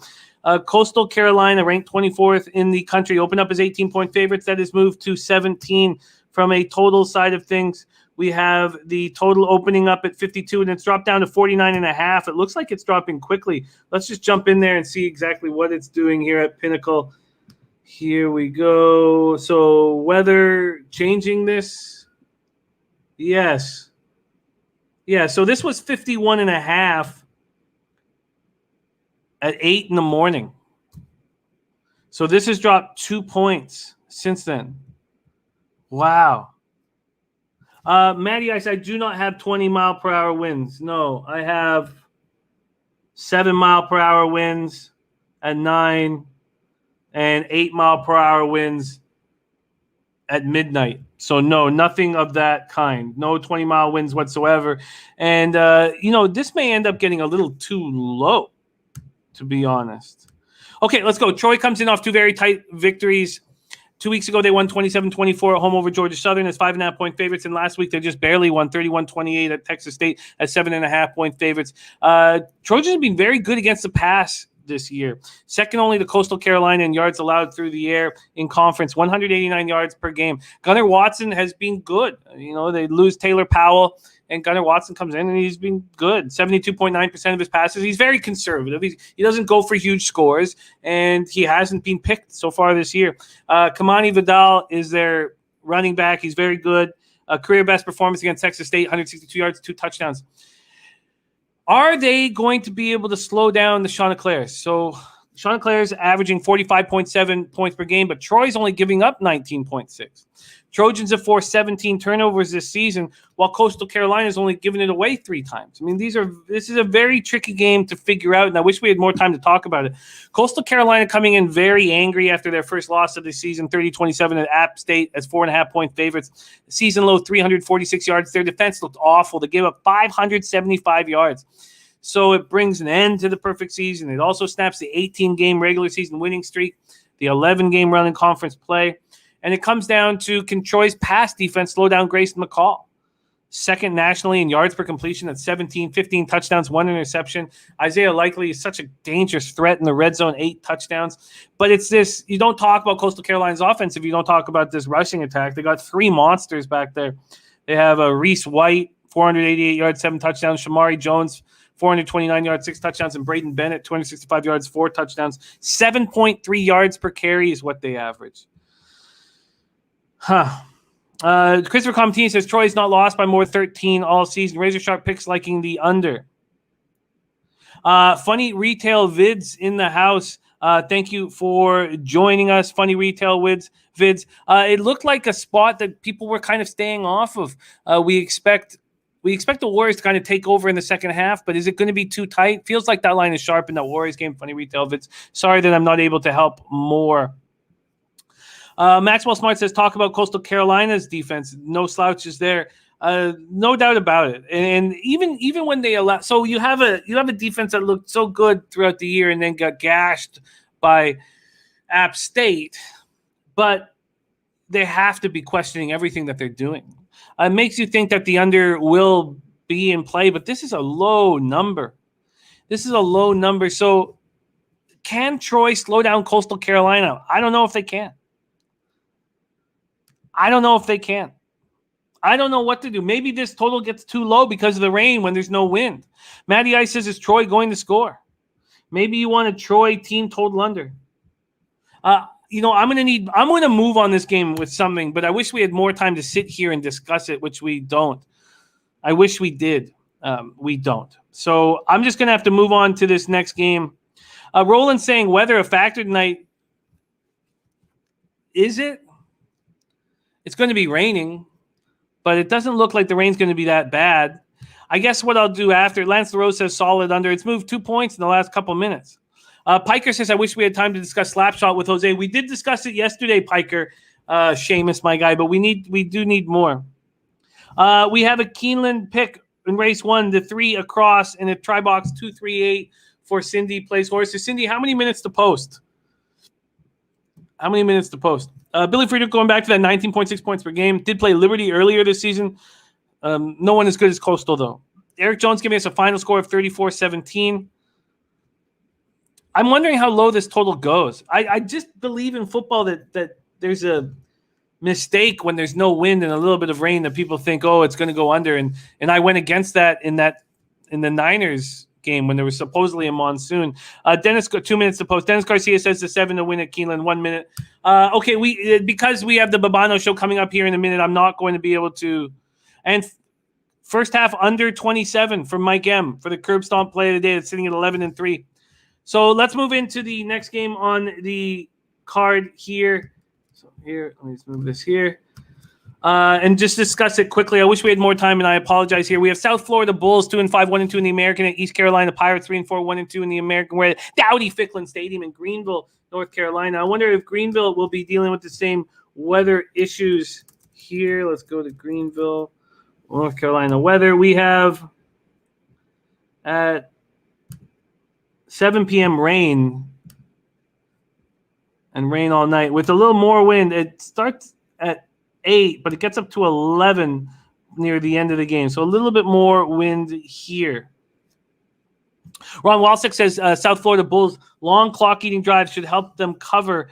Coastal Carolina, ranked 24th in the country, opened up as 18-point favorites. That has moved to 17 from a total side of things. We have the total opening up at 52, and it's dropped down to 49.5. It looks like it's dropping quickly. Let's just jump in there and see exactly what it's doing here at Pinnacle. Here we go. So weather changing this. Yes. Yeah, so this was 51.5 at 8 in the morning. So this has dropped 2 points since then. Wow. Matty, I do not have 20-mile-per-hour winds. No, I have 7-mile-per-hour winds at 9 and 8-mile-per-hour winds at midnight. So, no, nothing of that kind. No 20-mile winds whatsoever. And, this may end up getting a little too low, to be honest. Okay, let's go. Troy comes in off 2 very tight victories. 2 weeks ago, they won 27-24 at home over Georgia Southern as 5.5-point favorites. And last week, they just barely won 31-28 at Texas State as 7.5-point favorites. Trojans have been very good against the pass this year. Second only to Coastal Carolina in yards allowed through the air in conference, 189 yards per game. Gunnar Watson has been good. They lose Taylor Powell, and Gunnar Watson comes in, and he's been good. 72.9% of his passes. He's very conservative. He doesn't go for huge scores, and he hasn't been picked so far this year. Kamani Vidal is their running back. He's very good. Career best performance against Texas State, 162 yards, 2 touchdowns. Are they going to be able to slow down the Chanticleers? So Chanticleers averaging 45.7 points per game, but Troy's only giving up 19.6. Trojans have forced 17 turnovers this season, while Coastal Carolina's only given it away 3 times. I mean, this is a very tricky game to figure out, and I wish we had more time to talk about it. Coastal Carolina coming in very angry after their first loss of the season, 30-27 at App State as 4.5-point favorites. Season low, 346 yards. Their defense looked awful. They gave up 575 yards. So it brings an end to the perfect season. It also snaps the 18-game regular season winning streak, the 11-game run in conference play. And it comes down to, can Troy's pass defense slow down Grayson McCall? Second nationally in yards per completion at 17, 15 touchdowns, 1 interception. Isaiah Likely is such a dangerous threat in the red zone, 8 touchdowns. But it's this, you don't talk about Coastal Carolina's offense if you don't talk about this rushing attack. They got 3 monsters back there. They have Reese White, 488 yards, 7 touchdowns. Shamari Jones, 429 yards, 6 touchdowns. And Braden Bennett, 265 yards, 4 touchdowns. 7.3 yards per carry is what they average. Christopher Comtini says Troy's not lost by more 13 all season. Razor Sharp picks liking the under. Funny Retail Vids in the house. Thank you for joining us. Funny Retail Vids. It looked like a spot that people were kind of staying off of. We expect the Warriors to kind of take over in the second half, but is it going to be too tight? Feels like that line is sharp in that Warriors game. Funny Retail Vids. Sorry that I'm not able to help more. Maxwell Smart says, talk about Coastal Carolina's defense. No slouches there. No doubt about it. And even when they allow, so you have a defense that looked so good throughout the year and then got gashed by App State, but they have to be questioning everything that they're doing. It makes you think that the under will be in play, but this is a low number. So can Troy slow down Coastal Carolina? I don't know if they can. I don't know what to do. Maybe this total gets too low because of the rain when there's no wind. Matty Ice says, is Troy going to score? Maybe you want a Troy team total under. I'm going to move on this game with something, but I wish we had more time to sit here and discuss it, which we don't. I wish we did. We don't. So I'm just going to have to move on to this next game. Roland saying weather a factor tonight. Is it? It's going to be raining, but it doesn't look like the rain's going to be that bad. I guess what I'll do after, Lance LaRose says solid under. It's moved 2 points in the last couple of minutes. Piker says, I wish we had time to discuss Slapshot with Jose. We did discuss it yesterday, Piker, Seamus, my guy, but we do need more. We have a Keeneland pick in race 1, the 3 across, and a try box 238 for Cindy plays horse. So Cindy, how many minutes to post? Billy Friedrich going back to that 19.6 points per game. Did play Liberty earlier this season. No one as good as Coastal, though. Eric Jones giving us a final score of 34-17. I'm wondering how low this total goes. I just believe in football that there's a mistake when there's no wind and a little bit of rain that people think, oh, it's going to go under. And I went against that in the Niners game when there was supposedly a monsoon. Dennis, 2 minutes to post. Dennis Garcia says the 7 to win at Keeneland, 1 minute. Okay, because we have the Babano show coming up here in a minute, I'm not going to be able to. And first half under 27 for Mike M for the curb stomp play of the day. It's sitting at 11-3. So let's move into the next game on the card here. So here, let me just move this here. And just discuss it quickly. I wish we had more time, and I apologize here. We have South Florida Bulls 2-5, 1-2 in the American, and East Carolina Pirates 3-4, 1-2 in the American. We're at Dowdy Ficklin Stadium in Greenville, North Carolina. I wonder if Greenville will be dealing with the same weather issues here. Let's go to Greenville, North Carolina weather. We have at 7 p.m. rain and rain all night with a little more wind. It starts at 8, but it gets up to 11 near the end of the game. So a little bit more wind here. Ron Walsick says South Florida Bulls long clock eating drives should help them cover.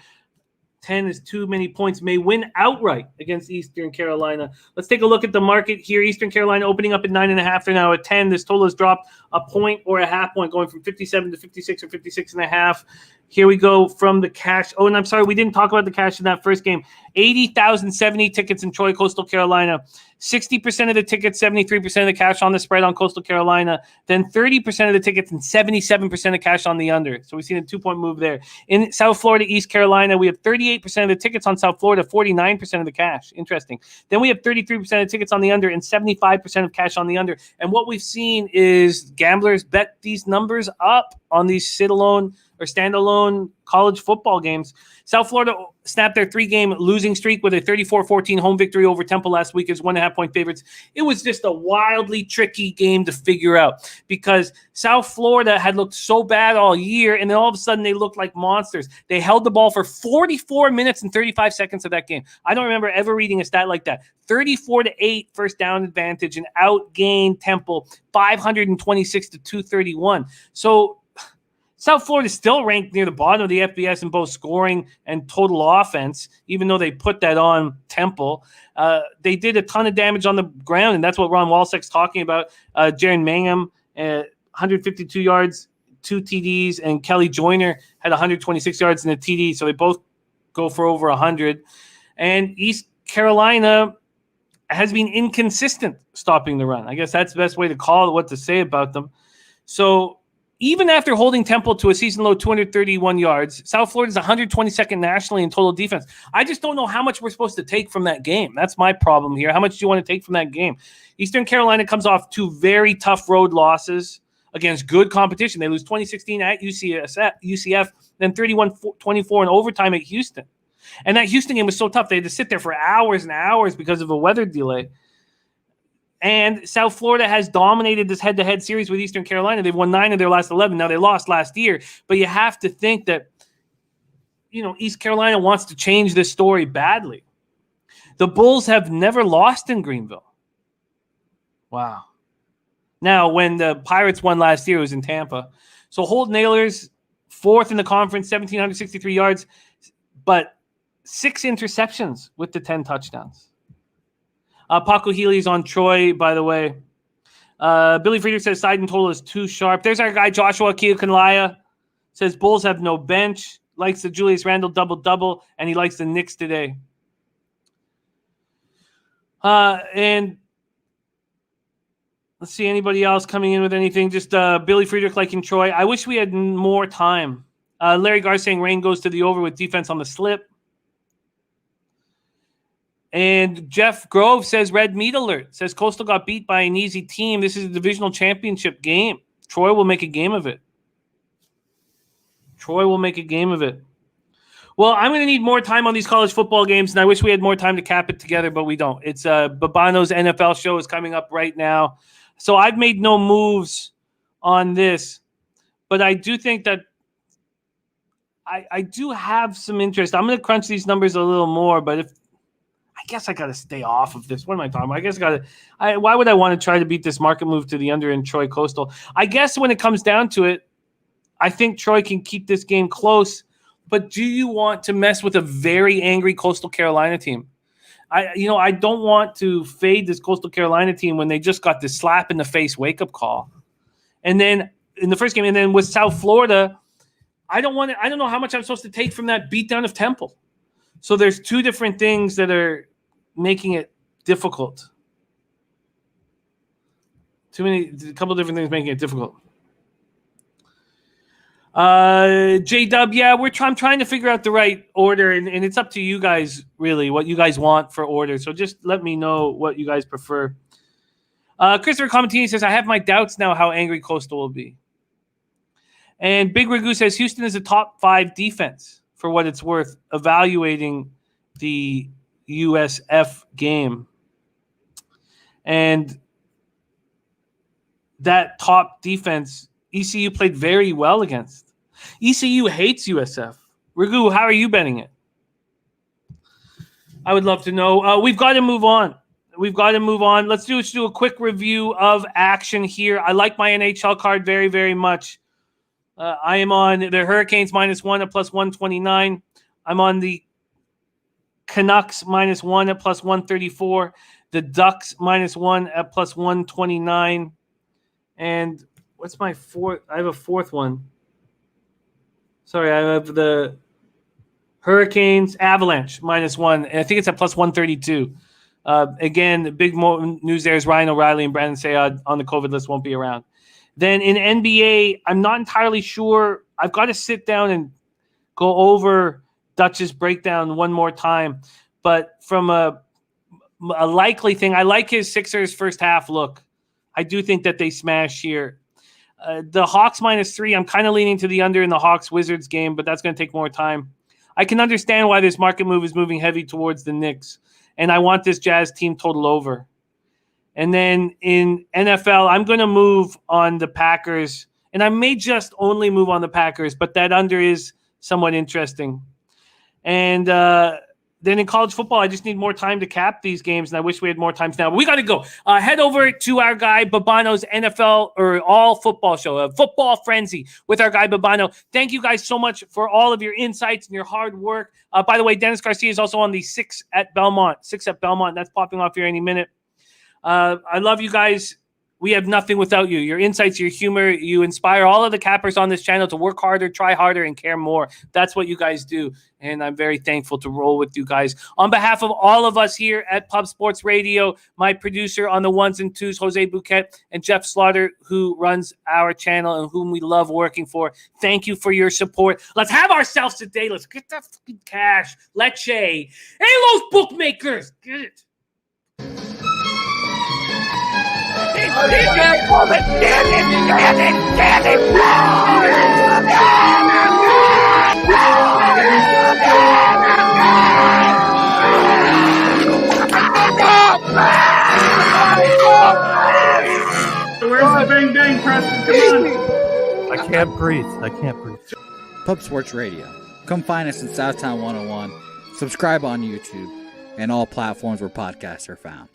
10 is too many points. May win outright against Eastern Carolina. Let's take a look at the market here. Eastern Carolina opening up at 9.5. They're now at 10. This total has dropped a point or a half point, going from 57 to 56 or 56.5. Here we go from the cash. Oh, and I'm sorry, we didn't talk about the cash in that first game. 80,070 tickets in Troy, Coastal Carolina. 60% of the tickets, 73% of the cash on the spread on Coastal Carolina. Then 30% of the tickets and 77% of cash on the under. So we've seen a 2-point move there. In South Florida, East Carolina, we have 38% of the tickets on South Florida, 49% of the cash. Interesting. Then we have 33% of tickets on the under and 75% of cash on the under. And what we've seen is gamblers bet these numbers up on these sit-alone or standalone college football games. South Florida snapped their 3-game losing streak with a 34-14 home victory over Temple last week as 1.5-point favorites. It was just a wildly tricky game to figure out because South Florida had looked so bad all year, and then all of a sudden they looked like monsters. They held the ball for 44 minutes and 35 seconds of that game. I don't remember ever reading a stat like that. 34-8 first down advantage and outgained Temple 526-231. So South Florida is still ranked near the bottom of the FBS in both scoring and total offense, even though they put that on Temple. They did a ton of damage on the ground, and that's what Ron Walsack's talking about. Jaron Mangum, 152 yards, 2 TDs, and Kelly Joyner had 126 yards in a TD, so they both go for over 100. And East Carolina has been inconsistent stopping the run. I guess that's the best way to call it, what to say about them. So even after holding Temple to a season-low 231 yards, South Florida is 122nd nationally in total defense. I just don't know how much we're supposed to take from that game. That's my problem here. How much do you want to take from that game? Eastern Carolina comes off 2 very tough road losses against good competition. They lose 2016 at UCF, then 31-24 in overtime at Houston. And that Houston game was so tough. They had to sit there for hours and hours because of a weather delay. And South Florida has dominated this head-to-head series with Eastern Carolina. They've won 9 of their last 11. Now, they lost last year. But you have to think that, East Carolina wants to change this story badly. The Bulls have never lost in Greenville. Wow. Now, when the Pirates won last year, it was in Tampa. So Holden Ahlers, 4th in the conference, 1,763 yards, but 6 interceptions with the 10 touchdowns. Paco Healy's on Troy, by the way. Billy Friedrich says side and total is too sharp. There's our guy, Joshua Kiokanlaya. Says Bulls have no bench. Likes the Julius Randle double-double, and he likes the Knicks today. And let's see, anybody else coming in with anything? Just Billy Friedrich liking Troy. I wish we had more time. Larry Garr saying rain goes to the over with defense on the slip. And Jeff Grove says red meat alert. Says Coastal got beat by an easy team. This is a divisional championship game. Troy will make a game of it. Troy will make a game of it. Well, I'm going to need more time on these college football games, and I wish we had more time to cap it together, but we don't. It's Babano's NFL show is coming up right now. So I've made no moves on this, but I do think that I do have some interest. I'm going to crunch these numbers a little more, but I guess I got to stay off of this. What am I talking about? I guess why would I want to try to beat this market move to the under in Troy Coastal? I guess when it comes down to it, I think Troy can keep this game close, but do you want to mess with a very angry Coastal Carolina team? I don't want to fade this Coastal Carolina team when they just got this slap in the face wake-up call. And then in the first game, and then with South Florida, I don't know how much I'm supposed to take from that beatdown of Temple. So there's 2 different things that are making it difficult. A couple of different things making it difficult. J-Dub, yeah, I'm trying to figure out the right order, and it's up to you guys, really, what you guys want for order. So just let me know what you guys prefer. Christopher Comentini says, I have my doubts now how angry Coastal will be. And Big Ragu says, Houston is a top 5 defense for what it's worth, evaluating the USF game. And that top defense, ECU played very well against. ECU hates USF. Ragu, how are you betting it? I would love to know. We've got to move on. Let's do a quick review of action here. I like my NHL card very, very much. I am on the Hurricanes -1 at +129. I'm on the Canucks -1 at +134. The Ducks -1 at +129. And what's my fourth? I have a fourth one. Sorry, I have the Hurricanes, Avalanche, -1. And I think it's at +132. Again, the big news there is Ryan O'Reilly and Brandon Sayad on the COVID list won't be around. Then in NBA, I'm not entirely sure. I've got to sit down and go over Dutch's breakdown one more time. But from a likely thing, I like his Sixers first half look. I do think that they smash here. The Hawks -3, I'm kind of leaning to the under in the Hawks-Wizards game, but that's going to take more time. I can understand why this market move is moving heavy towards the Knicks, and I want this Jazz team total over. And then in NFL, I'm going to move on the Packers, and I may just only move on the Packers, but that under is somewhat interesting. And then in college football, I just need more time to cap these games, and I wish we had more times now. But we got to go. Head over to our guy Babano's NFL or all football show, Football Frenzy with our guy Babano. Thank you guys so much for all of your insights and your hard work. By the way, Dennis Garcia is also on the 6 at Belmont. That's popping off here any minute. I love you guys. We have nothing without you. Your insights, your humor, you inspire all of the cappers on this channel to work harder, try harder, and care more. That's what you guys do, and I'm very thankful to roll with you guys. On behalf of all of us here at Pub Sports Radio, my producer on the ones and twos, Jose Bouquet, and Jeff Slaughter, who runs our channel and whom we love working for, thank you for your support. Let's have ourselves a day. Let's get that fucking cash. Leche. Hey, those bookmakers. Get it. Where's the bang bang, Preston? Come on. I can't breathe. Pub Sports Radio. Come find us in Southtown 101. Subscribe on YouTube and all platforms where podcasts are found.